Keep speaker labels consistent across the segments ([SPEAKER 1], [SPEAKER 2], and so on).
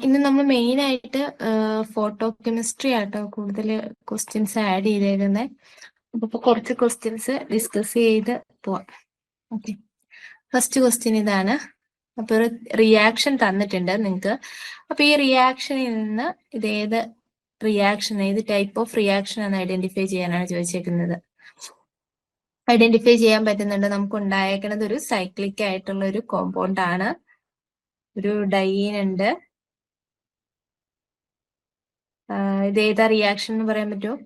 [SPEAKER 1] ഇന്ന് നമ്മൾ മെയിൻ ആയിട്ട് ഫോട്ടോ കെമിസ്ട്രി ആട്ടോ കൂടുതൽ ക്വസ്റ്റ്യൻസ് ആഡ് ചെയ്തേക്കുന്നത്. അപ്പൊ കുറച്ച് ക്വസ്റ്റ്യൻസ് ഡിസ്കസ് ചെയ്ത് പോവാം. ഓക്കെ, ഫസ്റ്റ് ക്വസ്റ്റ്യൻ ഇതാണ്. അപ്പൊ ഒരു റിയാക്ഷൻ തന്നിട്ടുണ്ട് നിങ്ങൾക്ക്. അപ്പൊ ഈ റിയാക്ഷനിൽ നിന്ന് ഏത് റിയാക്ഷൻ, ഏത് ടൈപ്പ് ഓഫ് റിയാക്ഷൻ ആണ് ഐഡന്റിഫൈ ചെയ്യാനാണ് ചോദിച്ചേക്കുന്നത്. ഐഡന്റിഫൈ ചെയ്യാൻ പറ്റുന്നുണ്ട്. നമുക്ക് ഉണ്ടായേക്കുന്നത് ഒരു സൈക്ലിക് ആയിട്ടുള്ള ഒരു കോമ്പൗണ്ട് ആണ്. ഒരു ഡൈൻ ഉണ്ട്. ഇത് ഏതാ റിയാക്ഷൻ എന്ന് പറയാൻ പറ്റുമോ?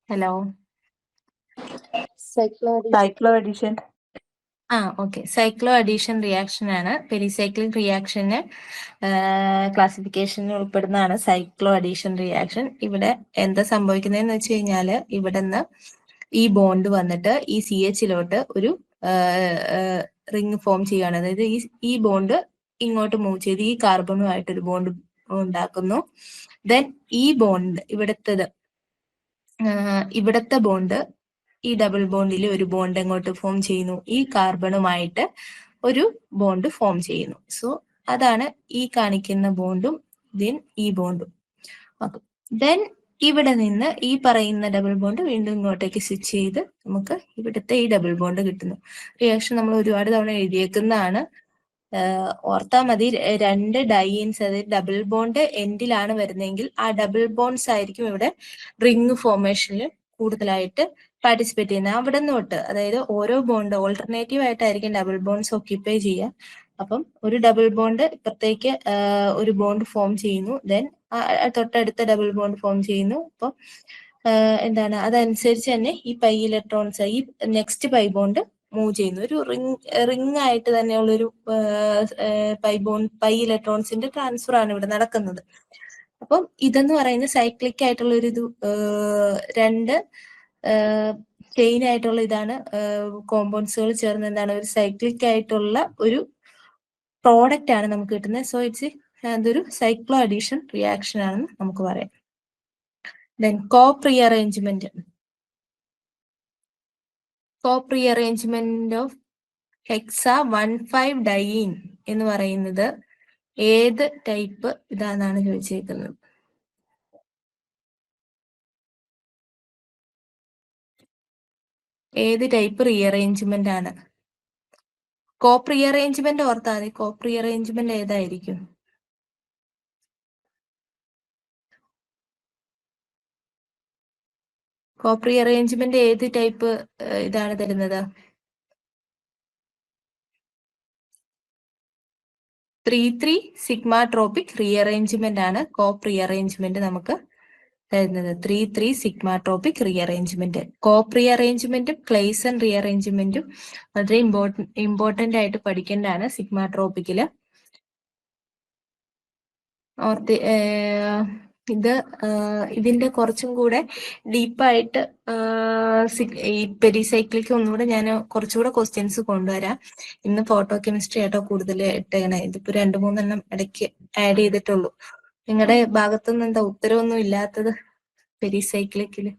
[SPEAKER 1] Hello,
[SPEAKER 2] cycloaddition.
[SPEAKER 1] Okay, cycloaddition reaction ആണ്. പെരിസൈക്ലിക് റിയാക്ഷന് ക്ലാസിഫിക്കേഷനിൽ ഉൾപ്പെടുന്നതാണ് സൈക്ലോ അഡീഷൻ റിയാക്ഷൻ. ഇവിടെ എന്താ സംഭവിക്കുന്നതെന്ന് വെച്ച് കഴിഞ്ഞാല് ഇവിടുന്ന് ഈ ബോണ്ട് വന്നിട്ട് ഈ CHലോട്ട് ഒരു റിംഗ് ഫോം ചെയ്യുകയാണ്. അതായത് ഈ ബോണ്ട് ഇങ്ങോട്ട് മൂവ് ചെയ്ത് ഈ കാർബണുമായിട്ട് ഒരു ബോണ്ട് ഉണ്ടാക്കുന്നു. ദെൻ ഈ ബോണ്ട് ഇവിടത്തെ ബോണ്ട് ഈ ഡബിൾ ബോണ്ടിൽ ഒരു ബോണ്ട് എങ്ങോട്ട് ഫോം ചെയ്യുന്നു, ഈ കാർബണുമായിട്ട് ഒരു ബോണ്ട് ഫോം ചെയ്യുന്നു. സോ അതാണ് ഈ കാണിക്കുന്ന ബോണ്ടും ദെൻ ഈ ബോണ്ടും. ദെൻ ഇവിടെ നിന്ന് ഈ പറയുന്ന ഡബിൾ ബോണ്ട് വീണ്ടും ഇങ്ങോട്ടേക്ക് സ്വിച്ച് ചെയ്ത് നമുക്ക് ഇവിടുത്തെ ഈ ഡബിൾ ബോണ്ട് കിട്ടുന്നു. റിയാക്ഷൻ നമ്മൾ ഒരുപാട് തവണ എഴുതിയേക്കുന്നതാണ്. ഓർത്താൽ മതി, രണ്ട് ഡൈൻസ്, അതായത് ഡബിൾ ബോണ്ട് എൻഡിലാണ് വരുന്നതെങ്കിൽ ആ ഡബിൾ ബോണ്ട്സ് ആയിരിക്കും ഇവിടെ റിംഗ് ഫോർമേഷനിൽ കൂടുതലായിട്ട് പാർട്ടിസിപ്പേറ്റ് ചെയ്യുന്നത്. അവിടെ നിന്ന് തൊട്ട്, അതായത് ഓരോ ബോണ്ട് ഓൾട്ടർനേറ്റീവ് ആയിട്ടായിരിക്കും ഡബിൾ ബോണ്ട്സ് ഓക്യുപ്പൈ ചെയ്യുക. അപ്പം ഒരു ഡബിൾ ബോണ്ട് ഇപ്പുറത്തേക്ക് ഒരു ബോണ്ട് ഫോം ചെയ്യുന്നു, ദെൻ തൊട്ടടുത്ത ഡബിൾ ബോണ്ട് ഫോം ചെയ്യുന്നു. അപ്പം എന്താണ്, അതനുസരിച്ച് തന്നെ ഈ പൈ ഇലക്ട്രോൺസ്, ഈ നെക്സ്റ്റ് പൈ ബോണ്ട് മൂവ് ചെയ്യുന്നു. ഒരു റിംഗ് ആയിട്ട് തന്നെയുള്ളൊരു പൈ ഇലക്ട്രോൺസിന്റെ ട്രാൻസ്ഫർ ആണ് ഇവിടെ നടക്കുന്നത്. അപ്പം ഇതെന്ന് പറയുന്ന സൈക്ലിക് ആയിട്ടുള്ള ഒരു ഇത്, രണ്ട് ചെയിൻ ആയിട്ടുള്ള ഇതാണ്. കോമ്പൗണ്ട്സുകൾ ചേർന്ന് എന്താണ് ഒരു സൈക്ലിക് ആയിട്ടുള്ള ഒരു പ്രോഡക്റ്റ് ആണ് നമുക്ക് കിട്ടുന്നത്. സോ അതൊരു സൈക്ലോ അഡീഷൻ റിയാക്ഷൻ ആണെന്ന് നമുക്ക് പറയാം. Then Cope rearrangement. Cope rearrangement of hexa 1,5-ഡൈൻ എന്ന് പറയുന്നത് ഏത് ടൈപ്പ് ഇതാണെന്നാണ് ചോദിച്ചേക്കുന്നത്. ഏത് ടൈപ്പ് റീഅറേഞ്ച്മെന്റ് ആണ്? കോപ്പ് റീഅറേഞ്ച്മെന്റ് ഓർത്താൽ മതി. കോപ്പ് റീഅറേഞ്ച്മെന്റ് ഏതായിരിക്കും? കോപ്പ് റീഅറേഞ്ച്മെന്റ് ഏത് ടൈപ്പ് ഇതാണ് തരുന്നത്? 3,3 സിഗ്മാട്രോപിക് റീഅറേഞ്ച്മെന്റ് ആണ് കോപ്പ് റീഅറേഞ്ച്മെന്റ് നമുക്ക് തരുന്നത്. 3,3 സിഗ്മാട്രോപിക് റീഅറേഞ്ച്മെന്റ്. കോപ്പ് റീഅറേഞ്ച്മെന്റും ക്ലെയ്സൺ റീഅറേഞ്ച്മെന്റും വളരെ ഇമ്പോർട്ടന്റ് ആയിട്ട് പഠിക്കേണ്ടതാണ് സിഗ്മാട്രോപിക്കില്. ഇതിന്റെ കുറച്ചും കൂടെ ഡീപ്പായിട്ട് ഈ പെരിസൈക്ലിക്ക് ഒന്നുകൂടെ ഞാൻ കുറച്ചുകൂടെ ക്വസ്റ്റ്യൻസ് കൊണ്ടുവരാം. ഇന്ന് ഫോട്ടോ കെമിസ്ട്രി ആയിട്ടോ കൂടുതൽ ഇട്ടേണേ. ഇതിപ്പോ 2-3 ഇടയ്ക്ക് ആഡ് ചെയ്തിട്ടുള്ളൂ. നിങ്ങളുടെ ഭാഗത്തുനിന്ന് എന്താ ഉത്തരവൊന്നും ഇല്ലാത്തത് പെരിസൈക്ലിക്കില്?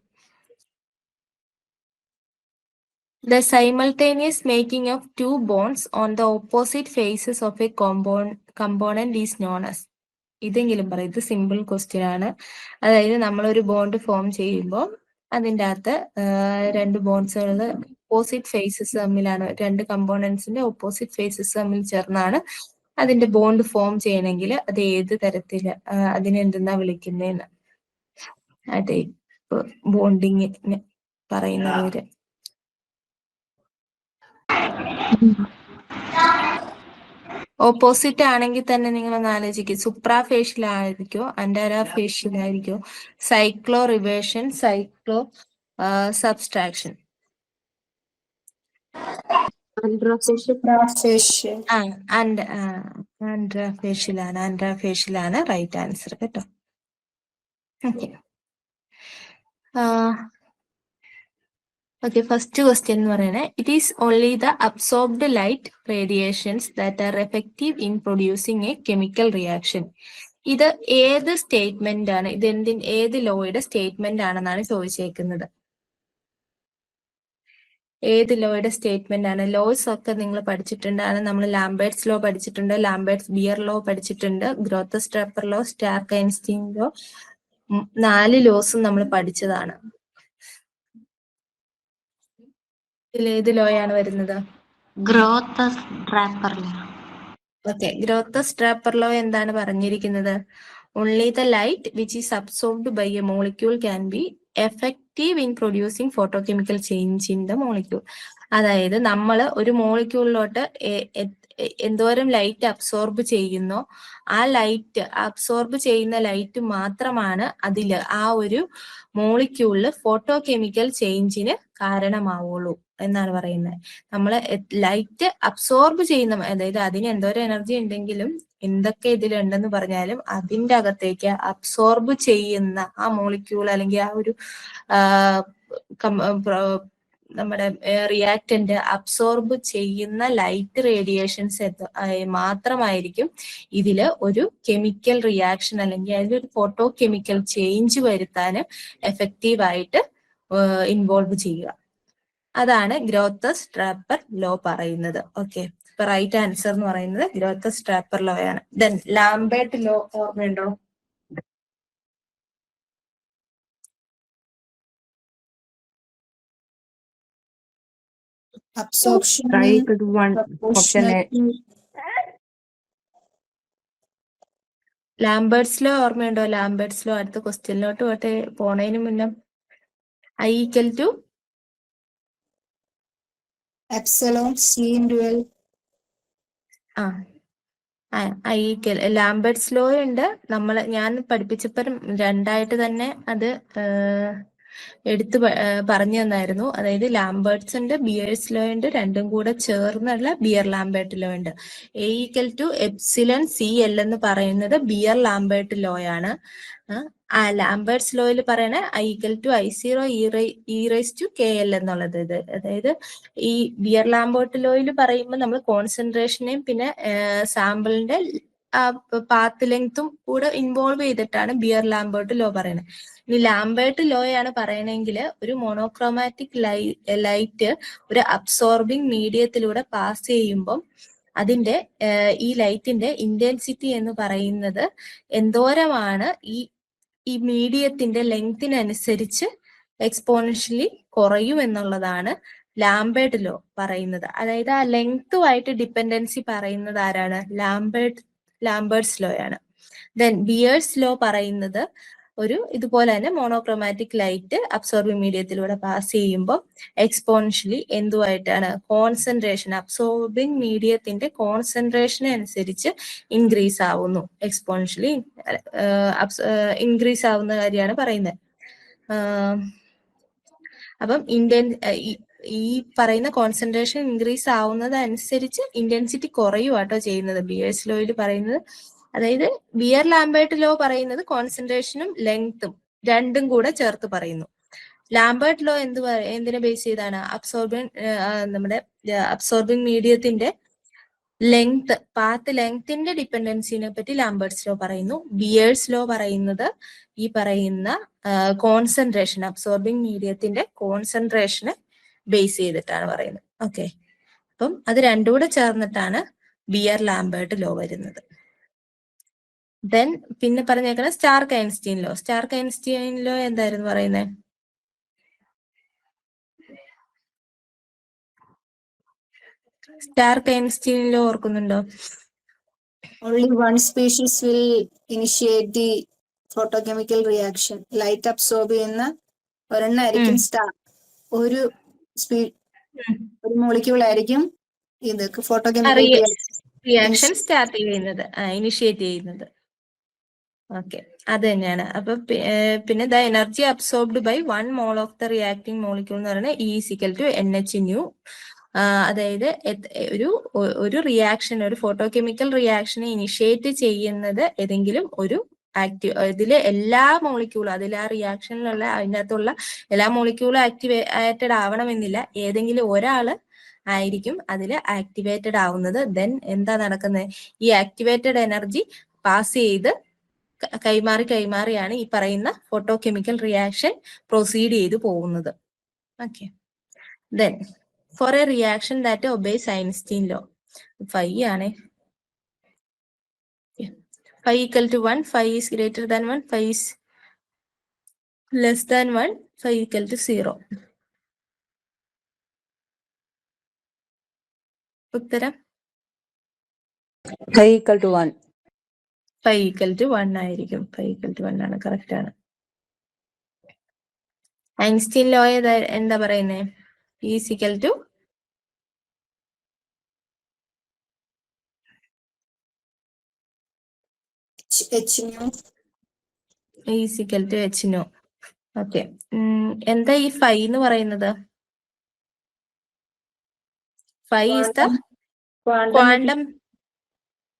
[SPEAKER 1] The simultaneous making of two bonds on the opposite faces of a component is known as. ഇതെങ്കിലും പറയും. ഇത് സിമ്പിൾ ക്വസ്റ്റ്യൻ ആണ്. അതായത് നമ്മളൊരു ബോണ്ട് ഫോം ചെയ്യുമ്പോൾ അതിൻ്റെ അകത്ത് രണ്ട് ബോണ്ട്സുകൾ ഓപ്പോസിറ്റ് ഫേസസ് തമ്മിലാണ്, രണ്ട് കമ്പോണൻസിന്റെ ഓപ്പോസിറ്റ് ഫേസസ് തമ്മിൽ ചേർന്നാണ് അതിന്റെ ബോണ്ട് ഫോം ചെയ്യണമെങ്കിൽ അത് ഏത് തരത്തിൽ, അതിനെന്തെന്നാ വിളിക്കുന്നതെന്ന്, അതെ ബോണ്ടിങ് പറയുന്ന പേര്. ഓപ്പോസിറ്റ് ആണെങ്കിൽ തന്നെ നിങ്ങൾ ഒന്ന് ആലോചിക്കും, സുപ്രാഫേഷ്യൽ ആയിരിക്കോ അൻഡാരാഫേഷ്യൽ ആയിരിക്കോ, സൈക്ലോ റിവേർഷൻ, സൈക്ലോ സബ്സ്ട്രാക്ഷൻ? ആൻഡ്രാഫേഷ്യലാണ് റൈറ്റ് ആൻസർ കേട്ടോ. ഓക്കെ, ഫസ്റ്റ് ക്വസ്റ്റ്യൻ എന്ന് പറയുന്നത് it is only the absorbed light radiations that are effective in producing a chemical reaction. ഇത് ഏത് സ്റ്റേറ്റ്മെന്റ് ആണ്? ഇത് ഏത് ലോയുടെ സ്റ്റേറ്റ്മെന്റ് ആണെന്നാണ് ചോദിച്ചേക്കുന്നത്. ഏത് ലോയുടെ സ്റ്റേറ്റ്മെന്റ് ആണ്? ലോസ് ഒക്കെ നിങ്ങൾ പഠിച്ചിട്ടുണ്ട്. അത് നമ്മൾ ലാംബേർട്സ് ലോ പഠിച്ചിട്ടുണ്ട്, ലാംബേർട്സ് ബിയർ ലോ പഠിച്ചിട്ടുണ്ട്, Grotthuss Draper law, Stark Einstein law, 4 ലോസും നമ്മൾ പഠിച്ചതാണ്. ഇതിൽ ഏത് ലോയാണ് വരുന്നത്?
[SPEAKER 2] Grotthuss Draper law.
[SPEAKER 1] Okay, Grotthuss Draper law എന്താണ് പറഞ്ഞിരിക്കുന്നത്? Only the light which is absorbed by a molecule can be effective in producing photochemical change in the molecule. അതായത് നമ്മൾ ഒരു മോളിക്യൂളിലോട്ട് എന്തോരം ലൈറ്റ് അബ്സോർബ് ചെയ്യുന്നോ ആ ലൈറ്റ് അബ്സോർബ് ചെയ്യുന്ന ലൈറ്റ് മാത്രമാണ് അതില് ആ ഒരു മോളിക്യൂളില് ഫോട്ടോ കെമിക്കൽ ചേഞ്ചിന് കാരണമാവുള്ളൂ എന്നാണ് പറയുന്നത്. നമ്മൾ ലൈറ്റ് അബ്സോർബ് ചെയ്യുന്ന, അതായത് അതിന് എന്തോരം എനർജി ഉണ്ടെങ്കിലും എന്തൊക്കെ ഇതിലുണ്ടെന്ന് പറഞ്ഞാലും അതിൻ്റെ അകത്തേക്ക് അബ്സോർബ് ചെയ്യുന്ന ആ മോളിക്യൂൾ അല്ലെങ്കിൽ ആ ഒരു നമ്മുടെ റിയാക്ടന്റ് അബ്സോർബ് ചെയ്യുന്ന ലൈറ്റ് റേഡിയേഷൻസ് മാത്രമായിരിക്കും ഇതില് ഒരു കെമിക്കൽ റിയാക്ഷൻ അല്ലെങ്കിൽ അതിലൊരു ഫോട്ടോ കെമിക്കൽ ചേഞ്ച് വരുത്താൻ എഫക്റ്റീവായിട്ട് ഇൻവോൾവ് ചെയ്യുക. അതാണ് ഗ്രോത്ത് സ്ട്രാപ്പർ ലോ പറയുന്നത്. ഓക്കെ, ഇപ്പൊ റൈറ്റ് ആൻസർ എന്ന് പറയുന്നത് ഗ്രോത്ത് സ്ട്രാപ്പർ ലോ ആണ്. ദെൻ ലാംബേർട്ട് ലോ ഓർമ്മയുണ്ടോ?
[SPEAKER 3] Absorption
[SPEAKER 4] Try to do one option
[SPEAKER 3] proportional
[SPEAKER 4] A.
[SPEAKER 3] to
[SPEAKER 1] Lambert's law ഓർമ്മയുണ്ടോ? ലാംബേർട്സ് ലോ അടുത്ത ക്വസ്റ്റ്യനിലോട്ട് പോണതിന് മുന്നേ I equal to
[SPEAKER 3] epsilon C into L.
[SPEAKER 1] I equal Lambert's law ഉണ്ട്. ഞാൻ പഠിപ്പിച്ചപ്പം 2 തന്നെ അത് എടുത്ത് പറഞ്ഞു തന്നായിരുന്നു. അതായത് ലാംബേർട്സ് ഉണ്ട്, ബിയേഴ്സ് ലോ ഉണ്ട്, രണ്ടും കൂടെ ചേർന്നുള്ള ബിയർ ലാംബേർട്ട് ലോ ഉണ്ട്. A equal to epsilon CL എന്ന് പറയുന്നത് ബിയർ ലാംബേർട്ട് ലോ ആണ്. ആ ലാംബേർട്സ് ലോയിൽ പറയണ I equal to I0 e raised to KL എന്നുള്ളത്. അതായത് ഈ ബിയർ ലാംബേർട്ട് ലോയിൽ പറയുമ്പോൾ നമ്മൾ കോൺസെൻട്രേഷനെയും പിന്നെ സാമ്പിളിന്റെ പാത്ത് ലെങ്ത്തും കൂടെ ഇൻവോൾവ് ചെയ്തിട്ടാണ് ബിയർ ലാംബേർട്ട് ലോ പറയുന്നത്. ഇനി ലാംബേർട്ട് ലോയാണ് പറയണമെങ്കിൽ ഒരു മോണോക്രോമാറ്റിക് ലൈറ്റ് ഒരു അബ്സോർബിംഗ് മീഡിയത്തിലൂടെ പാസ് ചെയ്യുമ്പം അതിന്റെ ഈ ലൈറ്റിന്റെ ഇന്റൻസിറ്റി എന്ന് പറയുന്നത് എന്തോരമാണ് ഈ മീഡിയത്തിന്റെ ലെങ്തിനനുസരിച്ച് എക്സ്പോണൻഷ്യലി കുറയും എന്നുള്ളതാണ് ലാംബേർട്ട് ലോ പറയുന്നത്. അതായത് ആ ലെങ്തുമായിട്ട് ഡിപ്പെൻഡൻസി പറയുന്നത് ആരാണ്? ലാംബേർട്സ് ലോ ആണ്. ദെൻ ബിയേഴ്സ് ലോ പറയുന്നത് ഇതുപോലെ തന്നെ മോണോക്രോമാറ്റിക് ലൈറ്റ് അബ്സോർബിംഗ് മീഡിയത്തിലൂടെ പാസ് ചെയ്യുമ്പോൾ എക്സ്പോണൻഷ്യലി എന്തുമായിട്ടാണ്? കോൺസെൻട്രേഷൻ, അബ്സോർബിംഗ് മീഡിയത്തിന്റെ കോൺസെൻട്രേഷൻ അനുസരിച്ച് ഇൻക്രീസ് ആവുന്നു. എക്സ്പോണൻഷ്യലി ഇൻക്രീസ് ആവുന്ന കാര്യമാണ് പറയുന്നത്. അപ്പം ഈ പറയുന്ന കോൺസെൻട്രേഷൻ ഇൻക്രീസ് ആവുന്നത് അനുസരിച്ച് ഇന്റൻസിറ്റി കുറയുവാട്ടോ ചെയ്യുന്നത് ബിയേഴ്സ് ലോയിൽ പറയുന്നത്. അതായത് ബിയർ ലാംബേർട്ട് ലോ പറയുന്നത് കോൺസെൻട്രേഷനും ലെങ്ത്തും രണ്ടും കൂടെ ചേർത്ത് പറയുന്നു. ലാംബേർട്ട് ലോ എന്തിനെ ബേസ് ചെയ്താണ്? നമ്മുടെ അബ്സോർബിംഗ് മീഡിയത്തിന്റെ പാത്ത് ലെങ്ത്തിന്റെ ഡിപ്പെൻഡൻസിനെ പറ്റി ലാംബേർട്സ് ലോ പറയുന്നു. ബിയേഴ്സ് ലോ പറയുന്നത് ഈ പറയുന്ന കോൺസെൻട്രേഷൻ, അബ്സോർബിംഗ് മീഡിയത്തിന്റെ കോൺസെൻട്രേഷനെ ബേസ് ചെയ്തിട്ടാണ് പറയുന്നത്. ഓക്കെ, അപ്പം അത് രണ്ടും കൂടെ ചേർന്നിട്ടാണ് ബിയർ ലാംബേർട്ട് ലോ വരുന്നത്. ദെൻ പിന്നെ പറഞ്ഞേക്കണ Stark Einstein law. Stark Einstein law എന്തായിരുന്നു പറയുന്നത്? സ്റ്റാർക്ക് ഐൻസ്റ്റീൻ ലോ ഓർക്കുന്നുണ്ടോ?
[SPEAKER 3] Only one species will initiate the photochemical reaction. Light absorb ചെയ്യുന്ന ഒരെണ്ണായിരിക്കും സ്റ്റാർ. ഒരു മോളിക്യൂൾ ആയിരിക്കും ഇത് ഫോട്ടോകെമിക്കൽ
[SPEAKER 1] റിയാക്ഷൻ സ്റ്റാർട്ട് ചെയ്യുന്നത്, ഇനിഷ്യേറ്റ് ചെയ്യുന്നത്. ഓക്കെ, അത് തന്നെയാണ്. അപ്പൊ പിന്നെ the energy absorbed by 1 mole of the reacting molecule എന്ന് പറയുന്നത് E = NH/nu. അതായത് ഒരു റിയാക്ഷൻ, ഒരു ഫോട്ടോകെമിക്കൽ റിയാക്ഷനെ ഇനിഷ്യേറ്റ് ചെയ്യുന്നത് ഏതെങ്കിലും ഒരു ഇതിലെ എല്ലാ മോളിക്യൂളും, അതിൽ ആ റിയാക്ഷനിലുള്ള അതിനകത്തുള്ള എല്ലാ മോളിക്യൂളും ആക്ടിവേറ്റഡ് ആവണമെന്നില്ല, ഏതെങ്കിലും ഒരാള് ആയിരിക്കും അതിൽ ആക്ടിവേറ്റഡ് ആവുന്നത്. ദെൻ എന്താ നടക്കുന്നത്? ഈ ആക്ടിവേറ്റഡ് എനർജി പാസ് ചെയ്ത് കൈമാറിയാണ് ഈ പറയുന്ന ഫോട്ടോകെമിക്കൽ റിയാക്ഷൻ പ്രൊസീഡ് ചെയ്തു പോകുന്നത്. Okay, then for a reaction that obeys Einstein law. Phi ആണ്. Phi equal to 1, phi is greater than 1, phi is less than 1, phi equal to 0. ഉത്തരം
[SPEAKER 4] phi equal to 1.
[SPEAKER 1] phi equal to 1 ആയിരിക്കും. phi equal to 1 ആണ്, correct ആണ്. Einstein law എന്താ പറയുന്നേ? Is equal to
[SPEAKER 3] h nu.
[SPEAKER 1] Is equal to H nu. Okay, എന്താ ഈ phi എന്ന് പറയുന്നത്? Phi is the quantum.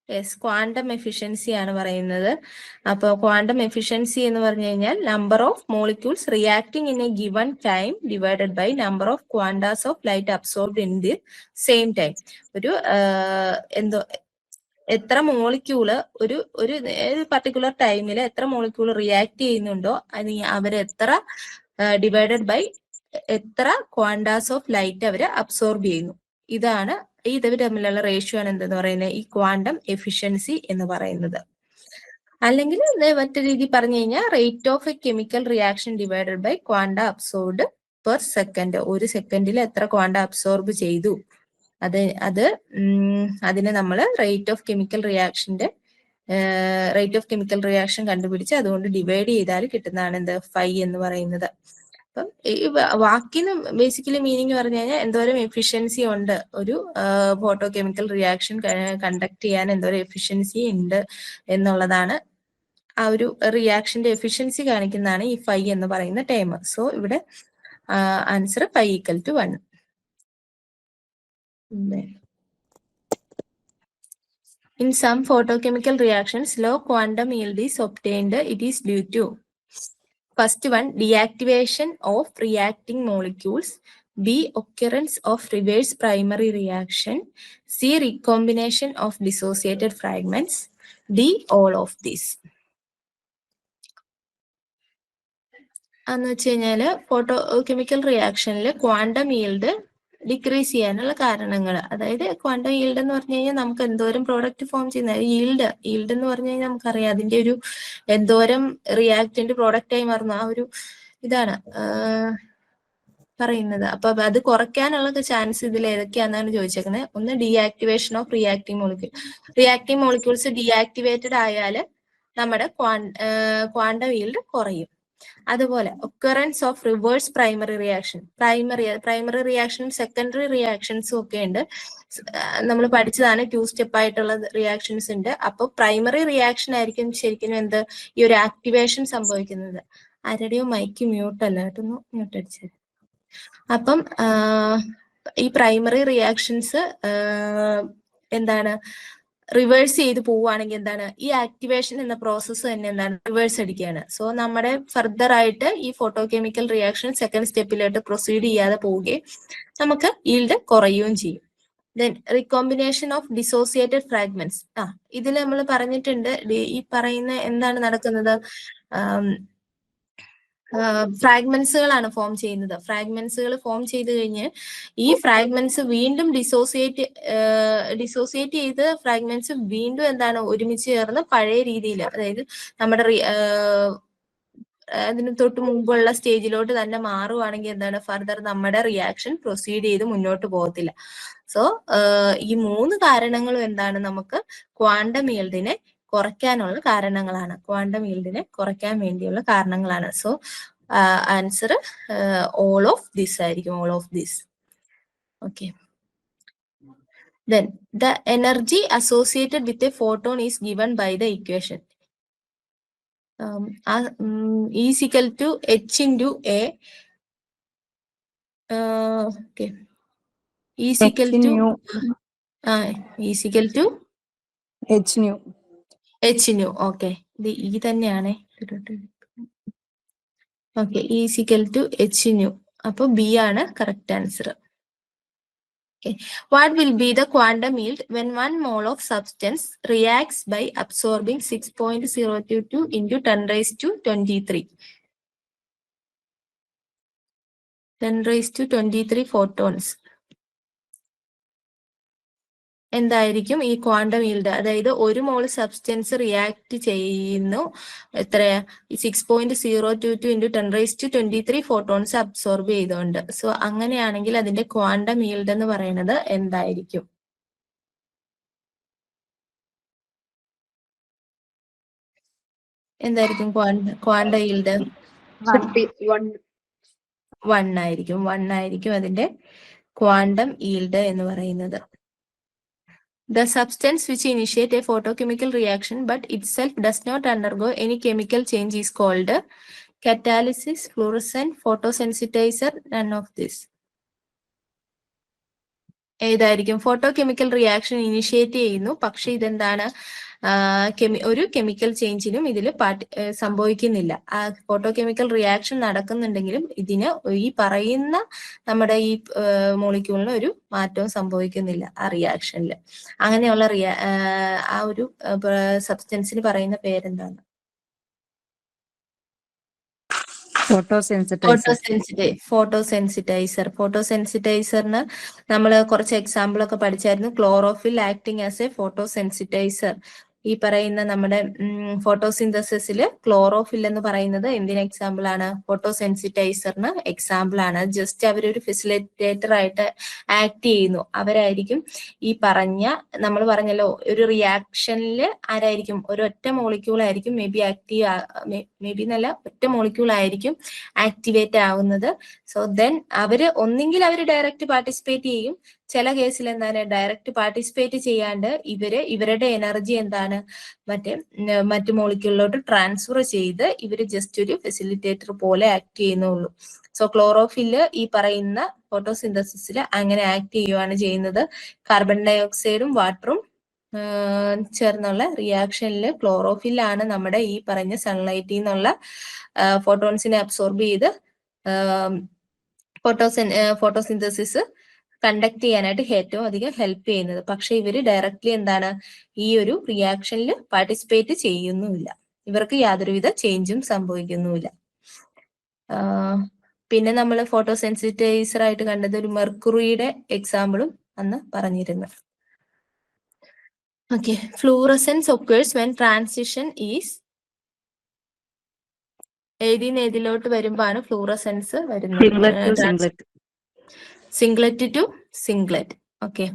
[SPEAKER 1] Yes, quantum efficiency ആണ് പറയുന്നത്. അപ്പോൾ ക്വാണ്ടം എഫിഷ്യൻസി എന്ന് പറഞ്ഞു കഴിഞ്ഞാൽ number of molecules reacting in a given time divided by number of quantas of light absorbed in the same time. ഒരു എത്ര മോളിക്യൂള് ഒരു ഒരു പർട്ടിക്കുലർ ടൈമിൽ എത്ര മോളിക്യൂൾ റിയാക്ട് ചെയ്യുന്നുണ്ടോ അവർ എത്ര ഡിവൈഡഡ് ബൈ എത്ര ക്വാണ്ടാസ് ഓഫ് ലൈറ്റ് അവർ അബ്സോർബ് ചെയ്യുന്നു. ഇതാണ് ഇത് തമ്മിലുള്ള റേഷ്യോ ആണ് എന്തെന്ന് പറയുന്നത്, ഈ ക്വാണ്ടം എഫിഷ്യൻസി എന്ന് പറയുന്നത്. അല്ലെങ്കിൽ മറ്റൊരു രീതി പറഞ്ഞു കഴിഞ്ഞാൽ rate of a chemical reaction divided by quanta absorbed per second. ഒരു സെക്കൻഡിൽ എത്ര ക്വാണ്ട അബ്സോർബ് ചെയ്തു അതിനെ നമ്മൾ റേറ്റ് ഓഫ് കെമിക്കൽ റിയാക്ഷൻ കണ്ടുപിടിച്ച് അതുകൊണ്ട് ഡിവൈഡ് ചെയ്താൽ കിട്ടുന്നതാണ് എന്ത്, ഫൈ എന്ന് പറയുന്നത്. അപ്പം ഈ വാക്കിന് ബേസിക്കലി മീനിങ് പറഞ്ഞു കഴിഞ്ഞാൽ എന്തോരം എഫിഷ്യൻസി ഉണ്ട് ഒരു ഫോട്ടോ കെമിക്കൽ റിയാക്ഷൻ കണ്ടക്ട് ചെയ്യാൻ എന്തോരം എഫിഷ്യൻസി ഉണ്ട് എന്നുള്ളതാണ്. ആ ഒരു റിയാക്ഷന്റെ എഫിഷ്യൻസി കാണിക്കുന്നതാണ് ഈ ഫൈ എന്ന് പറയുന്ന ടേം. സോ ഇവിടെ answer phi equal to 1. In some photochemical reactions, low quantum yield is obtained. It is due to first one, deactivation of reacting molecules. B, occurrence of reverse primary reaction. C, recombination of dissociated fragments. D, all of these. എന്ന് വെച്ച് കഴിഞ്ഞാല് photo chemical റിയാക്ഷനിൽ quantum yield decrease ചെയ്യാനുള്ള കാരണങ്ങൾ, അതായത് quantum yield എന്ന് പറഞ്ഞു കഴിഞ്ഞാൽ നമുക്ക് എന്തോരം പ്രോഡക്റ്റ് ഫോം ചെയ്യുന്ന ഈൽഡ് എന്ന് പറഞ്ഞു കഴിഞ്ഞാൽ നമുക്കറിയാം അതിന്റെ ഒരു എന്തോരം റിയാക്ടന്റ് പ്രോഡക്റ്റ് ആയി മാറുന്നു ആ ഒരു ഇതാണ് പറയുന്നത്. അപ്പൊ അത് കുറയ്ക്കാനുള്ള ചാൻസ് ഇതിൽ ഏതൊക്കെയാണെന്നാണ് ചോദിച്ചേക്കുന്നത്. ഒന്ന്, deactivation of reacting molecules deactivated ആയാൽ നമ്മുടെ ക്വാണ്ടം ഈൽഡ് കുറയും. അതുപോലെ occurrence of reverse primary reaction secondary റിയാക്ഷൻസും ഒക്കെ ഉണ്ട്. നമ്മൾ പഠിച്ചതാണ് 2 സ്റ്റെപ്പ് ആയിട്ടുള്ള റിയാക്ഷൻസ് ഉണ്ട്. അപ്പൊ പ്രൈമറി റിയാക്ഷൻ ആയിരിക്കും ശരിക്കും എന്ത് ഈ ഒരു ആക്ടിവേഷൻ സംഭവിക്കുന്നത്. ആരുടെയോ മൈക്ക് മ്യൂട്ട് അല്ല കേട്ടോ, മ്യൂട്ട് അടിച്ചത്. അപ്പം ഈ പ്രൈമറി റിയാക്ഷൻസ് എന്താണ് റിവേഴ്സ് ചെയ്ത് പോവുകയാണെങ്കിൽ എന്താണ് ഈ ആക്ടിവേഷൻ എന്ന പ്രോസസ്സ് തന്നെ എന്താണ് റിവേഴ്സ് അടിക്കുകയാണ്. സോ നമ്മുടെ ഫർദർ ആയിട്ട് ഈ ഫോട്ടോ കെമിക്കൽ റിയാക്ഷൻ സെക്കൻഡ് സ്റ്റെപ്പിലോട്ട് പ്രൊസീഡ് ചെയ്യാതെ പോവുകയും നമുക്ക് ഈൽഡ് കുറയുകയും ചെയ്യും. Then recombination of dissociated fragments. ഇതിൽ നമ്മൾ പറഞ്ഞിട്ടുണ്ട് ഈ പറയുന്ന എന്താണ് നടക്കുന്നത്, ഫ്രാഗ്മെന്റ്സുകളാണ് ഫോം ചെയ്യുന്നത്. ഫ്രാഗ്മെന്റ്സുകൾ ഫോം ചെയ്ത് കഴിഞ്ഞ് ഈ ഫ്രാഗ്മെന്റ്സ് വീണ്ടും ഡിസോസിയേറ്റ് ചെയ്ത് ഫ്രാഗ്മെന്റ്സ് വീണ്ടും എന്താണ് ഒരുമിച്ച് ചേർന്ന് പഴയ രീതിയിൽ, അതായത് നമ്മുടെ അതിന് തൊട്ട് മുമ്പുള്ള സ്റ്റേജിലോട്ട് തന്നെ മാറുവാണെങ്കിൽ എന്താണ് ഫർദർ നമ്മുടെ റിയാക്ഷൻ പ്രൊസീഡ് ചെയ്ത് മുന്നോട്ട് പോകത്തില്ല. സോ ഈ 3 കാരണങ്ങളും എന്താണ് നമുക്ക് ക്വാണ്ടം ഈൽഡിനെ കുറയ്ക്കാനുള്ള കാരണങ്ങളാണ്, ക്വാണ്ടം ഈൽഡിനെ കുറയ്ക്കാൻ വേണ്ടിയുള്ള കാരണങ്ങളാണ്. So answer all of this ആയിരിക്കും, all of this. Okay, then the energy associated with a photon is given by the equation is equal to h into a okay is equal to is equal to h nu. Okay, ഇത് ഈ തന്നെയാണ്. Okay, is equal to H nu. അപ്പൊ B ആണ് correct answer. What will be the quantum yield when 1 mole of substance reacts by absorbing 6.022 into 10 raised to 23? 10 raised to 23 photons. എന്തായിരിക്കും ഈ quantum yield? അതായത് ഒരു മോൾ substance react ചെയ്യുന്നു, എത്രയാ 6.022 into 10⁻23 photons absorb ചെയ്തുകൊണ്ട്. So അങ്ങനെയാണെങ്കിൽ അതിന്റെ ക്വാണ്ടം ഈൽഡ് എന്ന് പറയുന്നത് എന്തായിരിക്കും? എന്തായിരിക്കും ക്വാണ്ടം ഈൽഡ്? 1 ആയിരിക്കും. 1 ആയിരിക്കും അതിന്റെ ക്വാണ്ടം ഈൽഡ് എന്ന് പറയുന്നത്. The substance which initiate a photochemical reaction but itself does not undergo any chemical change is called catalysis, fluorescent, photosensitizer, none of this. ഏതായിരിക്കും? ഫോട്ടോ കെമിക്കൽ റിയാക്ഷൻ ഇനിഷ്യേറ്റ് ചെയ്യുന്നു, പക്ഷെ ഇതെന്താണ്, ഒരു കെമിക്കൽ ചേഞ്ചിനും ഇതിൽ സംഭവിക്കുന്നില്ല. ആ ഫോട്ടോ കെമിക്കൽ റിയാക്ഷൻ നടക്കുന്നുണ്ടെങ്കിലും ഇതിന് ഈ പറയുന്ന നമ്മുടെ ഈ മോളിക്യൂളിന് ഒരു മാറ്റവും സംഭവിക്കുന്നില്ല ആ റിയാക്ഷനിൽ. അങ്ങനെയുള്ള ആ ഒരു സബ്സ്റ്റൻസിന് പറയുന്ന പേരെന്താണ്? ഫോട്ടോസെൻസിറ്റൈസറിന് നമ്മൾ കുറച്ച് എക്സാമ്പിൾ ഒക്കെ പഠിച്ചായിരുന്നു. Chlorophyll acting as a photosensitizer. ഈ പറയുന്ന നമ്മുടെ ഫോട്ടോസിന്തസിസിൽ ക്ലോറോഫിൽ എന്ന് പറയുന്നത് എന്തിന് എക്സാമ്പിൾ ആണ്? ഫോട്ടോസെൻസിറ്റൈസറിന് എക്സാമ്പിൾ ആണ്. ജസ്റ്റ് അവരൊരു ഫെസിലിറ്റേറ്റർ ആയിട്ട് ആക്ട് ചെയ്യുന്നു. അവരായിരിക്കും ഈ പറഞ്ഞ, നമ്മൾ പറഞ്ഞല്ലോ ഒരു റിയാക്ഷനിൽ ആരായിരിക്കും, ഒരൊറ്റ മോളിക്യൂൾ ആയിരിക്കും മേ ബി എന്നല്ല, ഒറ്റ മോളിക്യൂൾ ആയിരിക്കും ആക്ടിവേറ്റ് ആവുന്നത്. സോ ദെൻ ഒന്നെങ്കിൽ അവര് ഡയറക്റ്റ് പാർട്ടിസിപ്പേറ്റ് ചെയ്യും, ചില കേസിൽ എന്താണ് ഡയറക്റ്റ് പാർട്ടിസിപ്പേറ്റ് ചെയ്യാണ്ട് ഇവരുടെ എനർജി എന്താണ് മറ്റു മോളിക്യൂളിലോട്ട് ട്രാൻസ്ഫർ ചെയ്ത് ഇവര് ജസ്റ്റ് ഒരു ഫെസിലിറ്റേറ്റർ പോലെ ആക്ട് ചെയ്യുന്നുള്ളൂ. സോ ക്ലോറോഫില് ഈ പറയുന്ന ഫോട്ടോസിന്തസിസിൽ അങ്ങനെ ആക്ട് ചെയ്യുകയാണ് ചെയ്യുന്നത്. കാർബൺ ഡൈ ഓക്സൈഡും വാട്ടറും ചേർന്നുള്ള റിയാക്ഷനിൽ ക്ലോറോഫിലാണ് നമ്മുടെ ഈ പറഞ്ഞ സൺലൈറ്റിൽ നിന്നുള്ള ഫോട്ടോൺസിനെ അബ്സോർബ് ചെയ്ത് ഫോട്ടോസിന്തസിസ് കണ്ടക്ട് ചെയ്യാനായിട്ട് ഏറ്റവും അധികം ഹെൽപ്പ് ചെയ്യുന്നത്. പക്ഷെ ഇവര് ഡയറക്റ്റ്ലി എന്താണ് ഈ ഒരു റിയാക്ഷനിൽ പാർട്ടിസിപ്പേറ്റ് ചെയ്യുന്നുമില്ല, ഇവർക്ക് യാതൊരുവിധ ചേഞ്ചും സംഭവിക്കുന്നുമില്ല. പിന്നെ നമ്മൾ ഫോട്ടോസെൻസിറ്റൈസർ ആയിട്ട് കണ്ടത് ഒരു മെർക്കുറിയുടെ എക്സാമ്പിളും അന്ന് പറഞ്ഞിരുന്നു. Okay, fluorescence occurs when transition is ഏതിലോട്ട് വരുമ്പോഴാണ് ഫ്ലൂറസെൻസ് വരുന്നത്? Singlet to singlet. ഓക്കെ,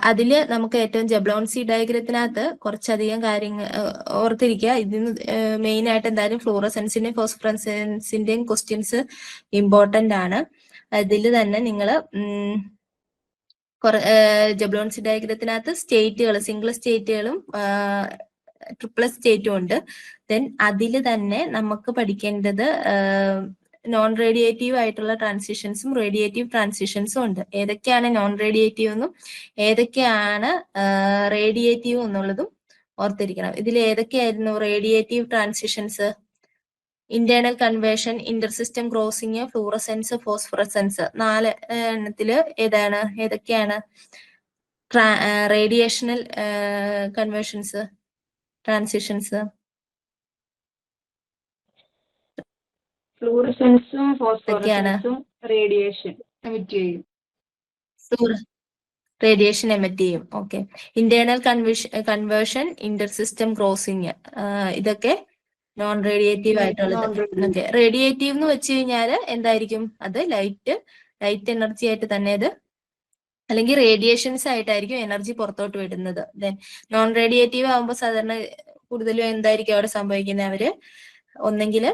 [SPEAKER 1] അതില് നമുക്ക് ഏറ്റവും ജബ്ലോൺസി ഡയഗ്രത്തിനകത്ത് കുറച്ചധികം കാര്യങ്ങൾ ഓർത്തിരിക്കുക. ഇതിന് മെയിൻ ആയിട്ട് എന്തായാലും ഫ്ലൂറസെൻസിന്റെയും ഫോസ്ഫറസെൻസിന്റെയും ക്വസ്റ്റ്യൻസ് ഇമ്പോർട്ടന്റ് ആണ്. അതിൽ തന്നെ നിങ്ങൾ ജബ്ലോൺസി ഡയഗ്രത്തിനകത്ത് സ്റ്റേറ്റുകൾ, സിംഗിൾ സ്റ്റേറ്റുകളും ട്രിപ്പിൾ സ്റ്റേറ്റും ഉണ്ട്. ദെൻ അതിൽ തന്നെ നമുക്ക് പഠിക്കേണ്ടത് നോൺ റേഡിയേറ്റീവ് ആയിട്ടുള്ള ട്രാൻസിഷൻസും റേഡിയേറ്റീവ് ട്രാൻസിഷൻസും ഉണ്ട്. ഏതൊക്കെയാണ് നോൺ റേഡിയേറ്റീവ് എന്നും ഏതൊക്കെയാണ് റേഡിയേറ്റീവ് എന്നുള്ളതും ഓർത്തിരിക്കണം. ഇതിൽ ഏതൊക്കെയായിരുന്നു radiative transitions? Internal conversion, inter system crossing, fluorescence, phosphorescence. 4 എണ്ണത്തില് ഏതൊക്കെയാണ് റേഡിയേഷണൽ കൺവേർഷൻസ്, ട്രാൻസിഷൻസ്?
[SPEAKER 4] ഫ്ലൂറസെൻസും ഫോസ്ഫോറസെൻസും റേഡിയേഷൻ എമിറ്റ് ചെയ്യും.
[SPEAKER 1] റേഡിയേഷൻ എമിറ്റ് ചെയ്യും. Okay, internal conversion, inter system crossing, ഇതൊക്കെ നോൺ റേഡിയേറ്റീവ് ആയിട്ടുള്ളത്. ഓക്കെ, റേഡിയേറ്റീവ് എന്ന് വെച്ച് കഴിഞ്ഞാൽ എന്തായിരിക്കും? അത് ലൈറ്റ് എനർജി ആയിട്ട് തന്നെ അത്, അല്ലെങ്കിൽ റേഡിയേഷൻസ് ആയിട്ടായിരിക്കും എനർജി പുറത്തോട്ട് വിടുന്നത്. ദെൻ നോൺ റേഡിയേറ്റീവ് ആകുമ്പോൾ സാധാരണ കൂടുതലും എന്തായിരിക്കും അവിടെ സംഭവിക്കുന്നത്? അവര് ഒന്നെങ്കിൽ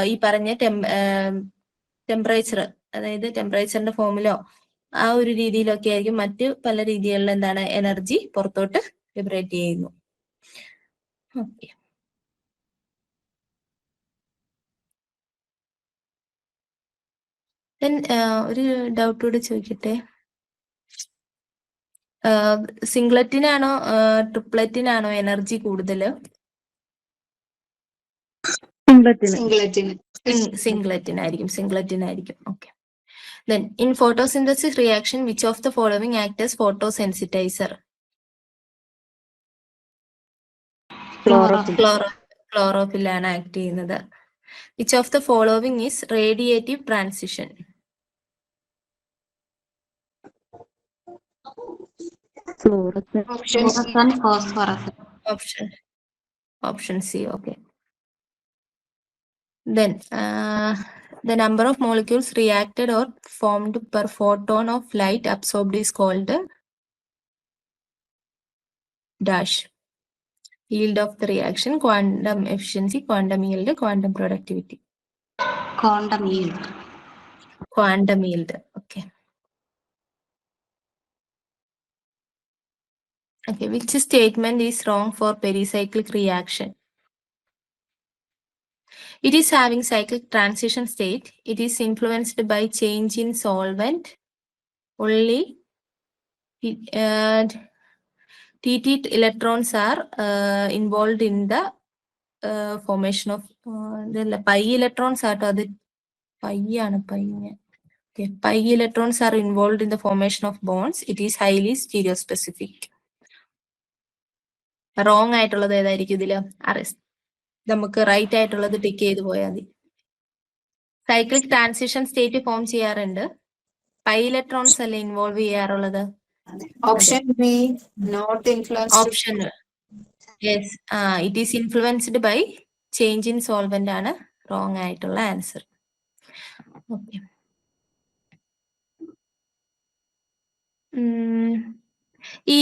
[SPEAKER 1] ഈ പറഞ്ഞ ടെമ്പറേച്ചർ, അതായത് ടെമ്പറേച്ചറിന്റെ ഫോമിലോ ആ ഒരു രീതിയിലൊക്കെ ആയിരിക്കും. മറ്റ് പല രീതികളിൽ എന്താണ് എനർജി പുറത്തോട്ട് ലിബറേറ്റ് ചെയ്യുന്നു. ഓക്കെ, ഒരു ഡൗട്ട് കൂടെ ചോദിക്കട്ടെ. സിംഗ്ലറ്റിനാണോ ട്രിപ്ലറ്റിനാണോ എനർജി കൂടുതൽ? സിംഗ്ലറ്റിനായിരിക്കും. Okay, then in photosynthesis reaction which of the following act as photosensitizer? Chlorophyll ആണ് ആക്ട് ചെയ്യുന്നത്. which of the following is radiative transition?
[SPEAKER 3] Option C.
[SPEAKER 2] Fluorescent, phosphorescent.
[SPEAKER 1] Option C. Okay. Then the number of molecules reacted or formed per photon of light absorbed is called dash. Yield of the reaction, quantum efficiency, quantum yield, quantum productivity.
[SPEAKER 2] Quantum yield.
[SPEAKER 1] Quantum yield. Okay. Okay. Which statement is wrong for pericyclic reaction? It is having cyclic transition state. It is influenced by change in solvent. Only TT electrons are involved in the formation of pi electrons are the pi. Okay, pi electrons are involved in the formation of bonds. It is highly stereospecific. Wrong ആയിട്ടുള്ളത് ഏതായിരിക്കും ഇതില്? നമുക്ക് right ആയിട്ടുള്ളത് tick ചെയ്ത് പോയാൽ മതി. Cyclic transition state form ചെയ്യാറുണ്ട്. Pi electrons അല്ലേ ഇൻവോൾവ് ചെയ്യാറുള്ളത്?
[SPEAKER 3] Option B, not influenced.
[SPEAKER 1] Option yes, it is influenced by change in solvent ആണ് റോങ് ആയിട്ടുള്ള ആൻസർ. ഓക്കെ. ഈ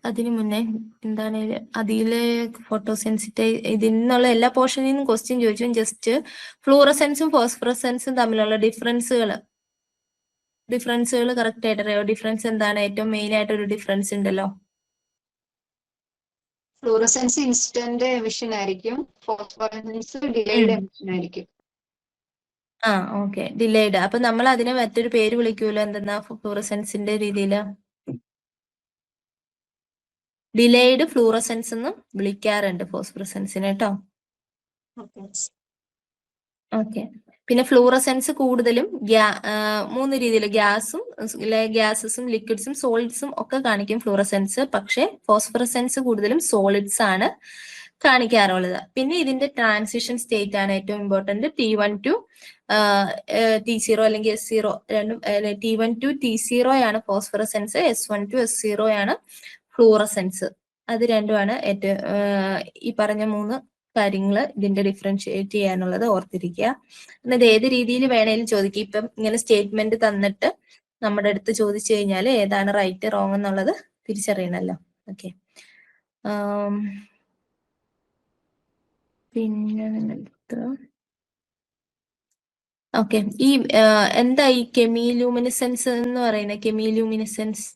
[SPEAKER 1] അതിനു മുന്നേ എന്താണ് അതിലെ ഫോട്ടോസെൻസിറ്റൈവ് ഇതിനുള്ള എല്ലാ പോർഷനിൽ നിന്നും ക്വസ്റ്റ്യൻ ചോദിച്ചു. ജസ്റ്റ് ഫ്ലൂറസെൻസും ഫോസ്ഫറസെൻസും തമ്മിലുള്ള ഡിഫറൻസുകൾ കറക്റ്റ് ആയിട്ട് അറിയാം. ഡിഫറൻസ് എന്താണ്? ഏറ്റവും മെയിൻ ആയിട്ട് ഒരു ഡിഫറൻസ് ഉണ്ടല്ലോ.
[SPEAKER 3] ഫ്ലൂറസെൻസ് ഇൻസ്റ്റന്റ് എമിഷൻ ആയിരിക്കും, ഫോസ്ഫറസെൻസ് ഡിലേഡ് എമിഷൻ ആയിരിക്കും.
[SPEAKER 1] Okay, delayed. അപ്പൊ നമ്മൾ അതിനെ മറ്റൊരു പേര് വിളിക്കൂലോ, എന്തെന്നാ ഫ്ലൂറസെൻസിന്റെ രീതിയില്? ഡിലേഡ് ഫ്ലൂറസെൻസ് എന്നും വിളിക്കാറുണ്ട് ഫോസ്ഫറസെൻസിനെ കേട്ടോ. ഓക്കെ. പിന്നെ ഫ്ലൂറസെൻസ് കൂടുതലും മൂന്ന് രീതിയിൽ ഗ്യാസസും ലിക്വിഡ്സും സോളിഡ്സും ഒക്കെ കാണിക്കും ഫ്ലൂറസെൻസ്. പക്ഷെ ഫോസ്ഫറസെൻസ് കൂടുതലും സോളിഡ്സ് ആണ് കാണിക്കാറുള്ളത്. പിന്നെ ഇതിന്റെ ട്രാൻസിഷൻ സ്റ്റേറ്റ് ആണ് ഏറ്റവും ഇമ്പോർട്ടന്റ്. T1 to T0 അല്ലെങ്കിൽ S0 രണ്ടും. T1 to T0 ആണ് ഫോസ്ഫറസെൻസ്, S1 to S0 ആണ് ഫ്ലൂറസെൻസ്. അത് രണ്ടുമാണ് ഏറ്റവും ഈ പറഞ്ഞ മൂന്ന് കാര്യങ്ങൾ ഇതിന്റെ ഡിഫറൻഷിയേറ്റ് ചെയ്യാനുള്ളത് ഓർത്തിരിക്കുക. എന്നത് ഏത് രീതിയിൽ വേണേലും ചോദിക്കുക. ഇപ്പം ഇങ്ങനെ സ്റ്റേറ്റ്മെന്റ് തന്നിട്ട് നമ്മുടെ അടുത്ത് ചോദിച്ചു കഴിഞ്ഞാൽ ഏതാണ് റൈറ്റ് റോങ് എന്നുള്ളത് തിരിച്ചറിയണല്ലോ. ഓക്കെ. പിന്നെ ഓക്കെ, ഈ എന്താ ഈ കെമിലൂമിനിസെൻസ് എന്ന് പറയുന്നത്? കെമിലൂമിനിസെൻസ്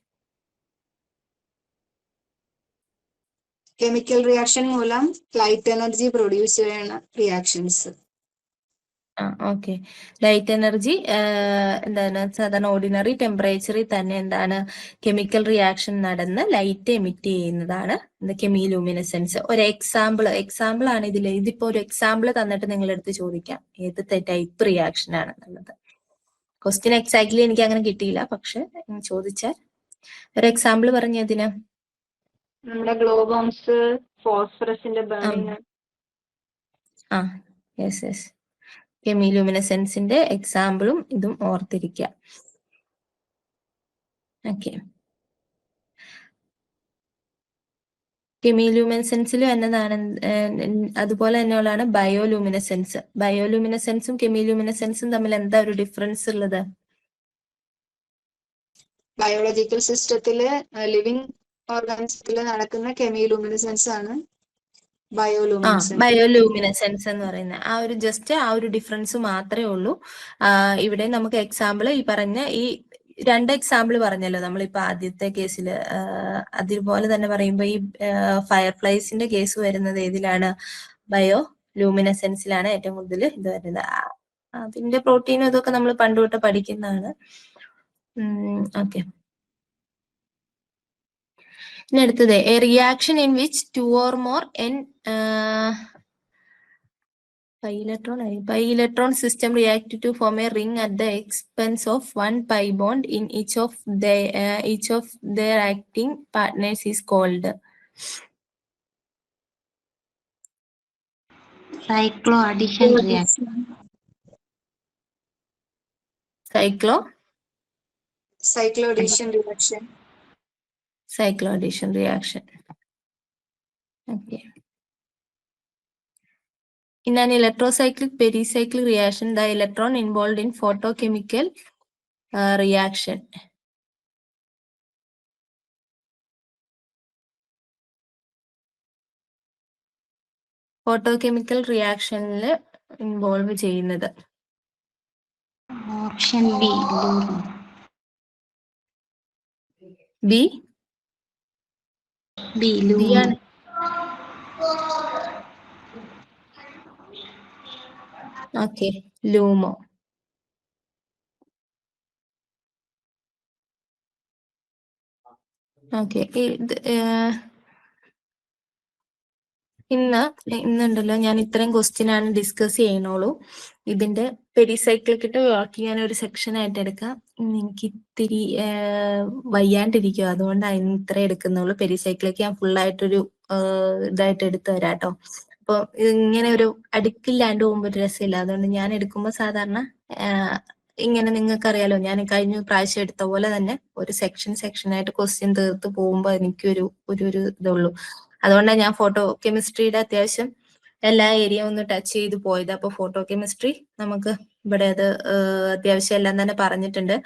[SPEAKER 3] കെമിക്കൽ റിയാക്ഷൻ മൂലം ലൈറ്റ് എനർജി പ്രൊഡ്യൂസ് ചെയ്യുന്ന റിയാക്ഷൻസ്.
[SPEAKER 1] ഓക്കെ. ലൈറ്റ് എനർജി എന്താണ് സാധാരണ ഓർഡിനറി ടെമ്പറേച്ചറിൽ തന്നെ എന്താണ് കെമിക്കൽ റിയാക്ഷൻ നടന്ന് ലൈറ്റ് എമിറ്റ് ചെയ്യുന്നതാണ് കെമിലൂമിനിസെൻസ്. ഒരു എക്സാമ്പിൾ ആണ് ഇതിപ്പോ ഒരു എക്സാമ്പിൾ തന്നിട്ട് നിങ്ങളെടുത്ത് ചോദിക്കാം ഏത് ടൈപ്പ് റിയാക്ഷൻ ആണെന്നുള്ളത്. ക്വസ്റ്റ്യൻ എക്സാക്ട്ലി എനിക്ക് അങ്ങനെ കിട്ടിയില്ല, പക്ഷെ ചോദിച്ചാൽ ഒരു എക്സാമ്പിൾ പറഞ്ഞതിന്.
[SPEAKER 4] നമ്മുടെ ഗ്ലോ ബോംബ്സ് ഫോസ്ഫറസിന്റെ ബേണിംഗ്.
[SPEAKER 1] യെസ്. കെമിലൂമിനിസെൻസിന്റെ എക്സാമ്പിളും ഇതും ഓർത്തിരിക്കുക. ഓക്കെ. കെമിലൂമിനിസെൻസിലും എന്നതാണ് അതുപോലെ തന്നെയുള്ളതാണ് ബയോലൂമിനിസെൻസ്. ബയോലൂമിനിസെൻസും കെമിലൂമിനിസെൻസും തമ്മിൽ എന്താ ഒരു ഡിഫറൻസ് ഉള്ളത്?
[SPEAKER 3] ബയോളജിക്കൽ സിസ്റ്റത്തില് ലിവിങ് ഓർഗാനിസത്തില് നടക്കുന്ന കെമിലൂമിനിസെൻസ് ആണ്
[SPEAKER 1] ബയോലൂമിനിസെൻസ് എന്ന് പറയുന്നത്. ആ ഒരു ഡിഫറൻസ് മാത്രമേ ഉള്ളൂ. ഇവിടെ നമുക്ക് എക്സാമ്പിൾ ഈ പറഞ്ഞ ഈ രണ്ട് എക്സാമ്പിൾ പറഞ്ഞല്ലോ നമ്മളിപ്പോ ആദ്യത്തെ കേസിൽ. അതുപോലെ തന്നെ പറയുമ്പോൾ ഈ ഫയർഫ്ലൈസിന്റെ കേസ് വരുന്നത് ഏതിലാണ്? ബയോലൂമിനിസെൻസിലാണ് ഏറ്റവും കൂടുതൽ ഇത് വരുന്നത്. അതിന്റെ പ്രോട്ടീനും ഇതൊക്കെ നമ്മൾ പണ്ട് തൊട്ട് പഠിക്കുന്നതാണ്. ഓക്കെ. ഇനി അടുത്തത് A reaction in which 2 or more pi electron system react to form a ring at the expense of one pi bond in each of their acting partners is called
[SPEAKER 2] Cycloaddition reaction.
[SPEAKER 3] Cycloaddition reaction.
[SPEAKER 1] cycloaddition reaction. Okay. In an electrocyclic pericyclic reaction, the electron involved in photochemical reaction. Photochemical reaction involve ചെയ്യുന്നത്.
[SPEAKER 2] Option B LUMO.
[SPEAKER 1] B
[SPEAKER 2] B LUMO.
[SPEAKER 1] ആണ്. Okay, LUMO. Okay, ഇന്നുണ്ടല്ലോ ഞാൻ ഇത്രയും question ആണ് discuss ചെയ്യണുള്ളൂ. ഇതിന്റെ പെരിസൈക്ലിക്കിട്ട് ബാക്കി ഞാൻ ഒരു സെക്ഷൻ ആയിട്ട് എടുക്കാം. എനിക്ക് ഇത്തിരി വയ്യാണ്ടിരിക്കും, അതുകൊണ്ടാണ് ഇന്ന് ഇത്ര എടുക്കുന്നുള്ളൂ. പെരിസൈക്ലിക്ക് ഞാൻ ഫുള്ളായിട്ടൊരു ഇതായിട്ട് എടുത്തു തരാം കേട്ടോ. അപ്പൊ ഇങ്ങനെ ഒരു അടുക്കില്ലാണ്ട് പോകുമ്പോൾ ഒരു രസമില്ല. അതുകൊണ്ട് ഞാൻ എടുക്കുമ്പോൾ സാധാരണ ഇങ്ങനെ നിങ്ങൾക്കറിയാലോ, ഞാൻ കഴിഞ്ഞ പ്രാവശ്യം എടുത്ത പോലെ തന്നെ ഒരു സെക്ഷനായിട്ട് ക്വസ്റ്റ്യൻ തീർത്ത് പോകുമ്പോൾ എനിക്കൊരു ഇതുള്ളൂ. അതുകൊണ്ടാണ് ഞാൻ ഫോട്ടോ കെമിസ്ട്രിയുടെ അത്യാവശ്യം എല്ലാ ഏരിയ ഒന്ന് ടച്ച് ചെയ്ത് പോയത്. അപ്പൊ ഫോട്ടോ കെമിസ്ട്രി നമുക്ക് ഇവിടെ അത് അത്യാവശ്യം എല്ലാം തന്നെ പറഞ്ഞിട്ടുണ്ട്.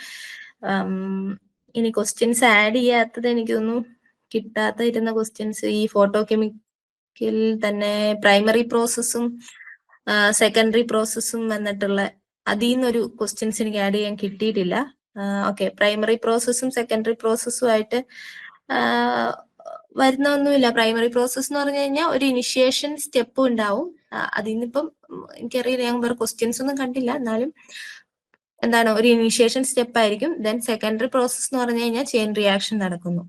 [SPEAKER 1] ഇനി ക്വസ്റ്റ്യൻസ് ആഡ് ചെയ്യാത്തത് എനിക്കൊന്നും കിട്ടാത്ത ഇരുന്ന ക്വസ്റ്റ്യൻസ് ഈ ഫോട്ടോ കെമിക്കൽ തന്നെ പ്രൈമറി പ്രോസസ്സും സെക്കൻഡറി പ്രോസസ്സും വന്നിട്ടുള്ള അതിൽ നിന്നൊരു ക്വസ്റ്റ്യൻസ് എനിക്ക് ആഡ് ചെയ്യാൻ കിട്ടിയിട്ടില്ല. ഓക്കെ, പ്രൈമറി പ്രോസസ്സും സെക്കൻഡറി പ്രോസസ്സും ആയിട്ട് വരുന്നൊന്നുമില്ല. പ്രൈമറി പ്രോസസ് എന്ന് പറഞ്ഞു കഴിഞ്ഞാൽ ഒരു ഇനിഷ്യേഷൻ സ്റ്റെപ്പ് ഉണ്ടാവും. അതിൽ നിന്നിപ്പം എനിക്കറിയില്ല, ഞാൻ വേറെ ക്വസ്റ്റ്യൻസ് ഒന്നും കണ്ടില്ല. എന്നാലും എന്താണ് ഒരു ഇനിഷ്യേഷൻ സ്റ്റെപ്പ് ആയിരിക്കും. ദെൻ സെക്കൻഡറി പ്രോസസ് എന്ന് പറഞ്ഞു കഴിഞ്ഞാൽ ചെയിൻ റിയാക്ഷൻ നടക്കുന്നു.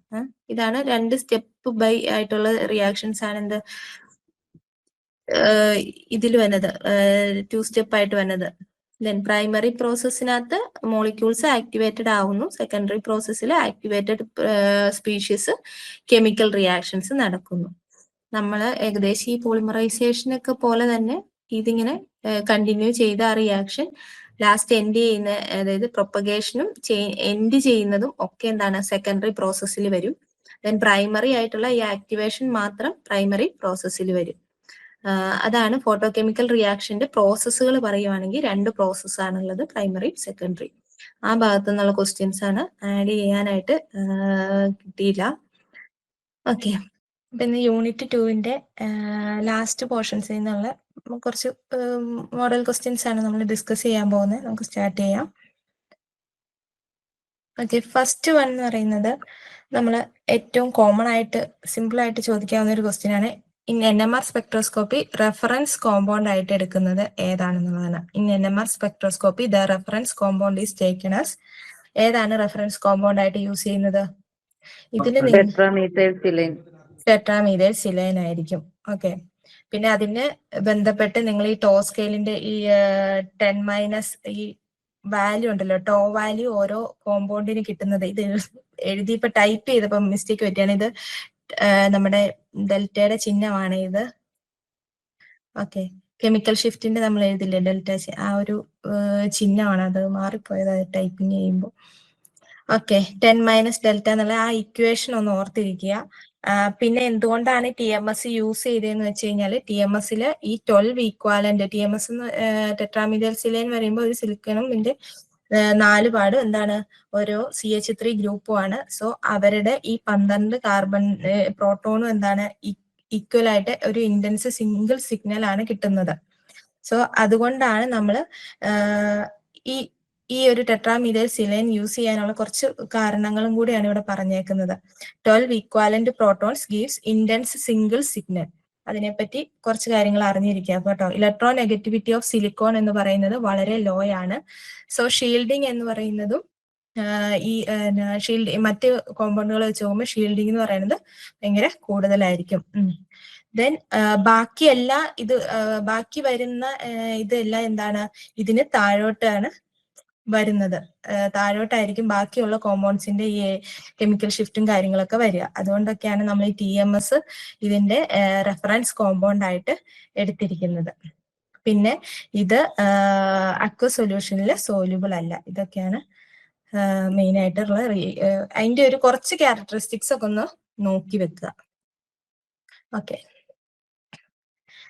[SPEAKER 1] ഇതാണ് 2 സ്റ്റെപ്പ് ബൈ ആയിട്ടുള്ള റിയാക്ഷൻസ് ആണ് എന്ത് ഇതിൽ വന്നത്, 2 സ്റ്റെപ്പ് ആയിട്ട് വന്നത്. ദെൻ പ്രൈമറി പ്രോസസ്സിനകത്ത് മോളിക്യൂൾസ് ആക്ടിവേറ്റഡ് ആവുന്നു. സെക്കൻഡറി പ്രോസസ്സിൽ ആക്ടിവേറ്റഡ് സ്പീഷീസ് കെമിക്കൽ റിയാക്ഷൻസ് നടക്കുന്നു. നമ്മൾ ഏകദേശം ഈ പോളിമറൈസേഷൻ ഒക്കെ പോലെ തന്നെ ഇതിങ്ങനെ കണ്ടിന്യൂ ചെയ്ത ആ റിയാക്ഷൻ ലാസ്റ്റ് എൻഡ് ചെയ്യുന്ന, അതായത് പ്രൊപ്പഗേഷനും എൻഡ് ചെയ്യുന്നതും ഒക്കെ എന്താണ് സെക്കൻഡറി പ്രോസസ്സിൽ വരും. ദെൻ പ്രൈമറി ആയിട്ടുള്ള ഈ ആക്ടിവേഷൻ മാത്രം പ്രൈമറി പ്രോസസ്സിൽ വരും. അതാണ് ഫോട്ടോകെമിക്കൽ റിയാക്ഷന്റെ പ്രോസസ്സുകൾ പറയുവാണെങ്കിൽ 2 പ്രോസസ് ആണുള്ളത്, പ്രൈമറി സെക്കൻഡറി. ആ ഭാഗത്തു നിന്നുള്ള ക്വസ്റ്റ്യൻസ് ആണ് ആഡ് ചെയ്യാനായിട്ട് കിട്ടിയില്ല. ഓക്കെ, പിന്നെ യൂണിറ്റ് 2ന്റെ ലാസ്റ്റ് പോർഷൻസിൽ നിന്നുള്ള കുറച്ച് മോഡൽ ക്വസ്റ്റ്യൻസ് ആണ് നമ്മൾ ഡിസ്കസ് ചെയ്യാൻ പോകുന്നത്. നമുക്ക് സ്റ്റാർട്ട് ചെയ്യാം. ഓക്കെ, ഫസ്റ്റ് വൺ എന്ന് പറയുന്നത് നമ്മൾ ഏറ്റവും കോമൺ ആയിട്ട് സിമ്പിൾ ആയിട്ട് ചോദിക്കാവുന്ന ഒരു ക്വസ്റ്റ്യൻ ആണ്. In NMR spectroscopy reference compound ആയിട്ട് എടുക്കുന്നത് ഏതാണെന്നുള്ളതാണ്. In NMR spectroscopy the reference compound is taken as. ഏതാണ് റെഫറൻസ് കോമ്പൗണ്ട് ആയിട്ട് യൂസ് ചെയ്യുന്നത്? ഇതിന് ടെട്രാമീഥൈൽ സിലൈൻ ആയിരിക്കും. ഓക്കെ, പിന്നെ അതിന് ബന്ധപ്പെട്ട് നിങ്ങൾ ഈ ടോ സ്കെയിലിന്റെ ഈ 10- ഈ വാല്യൂ ഉണ്ടല്ലോ, ടോ വാല്യൂ ഓരോ കോമ്പൗണ്ടിന് കിട്ടുന്നത്. ഇത് എഴുതിയപ്പോ ടൈപ്പ് ചെയ്തപ്പോ മിസ്റ്റേക്ക് പറ്റിയാണ്. ഇത് നമ്മുടെ ഡെൽറ്റയുടെ ചിഹ്നമാണ് ഇത്. ഓക്കെ, കെമിക്കൽ ഷിഫ്റ്റിന്റെ നമ്മൾ എഴുതില്ലേ ഡെൽറ്റ, ആ ഒരു ചിഹ്നമാണ്. അത് മാറിപ്പോയത് ടൈപ്പിംഗ് ചെയ്യുമ്പോൾ. ഓക്കെ, 10 - ഡെൽറ്റ എന്നുള്ള ആ ഇക്വേഷൻ ഒന്ന് ഓർത്തിരിക്കുക. പിന്നെ എന്തുകൊണ്ടാണ് TMS യൂസ് ചെയ്തതെന്ന് വെച്ച് കഴിഞ്ഞാൽ TMSൽ ഈ 12 ഈക്വാലന്റ്, TMS ടെട്രാമീഥൈൽ സിലൈൻ പറയുമ്പോൾ ഒരു സിലിക്കണും ഇതിന്റെ 4 പാട് എന്താണ് ഓരോ CH3 ഗ്രൂപ്പും ആണ്. സോ അവരുടെ ഈ 12 കാർബൺ പ്രോട്ടോണും എന്താണ് ഈക്വൽ ആയിട്ട് ഒരു ഇന്റൻസ് സിംഗിൾ സിഗ്നൽ ആണ് കിട്ടുന്നത്. സോ അതുകൊണ്ടാണ് നമ്മൾ ഈ ഒരു ടെട്രാമീഥൈൽ സിലൈൻ യൂസ് ചെയ്യാനുള്ള കുറച്ച് കാരണങ്ങളും കൂടിയാണ് ഇവിടെ പറഞ്ഞേക്കുന്നത്. 12 equivalent protons gives intense single signal. അതിനെപ്പറ്റി കുറച്ച് കാര്യങ്ങൾ അറിഞ്ഞിരിക്കുക കേട്ടോ. ഇലക്ട്രോൺ നെഗറ്റിവിറ്റി ഓഫ് സിലിക്കോൺ എന്ന് പറയുന്നത് വളരെ ലോ ആണ്. സോ ഷീൽഡിങ് എന്ന് പറയുന്നതും ഈ മറ്റ് കോമ്പൗണ്ടുകൾ വെച്ച് നോക്കുമ്പോൾ ഷീൽഡിങ് എന്ന് പറയുന്നത് ഭയങ്കര കൂടുതലായിരിക്കും. ദെൻ ബാക്കി വരുന്ന ഇതെല്ലാം എന്താണ് ഇതിന് താഴോട്ടാണ് വരുന്നത്. താഴോട്ടായിരിക്കും ബാക്കിയുള്ള കോമ്പൗണ്ട്സിന്റെ ഈ കെമിക്കൽ ഷിഫ്റ്റും കാര്യങ്ങളൊക്കെ വരിക. അതുകൊണ്ടൊക്കെയാണ് നമ്മൾ ഈ TMS ഇതിന്റെ റെഫറൻസ് കോമ്പൗണ്ട് ആയിട്ട് എടുത്തിരിക്കുന്നത്. പിന്നെ ഇത് അക്വ സൊല്യൂഷനിൽ സോല്യൂബിൾ അല്ല. ഇതൊക്കെയാണ് മെയിൻ ആയിട്ടുള്ള അതിന്റെ ഒരു കുറച്ച് ക്യാരക്ടറിസ്റ്റിക്സ് ഒക്കെ ഒന്ന് നോക്കി വെക്കുക. Okay.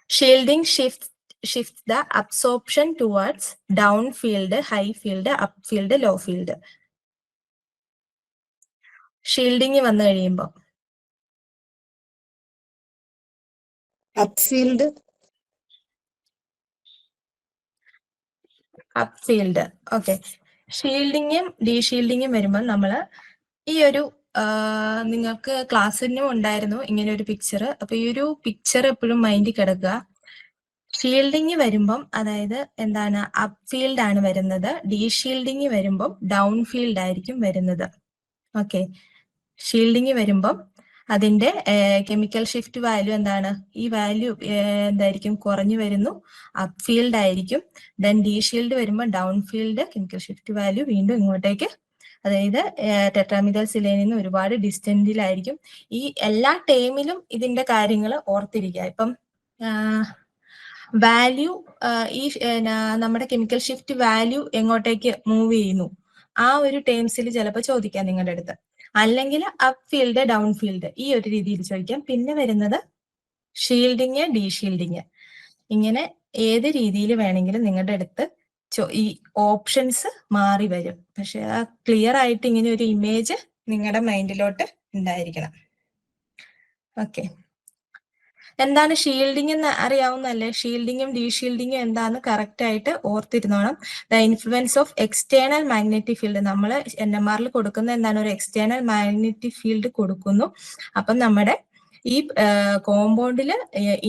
[SPEAKER 1] Shielding shift the absorption towards down field, high field, up field, low field. Shielding വന്നു കഴിയുമ്പോൾ
[SPEAKER 3] അപ്ഫീൽഡ്
[SPEAKER 1] അപ്പ് ഫീൽഡ്. ഓക്കെ. ഷീൽഡിങ്ങും ഡീഷീൽഡിങ്ങും വരുമ്പോൾ നമ്മൾ ഈ ഒരു നിങ്ങൾക്ക് ക്ലാസ്സിനും ഉണ്ടായിരുന്നു ഇങ്ങനെ ഒരു പിക്ചർ. അപ്പൊ ഈ ഒരു പിക്ചർ എപ്പോഴും മൈൻഡിൽ കിടക്കുക. ഷീൽഡിങ് വരുമ്പം അതായത് എന്താണ്, അപ്പ് ഫീൽഡ് ആണ് വരുന്നത്. ഡീഷീൽഡിങ് വരുമ്പം ഡൗൺ ഫീൽഡ് ആയിരിക്കും വരുന്നത്. ഓക്കെ. ഷീൽഡിങ് വരുമ്പം അതിന്റെ കെമിക്കൽ ഷിഫ്റ്റ് വാല്യൂ എന്താണ്, ഈ വാല്യൂ എന്തായിരിക്കും, കുറഞ്ഞു വരുന്നു, അപ്പ് ഫീൽഡ് ആയിരിക്കും. ദെൻ ഡീഷീൽഡ് വരുമ്പോൾ down field, chemical shift value വീണ്ടും ഇങ്ങോട്ടേക്ക്, അതായത് ടെട്രാമിഥൈൽ സിലേനിൽ നിന്ന് ഒരുപാട് ഡിസ്റ്റന്റിലായിരിക്കും. ഈ എല്ലാ ടേമിലും ഇതിന്റെ കാര്യങ്ങൾ ഓർത്തിരിക്കുക. ഇപ്പം വാല്യൂ ഈ നമ്മുടെ കെമിക്കൽ ഷിഫ്റ്റ് വാല്യൂ എങ്ങോട്ടേക്ക് മൂവ് ചെയ്യുന്നു, ആ ഒരു ടേംസിൽ ചിലപ്പോൾ ചോദിക്കാം നിങ്ങളുടെ അടുത്ത്. അല്ലെങ്കിൽ അപ്പ് ഫീൽഡ്, ഡൗൺ ഫീൽഡ്, ഈ ഒരു രീതിയിൽ ചോദിക്കാം. പിന്നെ വരുന്നത് ഷീൽഡിങ്, ഡീഷീൽഡിങ്, ഇങ്ങനെ ഏത് രീതിയിൽ വേണമെങ്കിലും നിങ്ങളുടെ അടുത്ത് ഈ ഓപ്ഷൻസ് മാറി വരും. പക്ഷെ ആ ക്ലിയർ ആയിട്ട് ഇങ്ങനെ ഒരു ഇമേജ് നിങ്ങളുടെ മൈൻഡിലോട്ട് ഉണ്ടായിരിക്കണം. ഓക്കെ. എന്താണ് ഷീൽഡിംഗ് എന്ന് അറിയാവുന്നല്ലേ? ഷീൽഡിങ്ങും ഡീഷീൽഡിങ്ങും എന്താന്ന് കറക്റ്റ് ആയിട്ട് ഓർത്തിരുന്നോണം. The influence of external magnetic field, നമ്മൾ NMR കൊടുക്കുന്ന എന്താണ്, ഒരു എക്സ്റ്റേണൽ മാഗ്നറ്റിക് ഫീൽഡ് കൊടുക്കുന്നു. അപ്പം നമ്മുടെ ഈ കോമ്പൗണ്ടിൽ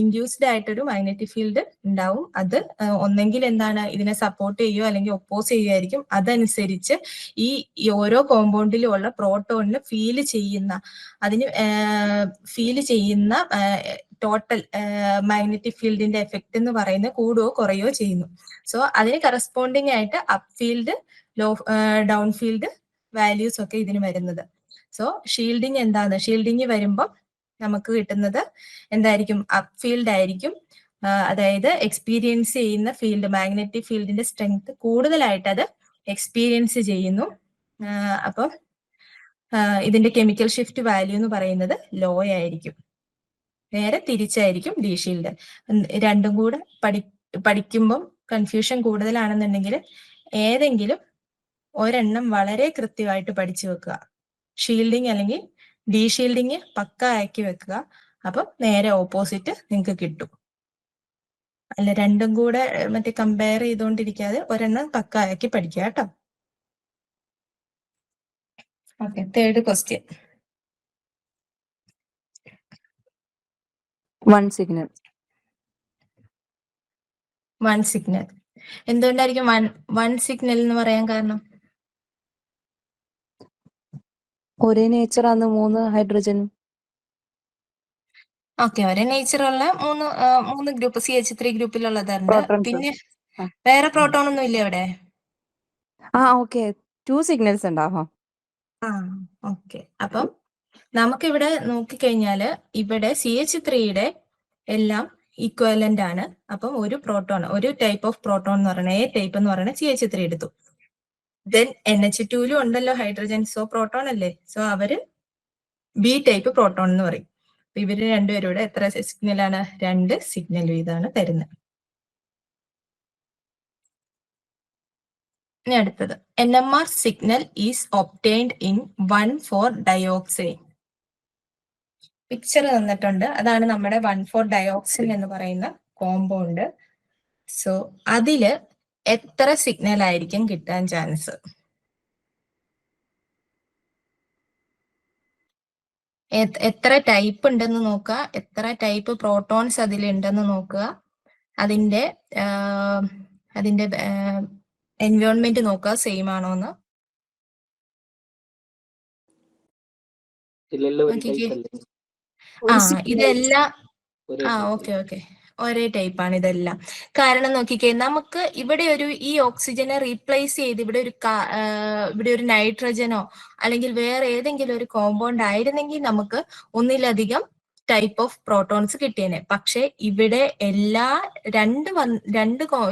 [SPEAKER 1] ഇൻഡ്യൂസ്ഡ് ആയിട്ടൊരു മാഗ്നറ്റിക് ഫീൽഡ് ഉണ്ടാവും. അത് ഒന്നെങ്കിൽ എന്താണ്, ഇതിനെ സപ്പോർട്ട് ചെയ്യുകയോ അല്ലെങ്കിൽ ഒപ്പോസ് ചെയ്യുകയായിരിക്കും. അതനുസരിച്ച് ഈ ഓരോ കോമ്പൗണ്ടിലും ഉള്ള പ്രോട്ടോണിന് ഫീൽ ചെയ്യുന്ന ടോട്ടൽ മാഗ്നറ്റിക് ഫീൽഡിന്റെ എഫക്റ്റ് എന്ന് പറയുന്നത് കൂടുകയോ കുറയോ ചെയ്യുന്നു. സോ അതിന് കറസ്പോണ്ടിങ് ആയിട്ട് up field, down field values ഒക്കെ ഇതിന് വരുന്നത്. സോ ഷീൽഡിങ് എന്താണ്, ഷീൽഡിങ് വരുമ്പോൾ നമുക്ക് കിട്ടുന്നത് എന്തായിരിക്കും, അപ്പ് ഫീൽഡ് ആയിരിക്കും. അതായത് എക്സ്പീരിയൻസ് ചെയ്യുന്ന ഫീൽഡ്, മാഗ്നറ്റിക് ഫീൽഡിന്റെ സ്ട്രെങ്ത് കൂടുതലായിട്ട് അത് എക്സ്പീരിയൻസ് ചെയ്യുന്നു. അപ്പം ഇതിന്റെ കെമിക്കൽ ഷിഫ്റ്റ് വാല്യൂ എന്ന് പറയുന്നത് ലോ ആയിരിക്കും. നേരെ തിരിച്ചായിരിക്കും ഡീഷീൽഡ്. രണ്ടും കൂടെ പഠിക്കുമ്പം കൺഫ്യൂഷൻ കൂടുതലാണെന്നുണ്ടെങ്കിൽ ഏതെങ്കിലും ഒരെണ്ണം വളരെ കൃത്യമായിട്ട് പഠിച്ചു വെക്കുക. ഷീൽഡിങ് അല്ലെങ്കിൽ ഡീഷീൽഡിങ് പക്ക ആക്കി വെക്കുക. അപ്പം നേരെ ഓപ്പോസിറ്റ് നിങ്ങൾക്ക് കിട്ടും. അല്ല, രണ്ടും കൂടെ മറ്റേ കമ്പയർ ചെയ്തുകൊണ്ടിരിക്കാതെ ഒരെണ്ണം പക്ക ആക്കി പഠിക്കുക കേട്ടോ. Okay. Third question.
[SPEAKER 2] One signal.
[SPEAKER 1] One signal. എന്തുകൊണ്ടായിരിക്കും വൺ സിഗ്നൽ എന്ന് പറയാൻ കാരണം?
[SPEAKER 2] ഒരേ നേച്ചറാണ് 3 ഹൈഡ്രജൻ.
[SPEAKER 1] ഓക്കെ. ഒരേ നേച്ചറുള്ള മൂന്ന് ഗ്രൂപ്പ് CH3 ഗ്രൂപ്പിലുള്ളതുണ്ട്.
[SPEAKER 2] Protons.
[SPEAKER 1] പിന്നെ വേറെ പ്രോട്ടോൺ ഒന്നും ഇല്ല ഇവിടെ.
[SPEAKER 2] ഓക്കെ. 2 സിഗ്നൽസ് ഉണ്ടാവാം.
[SPEAKER 1] ഓക്കെ. അപ്പം നമുക്കിവിടെ നോക്കിക്കഴിഞ്ഞാല് ഇവിടെ CH3യുടെ എല്ലാം ഈക്വലന്റ് ആണ്. അപ്പം ഒരു പ്രോട്ടോൺ, ഒരു ടൈപ്പ് ഓഫ് പ്രോട്ടോൺ എന്ന് പറയുന്നത്, A ടൈപ്പ് എന്ന് പറയുന്നത് CH3 എടുത്തു. ദെൻ NH2ലും ഉണ്ടല്ലോ ഹൈഡ്രജൻ, സോ പ്രോട്ടോൺ അല്ലേ. സോ അവര് B ടൈപ്പ് പ്രോട്ടോൺ എന്ന് പറയും. അപ്പൊ ഇവര് രണ്ടുപേരും ഇവിടെ എത്ര സിഗ്നലാണ്? 2 സിഗ്നൽ വീതമാണ് തരുന്നത്. ഇനി അടുത്തത്, NMR signal is obtained in 1,4-ഡയോക്സൈൻ. പിക്ചർ തന്നിട്ടുണ്ട്. അതാണ് നമ്മുടെ 1,4-ഡയോക്സിൻ എന്ന് പറയുന്ന കോമ്പൗണ്ട്. സോ അതില് എത്ര സിഗ്നൽ ആയിരിക്കും കിട്ടാൻ ചാൻസ്? എത്ര ടൈപ്പ് ഉണ്ടെന്ന് നോക്കുക, എത്ര ടൈപ്പ് പ്രോട്ടോൺസ് അതിലുണ്ടെന്ന് നോക്കുക, അതിന്റെ എൻവയോൺമെന്റ് നോക്കുക സെയിം ആണോന്ന്. ഇതെല്ലാം ഓക്കെ ഒരേ ടൈപ്പാണ് ഇതെല്ലാം. കാരണം നോക്കിക്കേ, നമുക്ക് ഇവിടെ ഈ ഓക്സിജനെ റീപ്ലേസ് ചെയ്ത് ഇവിടെ ഒരു നൈട്രജനോ അല്ലെങ്കിൽ വേറെ ഏതെങ്കിലും ഒരു കോമ്പൗണ്ട് ആയിരുന്നെങ്കിൽ നമുക്ക് ഒന്നിലധികം ടൈപ്പ് ഓഫ് പ്രോട്ടോൺസ് കിട്ടിയേനെ. പക്ഷെ ഇവിടെ എല്ലാ രണ്ട്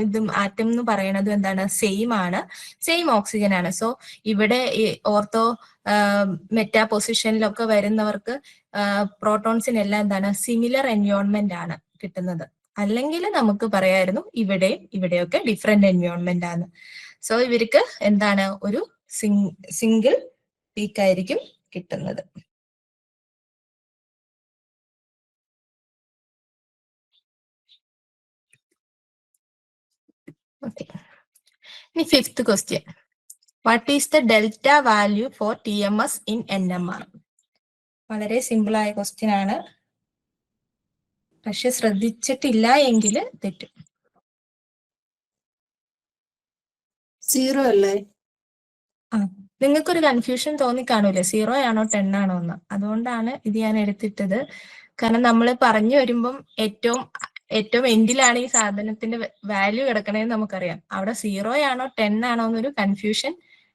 [SPEAKER 1] ഇതും ആറ്റം എന്ന് പറയുന്നത് എന്താണ്, സെയിം ആണ്, സെയിം ഓക്സിജൻ ആണ്. സോ ഇവിടെ ഈ ഓർത്തോ മെറ്റാ പൊസിഷനിലൊക്കെ വരുന്നവർക്ക് പ്രോട്ടോൺസിനെല്ലാം എന്താണ്, സിമിലർ എൻവയോൺമെന്റ് ആണ് കിട്ടുന്നത്. അല്ലെങ്കിൽ നമുക്ക് പറയായിരുന്നു ഇവിടെയൊക്കെ ഡിഫറെന്റ് എൻവയോൺമെന്റ് ആണ്. സോ ഇവർക്ക് എന്താണ്, ഒരു സിംഗിൾ പീക്ക് ആയിരിക്കും കിട്ടുന്നത്. ഓക്കെ, ഇനി 5th question. What is the delta value for TMS in NMR? വളരെ സിമ്പിൾ ആയ ക്വസ്റ്റ്യൻ ആണ്, പക്ഷെ ശ്രദ്ധിച്ചിട്ടില്ല എങ്കിൽ തെറ്റും.
[SPEAKER 3] 0 അല്ലേ?
[SPEAKER 1] നിങ്ങൾക്കൊരു കൺഫ്യൂഷൻ തോന്നിക്കാണൂലേ 0 ആണോ 10 ആണോ എന്ന്? അതുകൊണ്ടാണ് ഇത് ഞാൻ എടുത്തിട്ടത്. കാരണം നമ്മൾ പറഞ്ഞു വരുമ്പം ഏറ്റവും എൻഡിലാണ് ഈ സാധനത്തിന്റെ വാല്യൂ കിടക്കണേന്ന് നമുക്കറിയാം. അവിടെ 0 ആണോ 10 ആണോ എന്നൊരു കൺഫ്യൂഷൻ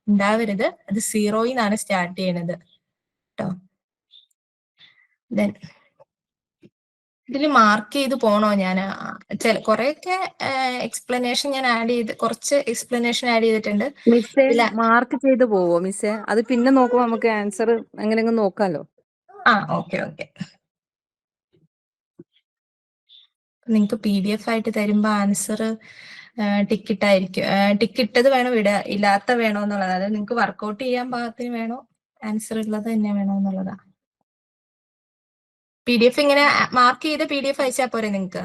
[SPEAKER 1] ഉണ്ടാവരുത്. അത് 0 ന്നാണ് സ്റ്റാർട്ട് ചെയ്യണത് കേട്ടോ. ദെൻ ഇതിൽ മാർക്ക് ചെയ്ത് പോണോ? ഞാൻ കുറെയൊക്കെ എക്സ്പ്ലനേഷൻ ഞാൻ കുറച്ച് എക്സ്പ്ലനേഷൻ ആഡ് ചെയ്തിട്ടുണ്ട്.
[SPEAKER 2] മിസ്സേ മാർക്ക് ചെയ്ത് പോവോ മിസ്സേ? അത് പിന്നെ നോക്കുമ്പോ നമുക്ക് ആൻസർ എങ്ങനെയെങ്കിലും നോക്കാലോ.
[SPEAKER 1] ഓക്കെ. നിങ്ങൾക്ക് PDF ആയിട്ട് തരുമ്പോ ആൻസർ ടിക്കിട്ടത് വേണോ ഇല്ലാത്ത വേണോ എന്നുള്ളത്. അതായത് നിങ്ങൾക്ക് വർക്ക്ഔട്ട് ചെയ്യാൻ പാകത്തിന് വേണോ, ആൻസർ ഉള്ളത് തന്നെ വേണോ എന്നുള്ളതാ. PDF ഇങ്ങനെ മാർക്ക് ചെയ്ത് PDF അയച്ചാൽ പോരെ നിങ്ങൾക്ക്?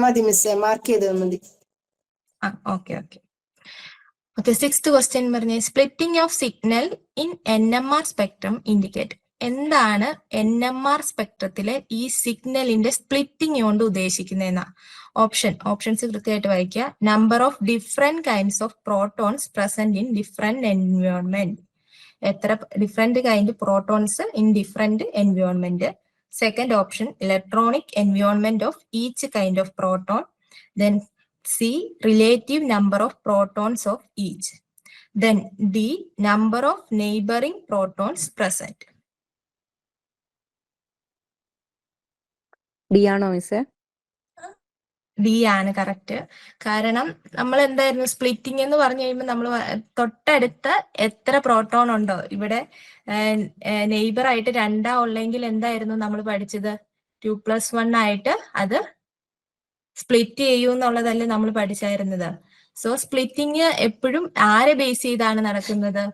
[SPEAKER 3] മതി മിസ്സേ, മാർക്ക് ചെയ്ത് മതി.
[SPEAKER 1] ഓക്കെ. 6th ക്വസ്റ്റ്യൻ പറഞ്ഞ splitting of signal in NMR spectrum indicate. എന്താണ് NMR സ്പെക്ട്രത്തിലെ ഈ സിഗ്നലിന്റെ സ്പ്ലിറ്റിംഗ് കൊണ്ട് ഉദ്ദേശിക്കുന്നതെന്ന ഓപ്ഷൻസ് കൃത്യമായിട്ട് വായിക്കുക. Number of different kinds of protons present in different environment. എത്ര different kind protons in different environment. Second option electronic environment of each kind of proton. Then C, relative number of protons of each. Then D, number of neighboring protons present.
[SPEAKER 2] D ആണോ മിസ്സേ?
[SPEAKER 1] D ആണ് correct. കാരണം നമ്മൾ എന്തായിരുന്നു splitting എന്ന് പറഞ്ഞു കഴിയുമ്പോൾ നമ്മൾ തൊട്ടടുത്ത എത്ര പ്രോട്ടോൺ ഉണ്ടോ, ഇവിടെ നെയ്ബർ ആയിട്ട് 2 ഉള്ളെങ്കിൽ എന്തായിരുന്നു നമ്മൾ പഠിച്ചത്, 2+1 ആയിട്ട് അത് സ്പ്ലിറ്റ് ചെയ്യൂ എന്നുള്ളതല്ലേ നമ്മൾ പഠിച്ചായിരുന്നത്. സോ സ്പ്ലിറ്റിംഗ് എപ്പോഴും ആരെ ബേസ് ചെയ്താണ് നടക്കുന്നത്?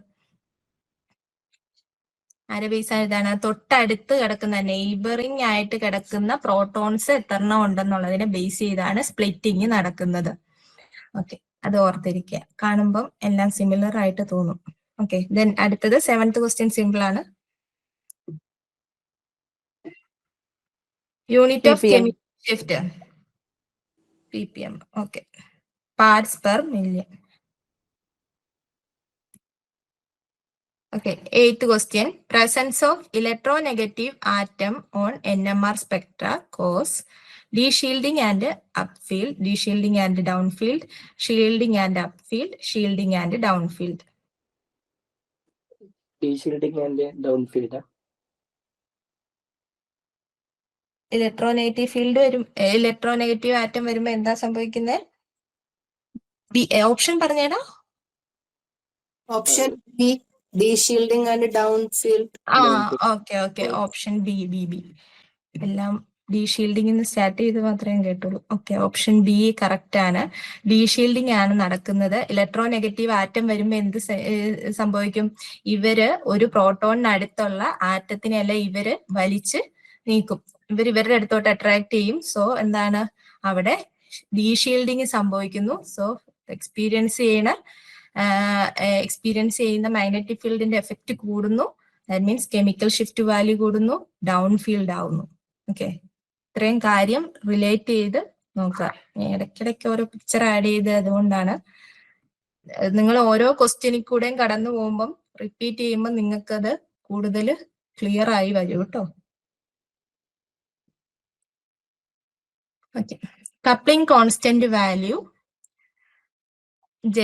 [SPEAKER 1] തൊട്ടടുത്ത് കിടക്കുന്ന നെയ്ബറിംഗ് ആയിട്ട് കിടക്കുന്ന പ്രോട്ടോൺസ് എത്രണ്ണം ഉണ്ടെന്നുള്ളതിനെ ബേസ് ചെയ്താണ് സ്പ്ലിറ്റിംഗ് നടക്കുന്നത്. ഓക്കെ, അത് ഓർത്തിരിക്കുക. കാണുമ്പം എല്ലാം സിമിലർ ആയിട്ട് തോന്നും. ഓക്കെ, ദെൻ അടുത്തത് 7th ക്വസ്റ്റ്യൻ സിമ്പിൾ ആണ്. Unit of chemical shift ppm. Okay, parts per million. Okay, 8th question. Presence of electronegative atom on NMR spectra cause de-shielding and upfield, de-shielding and downfield, shielding and upfield, shielding and downfield.
[SPEAKER 5] De-shielding and downfield.
[SPEAKER 1] Electronegative atom വരുമ്പോ എന്താ സംഭവിക്കുന്നത്? Option പറഞ്ഞേടാ.
[SPEAKER 3] Option B, deshielding and downfield.
[SPEAKER 1] Okay. Option B. എല്ലാം deshielding start ചെയ്ത് മാത്രമേ കേട്ടുള്ളൂ. Okay, option B correct ആണ്. Deshielding ആണ് നടക്കുന്നത്. ഇലക്ട്രോനെഗറ്റീവ് ആറ്റം വരുമ്പോ എന്ത് സംഭവിക്കും? ഇവര് ഒരു പ്രോട്ടോണിനടുത്തുള്ള ആറ്റത്തിനെല്ലാം ഇവര് വലിച്ച് നീക്കും. ഇവരുടെ അടുത്തോട്ട് അട്രാക്ട് ചെയ്യും. സോ എന്താണ് അവിടെ ഡീഷീൽഡിങ് സംഭവിക്കുന്നു. സോ എക്സ്പീരിയൻസ് ചെയ്യുന്ന മാഗ്നറ്റിക് ഫീൽഡിന്റെ എഫക്റ്റ് കൂടുന്നു. That means chemical shift value കൂടുന്നു, ഡൗൺ ഫീൽഡ് ആവുന്നു. ഓക്കെ, ഇത്രയും കാര്യം റിലേറ്റ് ചെയ്ത് നോക്കുക. ഇടയ്ക്കിടയ്ക്ക് ഓരോ പിക്ചർ ആഡ് ചെയ്ത്, അതുകൊണ്ടാണ് നിങ്ങൾ ഓരോ ക്വസ്റ്റ്യനിൽ കൂടെയും കടന്നു പോകുമ്പം റിപ്പീറ്റ് ചെയ്യുമ്പോൾ നിങ്ങൾക്കത് കൂടുതൽ ക്ലിയർ ആയി വരും കേട്ടോ. Okay. Coupling constant value J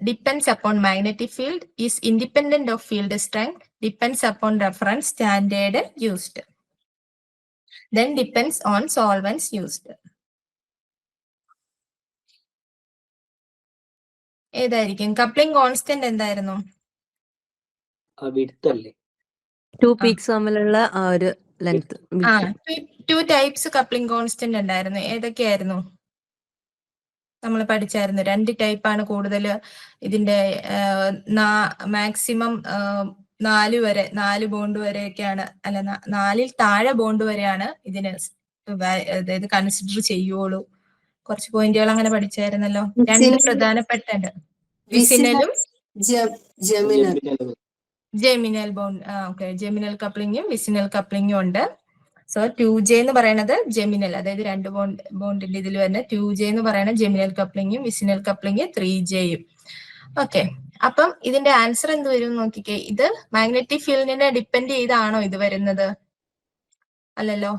[SPEAKER 1] depends upon magnetic field, is independent of field strength, depends upon reference standard used. then depends on solvents used. ഏതായിരിക്കും? കപ്ലിംഗ് കോൺസ്റ്റന്റ് എന്തായിരുന്നു?
[SPEAKER 5] width അല്ലേ?
[SPEAKER 2] 2 പീക്സ് തമ്മിലുള്ള ആ ഒരു length.
[SPEAKER 1] Two types coupling constant ഉണ്ടായിരുന്നു. ഏതൊക്കെയായിരുന്നു? നമ്മൾ പഠിച്ചായിരുന്നു. 2 ടൈപ്പാണ് കൂടുതൽ. ഇതിന്റെ മാക്സിമം 4 ബോണ്ട് വരെയൊക്കെയാണ്, അല്ല 4ൽ താഴെ ബോണ്ട് വരെയാണ് ഇതിന് അതായത് കൺസിഡർ ചെയ്യുള്ളൂ. കുറച്ച് പോയിന്റുകൾ അങ്ങനെ പഠിച്ചായിരുന്നല്ലോ. 2 പ്രധാനപ്പെട്ട വിസിനലും ജെമിനൽ ബോണ്ട്. ഓക്കെ, ജെമിനൽ കപ്ലിങ്ങും വിസിനൽ കപ്ലിങ്ങും ഉണ്ട്. സോ 2J എന്ന് പറയുന്നത് ജെമിനൽ, അതായത് 2 ബോണ്ടിന്റെ ഇതിൽ വരുന്ന 2J എന്ന് പറയുന്നത് ജെമിനൽ കപ്ലിങ്ങും വിസിനൽ കപ്ലിങ് 3Jയും. ഓക്കെ, അപ്പം ഇതിന്റെ ആൻസർ എന്ത് വരും നോക്കിക്കേ. ഇത് മാഗ്നറ്റിക് ഫീൽഡിനെ ഡിപ്പെൻഡ് ചെയ്താണോ ഇത് വരുന്നത്? അല്ലല്ലോ.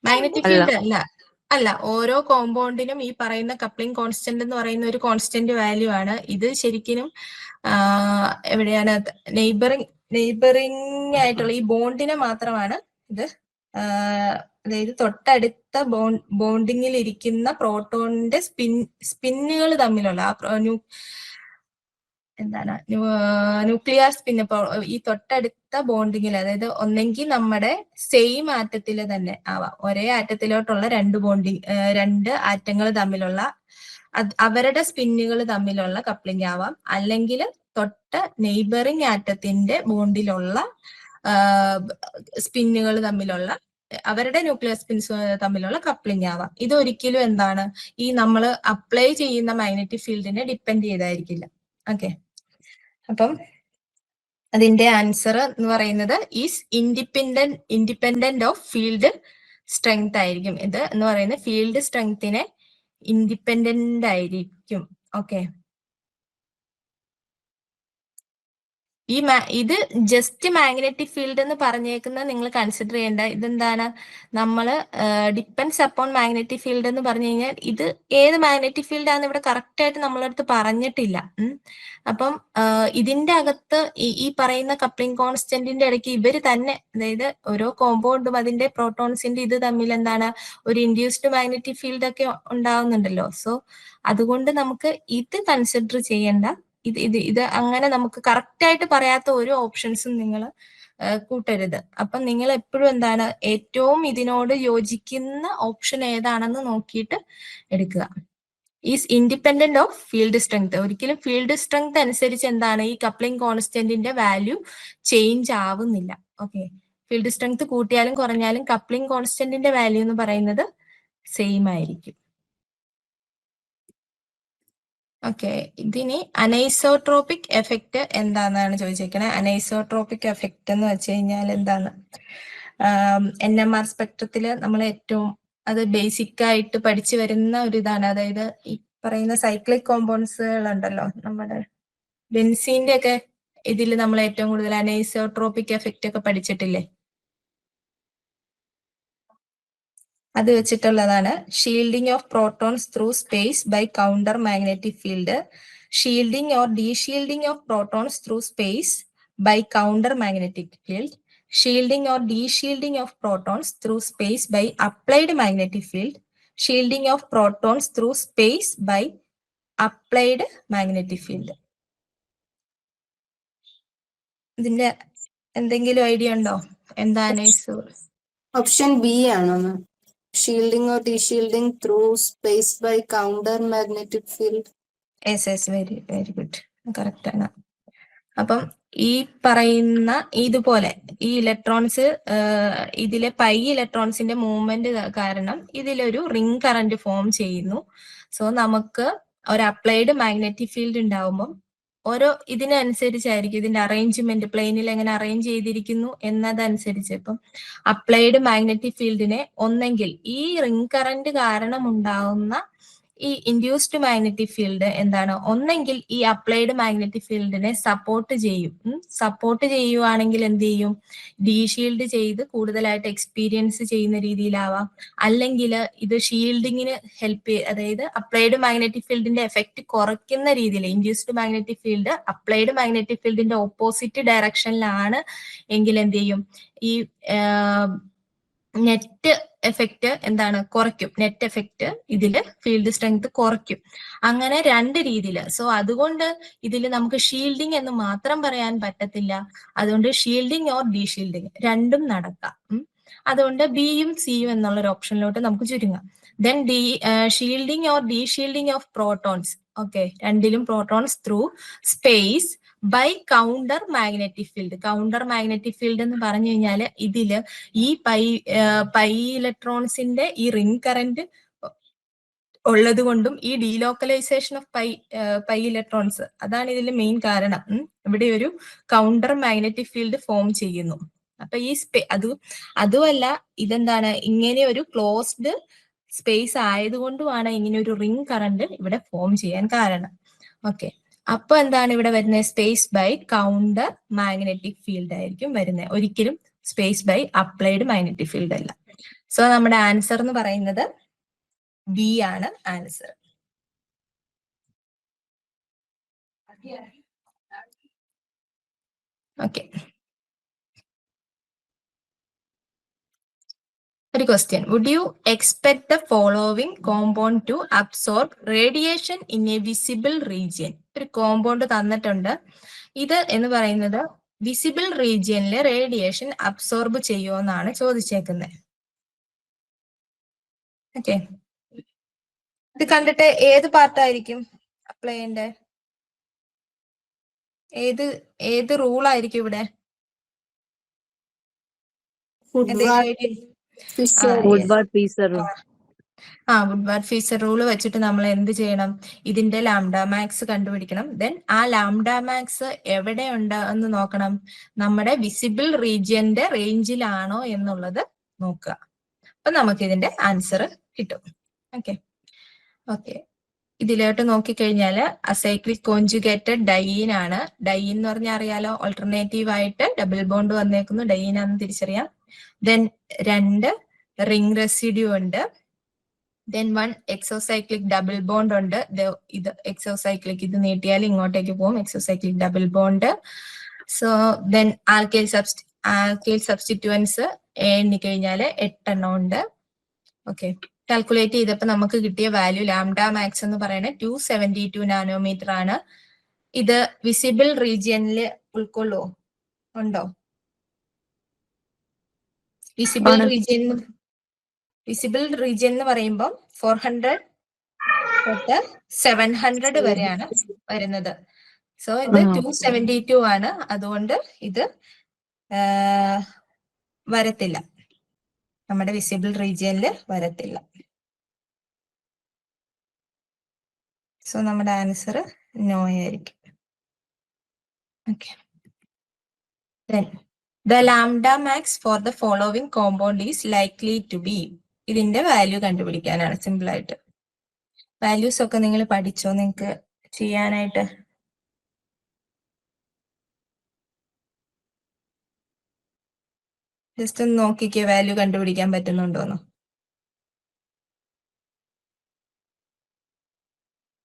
[SPEAKER 1] മാഗ്നറ്റിക് ഫീൽഡ് അല്ല, ഓരോ കോമ്പൗണ്ടിനും ഈ പറയുന്ന കപ്ലിംഗ് കോൺസ്റ്റന്റ് എന്ന് പറയുന്ന ഒരു കോൺസ്റ്റന്റ് വാല്യൂ ആണ്. ഇത് ശരിക്കും എവിടെയാണ്? നെയ്ബറിംഗ് ആയിട്ടുള്ള ഈ ബോണ്ടിനെ മാത്രമാണ് ഇത്, അതായത് തൊട്ടടുത്ത ബോണ്ടിങ്ങിൽ ഇരിക്കുന്ന പ്രോട്ടോണിന്റെ സ്പിന്നുകൾ തമ്മിലുള്ള ന്യൂക്ലിയർ സ്പിൻ. ഈ തൊട്ടടുത്ത ബോണ്ടിങ്ങിൽ, അതായത് ഒന്നെങ്കിൽ നമ്മുടെ സെയിം ആറ്റത്തിൽ തന്നെ ആവാം, ഒരേ ആറ്റത്തിലോട്ടുള്ള 2 ആറ്റങ്ങൾ തമ്മിലുള്ള അവരുടെ സ്പിന്നുകൾ തമ്മിലുള്ള കപ്ലിംഗ് ആവാം, അല്ലെങ്കിൽ തൊട്ട നെയ്ബറിംഗ് ആറ്റത്തിന്റെ ബോണ്ടിലുള്ള സ്പിന്നുകൾ തമ്മിലുള്ള അവരുടെ ന്യൂക്ലിയർ സ്പിൻസ് തമ്മിലുള്ള കപ്ലിംഗ് ആവാം. ഇതൊരിക്കലും എന്താണ്, ഈ നമ്മൾ അപ്ലൈ ചെയ്യുന്ന മാഗ്നറ്റിക് ഫീൽഡിനെ ഡിപ്പെൻഡ് ചെയ്തായിരിക്കില്ല. ഓക്കെ, അപ്പം അതിന്റെ ആൻസർ എന്ന് പറയുന്നത് is independent of field strength ആയിരിക്കും. ഇത് എന്ന് പറയുന്നത് ഫീൽഡ് സ്ട്രെങ്തിനെ ഇൻഡിപെൻഡന്റ് ആയിരിക്കും. ഓക്കെ, ഇത് ജസ്റ്റ് മാഗ്നറ്റിക് ഫീൽഡ് എന്ന് പറഞ്ഞേക്കുന്നത് നിങ്ങൾ കൺസിഡർ ചെയ്യേണ്ട. ഇതെന്താണ്, നമ്മൾ ഡിപ്പെൻഡ്സ് അപ്പോൺ മാഗ്നറ്റിക് ഫീൽഡ് എന്ന് പറഞ്ഞു കഴിഞ്ഞാൽ ഇത് ഏത് മാഗ്നറ്റിക് ഫീൽഡ് ആണെന്ന് ഇവിടെ കറക്റ്റ് ആയിട്ട് നമ്മളടുത്ത് പറഞ്ഞിട്ടില്ല. അപ്പം ഇതിന്റെ അകത്ത് ഈ പറയുന്ന കപ്ലിംഗ് കോൺസ്റ്റന്റിന്റെ ഇടയ്ക്ക് ഇവര് തന്നെ, അതായത് ഓരോ കോമ്പൗണ്ടും അതിന്റെ പ്രോട്ടോൺസിന്റെ ഇത് തമ്മിൽ എന്താണ് ഒരു ഇൻഡ്യൂസ്ഡ് മാഗ്നറ്റിക് ഫീൽഡ് ഒക്കെ ഉണ്ടാവുന്നുണ്ടല്ലോ. സോ അതുകൊണ്ട് നമുക്ക് ഇത് കൺസിഡർ ചെയ്യേണ്ട. ഇത് അങ്ങനെ നമുക്ക് കറക്റ്റ് ആയിട്ട് പറയാത്ത ഒരു ഓപ്ഷൻസും നിങ്ങൾ കൂട്ടരുത്. അപ്പം നിങ്ങൾ എപ്പോഴും എന്താണ് ഏറ്റവും ഇതിനോട് യോജിക്കുന്ന ഓപ്ഷൻ ഏതാണെന്ന് നോക്കിയിട്ട് എടുക്കുക. Is independent of field strength. ഒരിക്കലും ഫീൽഡ് സ്ട്രെങ്ത് അനുസരിച്ച് എന്താണ് ഈ കപ്ലിംഗ് കോൺസ്റ്റന്റിന്റെ വാല്യൂ ചേഞ്ച് ആവുന്നില്ല. ഓക്കെ, ഫീൽഡ് സ്ട്രെങ്ത് കൂട്ടിയാലും കുറഞ്ഞാലും കപ്ലിംഗ് കോൺസ്റ്റന്റിന്റെ വാല്യൂ എന്ന് പറയുന്നത് സെയിം ആയിരിക്കും. ഓക്കെ, ഇതിനി അനൈസോട്രോപിക് എഫക്റ്റ് എന്താണെന്നാണ് ചോദിച്ചിരിക്കുന്നത്. അനൈസോട്രോപിക് എഫക്റ്റ് എന്ന് വെച്ച് കഴിഞ്ഞാൽ എന്താണ്? NMR സ്പെക്ട്രത്തില് നമ്മൾ ഏറ്റവും അത് ബേസിക് ആയിട്ട് പഠിച്ചു വരുന്ന ഒരു ഇതാണ്. അതായത് ഈ പറയുന്ന സൈക്ലിക് കോമ്പൗണ്ട്സുകൾ ഉണ്ടല്ലോ, നമ്മുടെ ബെൻസീന്റെ ഒക്കെ ഇതിൽ നമ്മൾ ഏറ്റവും കൂടുതൽ അനൈസോട്രോപിക് എഫക്റ്റ് ഒക്കെ പഠിച്ചിട്ടില്ലേ? അത് വെച്ചിട്ടുള്ളതാണ്. Shielding of protons through space by counter magnetic field, shielding or deshielding of protons through space by counter magnetic field, shielding or deshielding of protons through space by applied magnetic field, shielding of protons through space by applied magnetic field. ഇതിന്റെ എന്തെങ്കിലും idea ഉണ്ടോ? എന്താണ്
[SPEAKER 6] option B ആണോ? Shielding or deshielding through space by counter magnetic field.
[SPEAKER 1] Yes, very good, correct ആണ്. അപ്പം ഈ പറയുന്ന ഇതുപോലെ ഈ ഇലക്ട്രോൺസ്, ഇതിലെ പൈ ഇലക്ട്രോൺസിന്റെ മൂവ്മെന്റ് കാരണം ഇതിലൊരു റിംഗ് കറന്റ് ഫോം ചെയ്യുന്നു. സോ നമുക്ക് ഒരു അപ്ലൈഡ് മാഗ്നറ്റിക് ഫീൽഡ് ഉണ്ടാവുമ്പം ഓരോ ഇതിനനുസരിച്ചായിരിക്കും ഇതിന്റെ അറേഞ്ച്മെന്റ്, പ്ലെയിനിൽ എങ്ങനെ അറേഞ്ച് ചെയ്തിരിക്കുന്നു എന്നതനുസരിച്ച്. ഇപ്പം അപ്ലൈഡ് മാഗ്നറ്റിക് ഫീൽഡിനെ ഒന്നെങ്കിൽ ഈ റിംഗ് കറന്റ് കാരണം ഉണ്ടാവുന്ന ഈ ഇൻഡ്യൂസ്ഡ് മാഗ്നറ്റിക് ഫീൽഡ് എന്താണ്, ഒന്നെങ്കിൽ ഈ അപ്ലൈഡ് മാഗ്നറ്റിക് ഫീൽഡിനെ സപ്പോർട്ട് ചെയ്യും. സപ്പോർട്ട് ചെയ്യുവാണെങ്കിൽ എന്ത് ചെയ്യും? ഡീഷീൽഡ് ചെയ്ത് കൂടുതലായിട്ട് എക്സ്പീരിയൻസ് ചെയ്യുന്ന രീതിയിലാവാം. അല്ലെങ്കിൽ ഇത് ഷീൽഡിങ്ങിന് ഹെൽപ്പ് അതായത് അപ്ലൈഡ് മാഗ്നറ്റിക് ഫീൽഡിന്റെ എഫക്റ്റ് കുറയ്ക്കുന്ന രീതിയിൽ, induced magnetic field applied magnetic ഫീൽഡിന്റെ ഓപ്പോസിറ്റ് ഡയറക്ഷനിലാണ് എങ്കിൽ എന്ത് ചെയ്യും? ഈ നെറ്റ് എഫക്റ്റ് എന്താണ് കുറയ്ക്കും. നെറ്റ് എഫക്റ്റ് ഇതില് ഫീൽഡ് സ്ട്രെങ്ത് കുറയ്ക്കും. അങ്ങനെ രണ്ട് രീതിയിൽ. സോ അതുകൊണ്ട് ഇതിൽ നമുക്ക് ഷീൽഡിംഗ് എന്ന് മാത്രം പറയാൻ പറ്റത്തില്ല. അതുകൊണ്ട് ഷീൽഡിംഗ് ഓർ ഡീഷീൽഡിംഗ് രണ്ടും നടക്കാം. അതുകൊണ്ട് ബിയും സിയും എന്നുള്ള ഒരു ഓപ്ഷനിലോട്ട് നമുക്ക് ചുരുങ്ങാം. Then shielding or deshielding of protons. Okay, രണ്ടിലും protons through space by counter magnetic field. Counter magnetic field എന്ന് പറഞ്ഞു കഴിഞ്ഞാൽ ഇതില് ഈ പൈ ഇലക്ട്രോൺസിന്റെ ഈ റിംഗ് കറന്റ് ഉള്ളത് കൊണ്ടും ഈ ഡീലോക്കലൈസേഷൻ ഓഫ് പൈ ഇലക്ട്രോൺസ്, അതാണ് ഇതിന്റെ മെയിൻ കാരണം. ഇവിടെ ഒരു കൗണ്ടർ മാഗ്നറ്റിക് ഫീൽഡ് ഫോം ചെയ്യുന്നു. അപ്പൊ ഈ അതുമല്ല, ഇതെന്താണ്, ഇങ്ങനെ ഒരു ക്ലോസ്ഡ് സ്പേസ് ആയതുകൊണ്ടുമാണ് ഇങ്ങനെ ഒരു റിംഗ് കറന്റ് ഇവിടെ ഫോം ചെയ്യാൻ കാരണം. ഓക്കെ, അപ്പൊ എന്താണ് ഇവിടെ വരുന്നത്? Space by counter magnetic field ആയിരിക്കും വരുന്നത്, ഒരിക്കലും space by applied magnetic field അല്ല. സോ നമ്മുടെ ആൻസർ എന്ന് പറയുന്നത് ബി ആണ് ആൻസർ. ഓക്കെ, ഒരു question. Would you expect the following compound to absorb radiation in a visible region? ഒരു കോമ്പൗണ്ട് തന്നിട്ടുണ്ട്. ഇത് എന്ന് പറയുന്നത് വിസിബിൾ റീജിയനിലെ റേഡിയേഷൻ അബ്സോർബ് ചെയ്യുമെന്നാണ് ചോദിച്ചേക്കുന്നത്. ഓക്കെ, ഇത് കണ്ടിട്ട് ഏത് പാർട്ടായിരിക്കും അപ്ലൈ ചെയ്യണ്ടേ? ഏത് റൂൾ ആയിരിക്കും ഇവിടെ?
[SPEAKER 2] വുഡ്വാർഡ് ഫീസർ
[SPEAKER 1] വുഡ്വാർഡ് ഫീസർ റൂൾ വെച്ചിട്ട് നമ്മൾ എന്ത് ചെയ്യണം? ഇതിന്റെ ലാംഡ മാക്സ് കണ്ടുപിടിക്കണം. ദെൻ ആ ലാംഡ മാക്സ് എവിടെ ഉണ്ട് എന്ന് നോക്കണം. നമ്മുടെ വിസിബിൾ റീജിയന്റെ റേഞ്ചിലാണോ എന്നുള്ളത് നോക്കുക. അപ്പൊ നമുക്ക് ഇതിന്റെ ആൻസർ കിട്ടും. ഓക്കെ, ഇതിലോട്ട് നോക്കിക്കഴിഞ്ഞാൽ അസൈക്ലിക് കോൺജുഗേറ്റഡ് ഡൈൻ ആണ്. ഡൈൻ എന്ന് പറഞ്ഞാൽ അറിയാലോ, ഓൾട്ടർനേറ്റീവ് ആയിട്ട് ഡബിൾ ബോണ്ട് വന്നേക്കുന്നു, ഡൈൻ ആണെന്ന് തിരിച്ചറിയാം. ദെൻ 2 റിംഗ് റെസിഡ്യൂ ഉണ്ട്. ദെൻ 1 എക്സോസൈക്ലിക് ഡബിൾ ബോണ്ട് ഉണ്ട്. ഇത് എക്സോസൈക്ലിക്, ഇത് നീട്ടിയാൽ ഇങ്ങോട്ടേക്ക് പോകും, exocyclic double bond. So then alkyl substituents എണ്ണിക്കഴിഞ്ഞാൽ 8 എണ്ണം ഉണ്ട്. ഓക്കെ, കാൽക്കുലേറ്റ് ചെയ്തപ്പോൾ നമുക്ക് കിട്ടിയ വാല്യൂ ലാംഡ മാക്സ് എന്ന് പറയുന്നത് 272 നാനോമീറ്റർ ആണ്. ഇത് വിസിബിൾ റീജിയനിൽ ഉൾക്കൊള്ളുവോ? ഉണ്ടോ? വിസിബിൾ റീജിയൻ എന്ന് പറയുമ്പോൾ 400 തൊട്ട് 700 വരെയാണ് വരുന്നത്. സോ ഇത് 272 ആണ്. അതുകൊണ്ട് ഇത് വരത്തില്ല, നമ്മുടെ വിസിബിൾ റീജിയനിൽ വരത്തില്ല. സോ നമ്മുടെ ആൻസർ നോ ആയിരിക്കും. Okay, the lambda max for the following compound is likely to be. ഇതിന്റെ വാല്യൂ കണ്ടുപിടിക്കാനാണ്, സിമ്പിൾ ആയിട്ട്. വാല്യൂസ് ഒക്കെ നിങ്ങൾ പഠിച്ചോ നിങ്ങൾക്ക് ചെയ്യാനായിട്ട്? ജസ്റ്റ് ഒന്ന് നോക്കിക്കേ, വാല്യൂ കണ്ടുപിടിക്കാൻ പറ്റുന്നുണ്ടോന്ന്.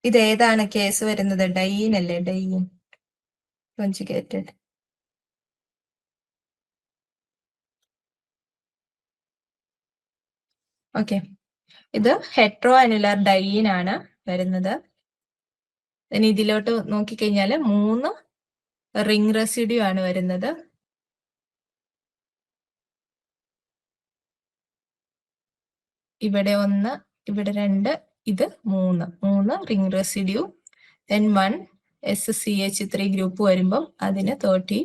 [SPEAKER 1] ഇത് ഏതാണ് കേസ് വരുന്നത്? ഡൈൻ അല്ലേ? Diene conjugated. ഓക്കെ, ഇത് ഹെട്രോ അനുലാർ ഡൈൻ ആണ് വരുന്നത്. ഇതിലോട്ട് നോക്കിക്കഴിഞ്ഞാൽ 3 റിംഗ് റെസിഡ്യൂ ആണ് വരുന്നത്. ഇവിടെ 1, ഇവിടെ 2, ഇത് 3 ring residue. Then 1 SCH3 group വരുമ്പം അതിന് 30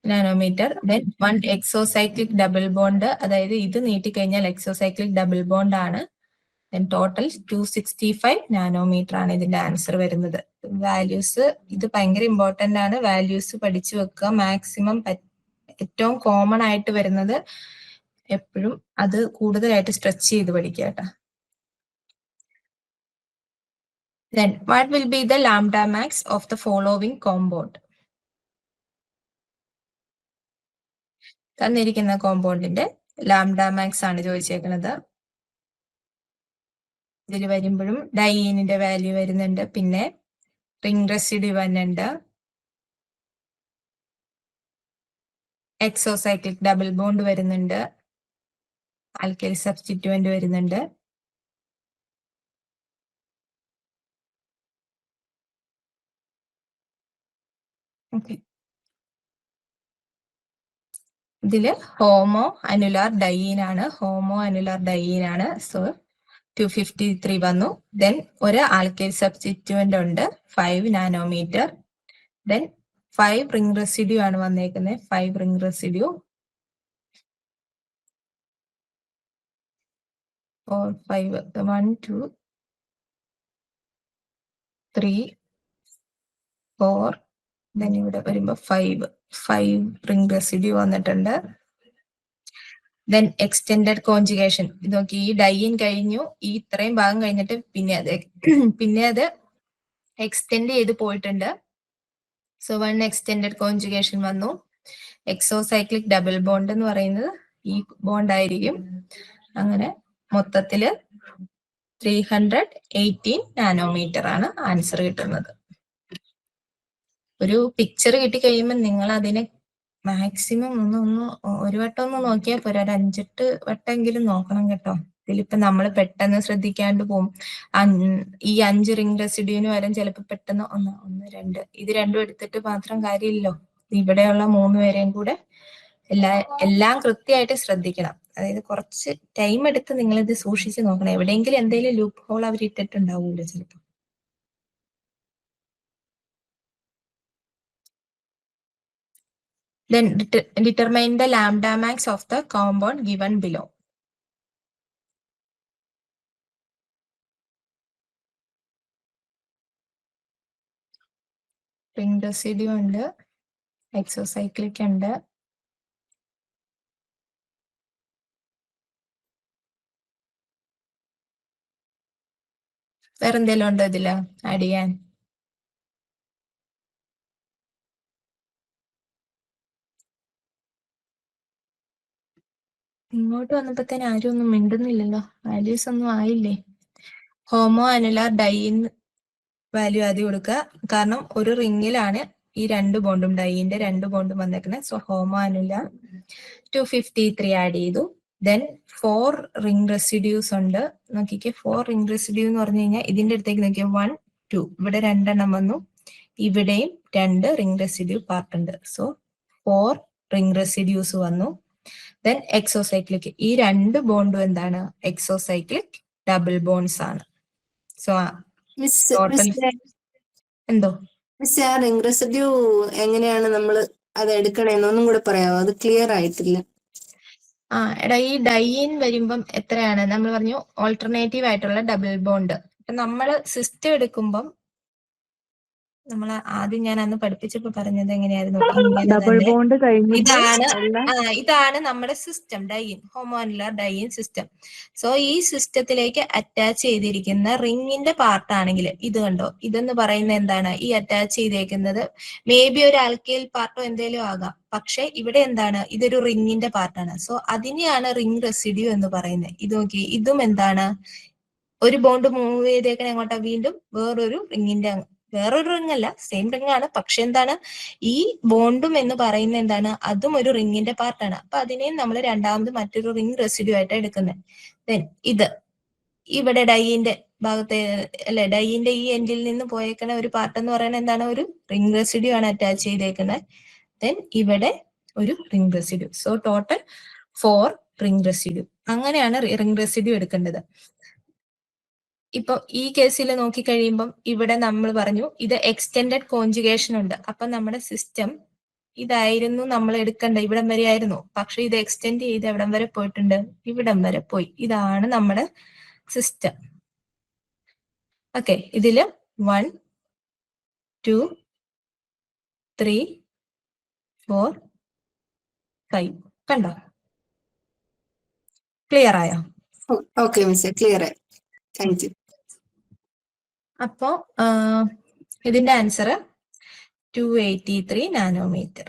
[SPEAKER 1] nanometre. Then 1 exocyclic double bond, അതായത് ഇത് നീട്ടിക്കഴിഞ്ഞാൽ എക്സോസൈക്ലിക് ഡബിൾ ബോണ്ട് ആണ്. ദെൻ ടോട്ടൽ 265 നാനോമീറ്റർ ആണ് ഇതിന്റെ ആൻസർ വരുന്നത്. വാല്യൂസ് ഇത് ഭയങ്കര ഇമ്പോർട്ടന്റ് ആണ്, വാല്യൂസ് പഠിച്ചു വെക്കുക. മാക്സിമം ഏറ്റവും കോമൺ ആയിട്ട് വരുന്നത് എപ്പോഴും അത് കൂടുതലായിട്ട് സ്ട്രെച്ച് ചെയ്ത് പഠിക്കുക കേട്ടോ. Then what will be the lambda max of the following compound? തന്നിരിക്കുന്ന കോമ്പൗണ്ടിന്റെ ലാംഡ മാക്സ് ആണ് ചോദിച്ചേക്കുന്നത്. ഇതിൽ വരുമ്പോഴും ഡൈനിന്റെ വാല്യൂ വരുന്നുണ്ട്, പിന്നെ റിംഗ് റെസിഡ്യൂ വരുന്നുണ്ട്, എക്സോസൈക്ലിക് ഡബിൾ ബോണ്ട് വരുന്നുണ്ട്, ആൽക്കൈൽ സബ്സ്റ്റിറ്റ്യൂവന്റ് വരുന്നുണ്ട്. ഓക്കെ, ഇതില് ഹോമോ അനുലാർ ഡയീൻ ആണ്. സോ 253 വന്നു. ദെൻ ഒരു ആൽക്കൈൽ സബ്സ്റ്റിറ്റ്യൂവന്റ് ഉണ്ട് 5 നാനോമീറ്റർ. ദെൻ 5 റിംഗ് റെസിഡ്യൂ ആണ് വന്നേക്കുന്നത്. 5 റിംഗ് റെസിഡ്യൂ 4 5 1 2 3 4. ദെൻ ഇവിടെ വരുമ്പോ 5 റിംഗ് റെസിഡ്യൂ വന്നിട്ടുണ്ട്. Then extended conjugation. ഇത് നോക്കി, ഈ ഡൈയിൻ കഴിഞ്ഞു, ഈ ഇത്രയും ഭാഗം കഴിഞ്ഞിട്ട് പിന്നെ അത് എക്സ്റ്റെൻഡ് ചെയ്ത് പോയിട്ടുണ്ട്. സോ 1 എക്സ്റ്റെൻഡഡ് കോൺജുഗേഷൻ വന്നു. എക്സോസൈക്ലിക് ഡബിൾ ബോണ്ട് എന്ന് പറയുന്നത് ഈ ബോണ്ട് ആയിരിക്കും. അങ്ങനെ മൊത്തത്തില് 318 നാനോമീറ്റർ ആണ് ആൻസർ കിട്ടുന്നത്. ഒരു പിക്ചർ കിട്ടി കഴിയുമ്പോൾ നിങ്ങൾ അതിനെ മാക്സിമം ഒന്ന് ഒരു വട്ടം ഒന്ന് നോക്കിയാൽ പോരാ, ഒരു 5-8 വട്ടമെങ്കിലും നോക്കണം കേട്ടോ. ഇതിലിപ്പോ നമ്മൾ പെട്ടെന്ന് ശ്രദ്ധിക്കാണ്ട് പോകും. ഈ 5 റിംഗ് റെസിഡ്യൂവിന് വരാൻ ചിലപ്പോൾ പെട്ടെന്ന് 1 2 ഇത് രണ്ടും എടുത്തിട്ട് മാത്രം കാര്യമില്ലല്ലോ. ഇവിടെയുള്ള 3 പേരെയും കൂടെ എല്ലാം കൃത്യമായിട്ട് ശ്രദ്ധിക്കണം. അതായത് കുറച്ച് ടൈം എടുത്ത് നിങ്ങൾ ഇത് സൂക്ഷിച്ച് നോക്കണം. എവിടെയെങ്കിലും എന്തെങ്കിലും ലൂപ്പ് ഹോൾ അവർ ഇട്ടിട്ടുണ്ടാവൂല്ലോ ചിലപ്പോൾ. Then determine the lambda max of the compound given below. Ring residue ഉണ്ട്, എക്സോസൈക്ലിക് ഉണ്ട്. വേറെ എന്തെങ്കിലും ഉണ്ടോ ഇതില് ആഡ് ചെയ്യാൻ? ഇങ്ങോട്ട് വന്നപ്പോഴത്തേന് ആരും ഒന്നും മിണ്ടുന്നില്ലല്ലോ. വാല്യൂസ് ഒന്നും ആയില്ലേ? ഹോമോ അനുലാർ ഡൈയിൻ വാല്യൂ ആദ്യം കൊടുക്കുക. കാരണം ഒരു റിങ്ങിലാണ് ഈ 2 ബോണ്ടും, ഡൈയിന്റെ 2 ബോണ്ടും വന്നേക്കുന്നത്. സോ ഹോമോ അനുലാർ 253 ആഡ് ചെയ്തു. ദെൻ 4 റിംഗ് റെസിഡ്യൂസ് ഉണ്ട്. നോക്കിക്കേ, 4 റിംഗ് റെസിഡ്യൂ എന്ന് പറഞ്ഞു കഴിഞ്ഞാൽ ഇതിന്റെ അടുത്തേക്ക് നോക്കിയാൽ 1 2 ഇവിടെ 2 എണ്ണം വന്നു. ഇവിടെയും 2 റിംഗ് റെസിഡ്യൂ പാർട്ട് ഉണ്ട്. സോ 4 റിംഗ് റെസിഡ്യൂസ് വന്നു. ദെൻ എക്സോസൈക്ലിക്, ഈ 2 ബോണ്ടും എന്താണ്? എക്സോസൈക്ലിക് ഡബിൾ ബോൺസ് ആണ്. സോ ടോട്ടൽ എന്തോ
[SPEAKER 6] മിസ്, ആ റിംഗ് റെസിഡ്യൂ എങ്ങനെയാണ് നമ്മൾ അത് എടുക്കണേന്ന് ഒന്നും കൂടെ പറയാമോ? അത് ക്ലിയർ ആയിട്ടില്ല.
[SPEAKER 1] എടാ, ഈ ഡൈയിൻ വരുമ്പം എത്രയാണ്? നമ്മൾ പറഞ്ഞു ഓൾട്ടർനേറ്റീവ് ആയിട്ടുള്ള ഡബിൾ ബോണ്ട്. അപ്പൊ നമ്മള് സിസ്റ്റം എടുക്കുമ്പം നമ്മൾ ആദ്യം ഞാൻ അന്ന് പഠിപ്പിച്ചപ്പോ പറഞ്ഞത് എങ്ങനെയായിരുന്നു? ഇങ്ങനെ
[SPEAKER 2] ഡബിൾ
[SPEAKER 1] തന്നെ.
[SPEAKER 2] ബോണ്ട് കഴിഞ്ഞിട്ട്
[SPEAKER 1] ഇതാണ് നമ്മുടെ സിസ്റ്റം, ഡൈയിൻ, ഹോമോനുലാർ ഡൈയിൻ സിസ്റ്റം. സോ ഈ സിസ്റ്റത്തിലേക്ക് അറ്റാച്ച് ചെയ്തിരിക്കുന്ന റിങ്ങിന്റെ പാർട്ട് ആണെങ്കിൽ ഇത് കണ്ടോ, ഇതെന്ന് പറയുന്നത് എന്താണ്? ഈ അറ്റാച്ച് ചെയ്തേക്കുന്നത് മേ ബി ഒരു ആൽക്കൈൽ പാർട്ടോ എന്തേലും ആകാം. പക്ഷെ ഇവിടെ എന്താണ്? ഇതൊരു റിങ്ങിന്റെ പാർട്ടാണ്. സോ അതിനെയാണ് റിംഗ് റെസിഡ്യൂ എന്ന് പറയുന്നത്. ഇത് നോക്കി, ഇതും എന്താണ്? ഒരു ബോണ്ട് മൂവ് ചെയ്തേക്കണ എങ്ങോട്ടാ? വീണ്ടും വേറൊരു റിംഗ് അല്ല, സെയിം റിംഗ് ആണ്. പക്ഷെ എന്താണ്? ഈ ബോണ്ടും എന്ന് പറയുന്നത് എന്താണ്? അതും ഒരു റിങ്ങിന്റെ പാർട്ടാണ്. അപ്പൊ അതിനെയും നമ്മൾ രണ്ടാമത് മറ്റൊരു റിംഗ് റെസിഡ്യൂ ആയിട്ട് എടുക്കുന്നത്. ദെൻ ഇത് ഇവിടെ ഡൈയിന്റെ ഭാഗത്തെ അല്ലെ, ഡൈയിന്റെ ഈ എൻഡിൽ നിന്ന് പോയേക്കണ ഒരു പാർട്ട് എന്ന് പറയുന്നത് എന്താണ്? ഒരു റിംഗ് റെസിഡ്യൂ ആണ് അറ്റാച്ച് ചെയ്തേക്കുന്നത്. ദെൻ ഇവിടെ ഒരു ring residue. So total 4 ring residue. അങ്ങനെയാണ് റിംഗ് റെസിഡ്യൂ എടുക്കേണ്ടത്. ഇപ്പൊ ഈ കേസിൽ നോക്കിക്കഴിയുമ്പം ഇവിടെ നമ്മൾ പറഞ്ഞു ഇത് എക്സ്റ്റെൻഡഡ് കോൺജുഗേഷൻ ഉണ്ട്. അപ്പൊ നമ്മുടെ സിസ്റ്റം ഇതായിരുന്നു നമ്മൾ എടുക്കേണ്ട, ഇവിടം വരെ ആയിരുന്നു. പക്ഷെ ഇത് എക്സ്റ്റെൻഡ് ചെയ്ത് എവിടം വരെ പോയിട്ടുണ്ട്? ഇവിടം വരെ പോയി. ഇതാണ് നമ്മുടെ സിസ്റ്റം. ഓക്കെ, ഇതില് 1 2 3 4 5 കണ്ടോ? ക്ലിയർ ആയോ?
[SPEAKER 6] ഓക്കെ മിസ്, ക്ലിയർ ആയി. Thank you.
[SPEAKER 1] അപ്പോ ഇതിന്റെ answer 283 nanometre.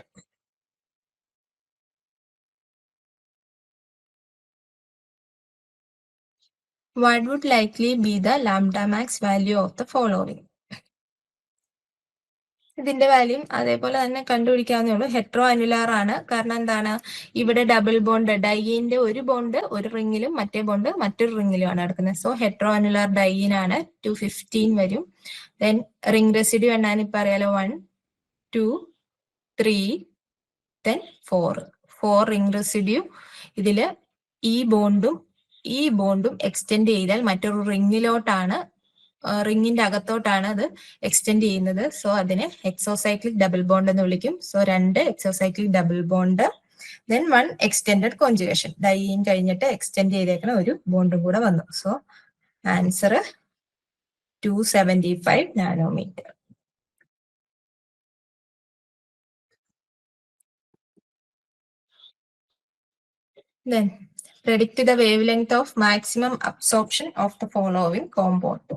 [SPEAKER 1] What would likely be the lambda max value of the following? ഇതിന്റെ വാല്യൂ അതേപോലെ തന്നെ കണ്ടുപിടിക്കാവുന്നേ ഉള്ളൂ. ഹെട്രോ അനുലാർ ആണ്. കാരണം എന്താണ്, ഇവിടെ ഡബിൾ ബോണ്ട്, ഡൈയിന്റെ ഒരു ബോണ്ട് ഒരു റിങ്ങിലും മറ്റേ ബോണ്ട് മറ്റൊരു റിങ്ങിലുമാണ് നടക്കുന്നത്. സോ ഹെട്രോ അനുലാർ ഡൈയിനാണ് 215 വരും. ദെൻ റിംഗ് റെസിഡ്യൂ എണ്ണാൻ ഇപ്പൊ അറിയാലോ, 1 2 3 ദെൻ 4 റിംഗ് റെസിഡ്യൂ. ഇതില് ഈ ബോണ്ടും എക്സ്റ്റെൻഡ് ചെയ്താൽ മറ്റൊരു റിങ്ങിലോട്ടാണ്, റിങ്ങിന്റെ അകത്തോട്ടാണ് അത് എക്സ്റ്റെൻഡ് ചെയ്യുന്നത്. സോ അതിനെ എക്സോസൈക്ലിക് ഡബിൾ ബോണ്ട് എന്ന് വിളിക്കും. So 2 exocyclic double bond, then 1 extended conjugation. Diene കഴിഞ്ഞിട്ട് എക്സ്റ്റെൻഡ് ചെയ്തേക്കുന്ന ഒരു ബോണ്ടും കൂടെ വന്നു. So answer 275 nanometre. Then predict the wavelength of maximum absorption of the following compound.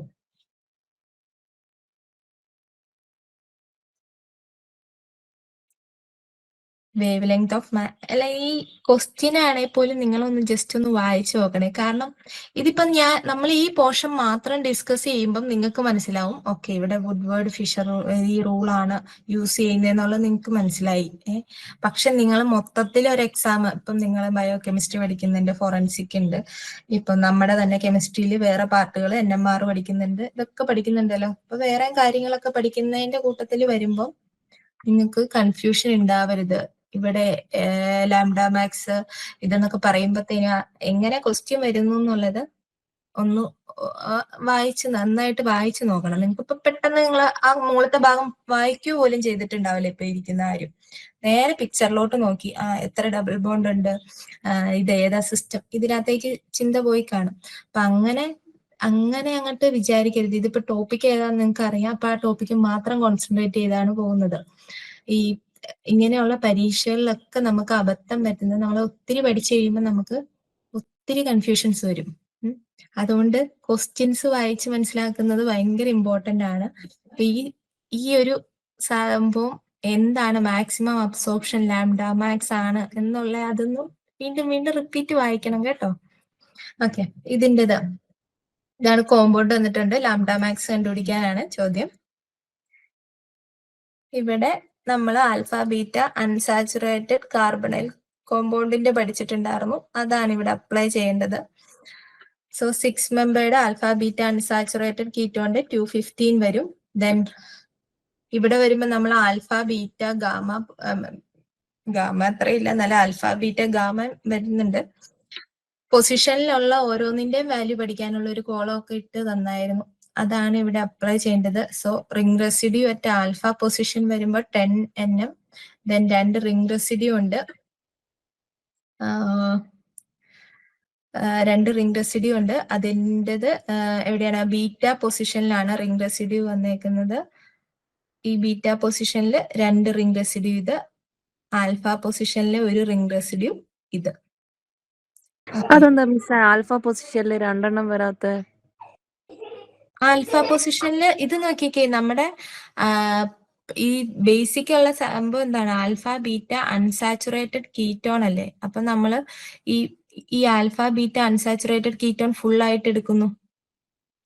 [SPEAKER 1] Wave length of അല്ല, ഈ ക്വസ്റ്റ്യൻ ആണെങ്കിൽ പോലും നിങ്ങളൊന്ന് ജസ്റ്റ് ഒന്ന് വായിച്ചു നോക്കണേ. കാരണം ഇതിപ്പം നമ്മൾ ഈ പോർഷൻ മാത്രം ഡിസ്കസ് ചെയ്യുമ്പം നിങ്ങൾക്ക് മനസ്സിലാവും, ഓക്കെ ഇവിടെ വുഡ്വേർഡ് ഫിഷർ ഈ റൂളാണ് യൂസ് ചെയ്യുന്നതെന്നുള്ളത് നിങ്ങൾക്ക് മനസ്സിലായി. പക്ഷെ നിങ്ങൾ മൊത്തത്തിൽ ഒരു എക്സാം, ഇപ്പം നിങ്ങൾ ബയോ കെമിസ്ട്രി പഠിക്കുന്നുണ്ട്, ഫോറൻസിക് ഉണ്ട്, ഇപ്പം നമ്മുടെ തന്നെ കെമിസ്ട്രിയിൽ വേറെ പാർട്ടുകൾ NMR പഠിക്കുന്നുണ്ട്, ഇതൊക്കെ പഠിക്കുന്നുണ്ടല്ലോ. അപ്പൊ വേറെ കാര്യങ്ങളൊക്കെ പഠിക്കുന്നതിന്റെ കൂട്ടത്തിൽ വരുമ്പം നിങ്ങൾക്ക് കൺഫ്യൂഷൻ ഉണ്ടാവരുത്. ഇവിടെ ലാംഡ മാക്സ് ഇതെന്നൊക്കെ പറയുമ്പോഴത്തേന് എങ്ങനെ ക്വസ്റ്റ്യൻ വരുന്നു എന്നുള്ളത് ഒന്ന് നന്നായിട്ട് വായിച്ചു നോക്കണം. നിങ്ങൾക്ക് ഇപ്പൊ പെട്ടെന്ന് നിങ്ങൾ ആ മുകളത്തെ ഭാഗം വായിക്കുക പോലും ചെയ്തിട്ടുണ്ടാവില്ല ഇപ്പൊ ഇരിക്കുന്ന ആരും. നേരെ പിക്ചറിലോട്ട് നോക്കി എത്ര ഡബിൾ ബോണ്ട് ഉണ്ട്, ഇത് ഏതാ സിസ്റ്റം, ഇതിനകത്തേക്ക് ചിന്ത പോയി കാണും. അപ്പൊ അങ്ങനെ അങ്ങോട്ട് വിചാരിക്കരുത്. ഇതിപ്പോ ടോപ്പിക് ഏതാന്ന് നിങ്ങൾക്ക് അറിയാം, അപ്പൊ ആ ടോപ്പിക്ക് മാത്രം കോൺസെൻട്രേറ്റ് ചെയ്താണ് പോകുന്നത്. ഈ ഇങ്ങനെയുള്ള പരീക്ഷകളിലൊക്കെ നമുക്ക് അബദ്ധം പറ്റുന്നത്, നമ്മൾ ഒത്തിരി പഠിച്ചു കഴിയുമ്പോൾ നമുക്ക് ഒത്തിരി കൺഫ്യൂഷൻസ് വരും. അതുകൊണ്ട് ക്വസ്റ്റ്യൻസ് വായിച്ച് മനസ്സിലാക്കുന്നത് ഭയങ്കര ഇമ്പോർട്ടന്റ് ആണ്. ഈ ഒരു സംഭവം എന്താണ് മാക്സിമം അബ്സോർപ്ഷൻ ലാംഡ മാക്സ് ആണ് എന്നുള്ള അതൊന്നും വീണ്ടും റിപ്പീറ്റ് വായിക്കണം കേട്ടോ. ഓക്കെ, ഇതാണ് കോമ്പൗണ്ട് വന്നിട്ടുണ്ട്. ലാംഡ മാക്സ് കണ്ടുപിടിക്കാനാണ് ചോദ്യം. ഇവിടെ നമ്മൾ ആൽഫ ബീറ്റ അൺസാച്ചുറേറ്റഡ് കാർബണൈൽ കോമ്പൗണ്ടിന്റെ പഠിച്ചിട്ടുണ്ടായിരുന്നു, അതാണ് ഇവിടെ അപ്ലൈ ചെയ്യേണ്ടത്. So 6 membered alpha beta unsaturated കീറ്റോന്റെ 215 വരും. ദെൻ ഇവിടെ വരുമ്പോൾ നമ്മൾ ആൽഫ ബീറ്റ ഗാമ അത്രയില്ല, നല്ല ആൽഫ ബീറ്റ ഗാമ വരുന്നുണ്ട്. പൊസിഷനിലുള്ള ഓരോന്നിന്റെയും വാല്യൂ പഠിക്കാനുള്ള ഒരു കോളം ഒക്കെ ഇട്ട് തന്നായിരുന്നു, അതാണ് ഇവിടെ അപ്ലൈ ചെയ്യേണ്ടത്. So ring residue at alpha position വരുമ്പോൾ 10 nm. ദെൻ 2 റിംഗ് റെസിഡ്യൂ ഉണ്ട്, 2 റിംഗ് റെസിഡ്യൂ ഉണ്ട്. അതിൻ്റെത് എവിടെയാണ്, ബീറ്റ പൊസിഷനിലാണ് റിംഗ് റെസിഡ്യൂ വന്നേക്കുന്നത്. ഈ ബീറ്റ പൊസിഷനിൽ 2 റിംഗ് റെസിഡ്യൂ, ഇത് ആൽഫ പൊസിഷനിലെ ഒരു റിംഗ് റെസിഡ്യൂ ഇത്.
[SPEAKER 2] അതെന്താ മിസ് ആൽഫ പൊസിഷനിൽ 2 എണ്ണം വരാത്ത?
[SPEAKER 1] ആൽഫ പൊസിഷനില് ഇത് നോക്കിക്കേ, നമ്മുടെ ഈ ബേസിക് ഉള്ള സംഭവം എന്താണ്, ആൽഫ ബീറ്റ അൺസാച്ചുറേറ്റഡ് കീറ്റോൺ അല്ലേ. അപ്പൊ നമ്മള് ഈ alpha beta unsaturated ketone full ആയിട്ട് എടുക്കുന്നു.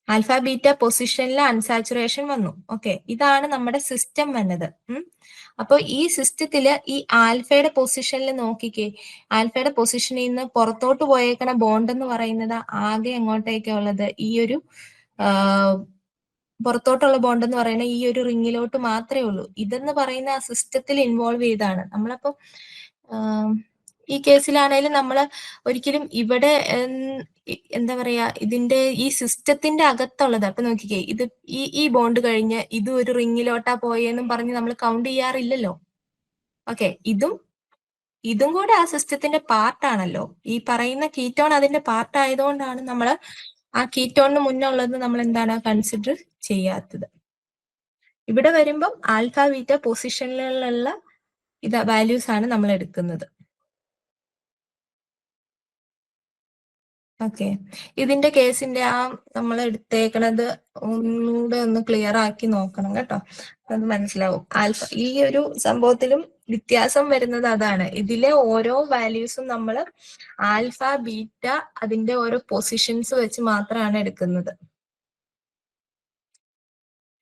[SPEAKER 1] ആൽഫ ബീറ്റ പൊസിഷനിൽ അൺസാച്ചുറേഷൻ വന്നു. ഓക്കെ, ഇതാണ് നമ്മുടെ സിസ്റ്റം വന്നത്. അപ്പൊ ഈ സിസ്റ്റത്തില് ഈ ആൽഫയുടെ പൊസിഷനിൽ നോക്കിക്കേ, ആൽഫയുടെ പൊസിഷനിൽ നിന്ന് പുറത്തോട്ട് പോയേക്കണ ബോണ്ട് എന്ന് പറയുന്നത് ആകെ എങ്ങോട്ടേക്കാ ഉള്ളത്, ഈ ഒരു പുറത്തോട്ടുള്ള ബോണ്ട് എന്ന് പറയുന്നത് ഈ ഒരു റിങ്ങിലോട്ട് മാത്രമേ ഉള്ളൂ. ഇതെന്ന് പറയുന്ന ആ സിസ്റ്റത്തിൽ ഇൻവോൾവ് ചെയ്താണ്. നമ്മളപ്പോ ഈ കേസിലാണേലും നമ്മൾ ഒരിക്കലും ഇവിടെ എന്താ പറയാ, ഇതിന്റെ ഈ സിസ്റ്റത്തിന്റെ അകത്തുള്ളത്. അപ്പൊ നോക്കിക്കേ, ഇത് ഈ ബോണ്ട് കഴിഞ്ഞ് ഇത് ഒരു റിങ്ങിലോട്ടാ പോയെന്നും പറഞ്ഞ് നമ്മൾ കൗണ്ട് ചെയ്യാറില്ലല്ലോ. ഓക്കെ, ഇതും കൂടെ ആ സിസ്റ്റത്തിന്റെ പാർട്ടാണല്ലോ. ഈ പറയുന്ന കീറ്റോൺ അതിന്റെ പാർട്ട് ആയതുകൊണ്ടാണ് നമ്മൾ ആ കീറ്റോണിന് മുന്നുള്ളത് നമ്മൾ എന്താണ് കൺസിഡർ ചെയ്യാത്തത്. ഇവിടെ വരുമ്പം ആൽഫ ബീറ്റ പൊസിഷനിലുള്ള വാല്യൂസ് ആണ് നമ്മൾ എടുക്കുന്നത്. ഓക്കെ, ഇതിന്റെ കേസിന്റെ നമ്മൾ എടുത്തേക്കണത് ഒന്നുകൂടെ ഒന്ന് ക്ലിയർ ആക്കി നോക്കണം കേട്ടോ, അത് മനസ്സിലാവും. ആൽഫ ഈ ഒരു സംഭവത്തിലും വ്യത്യാസം വരുന്നത് അതാണ്. ഇതിലെ ഓരോ വാല്യൂസും നമ്മൾ ആൽഫ ബീറ്റ അതിന്റെ ഓരോ പൊസിഷൻസ് വെച്ച് മാത്രമാണ് എടുക്കുന്നത്.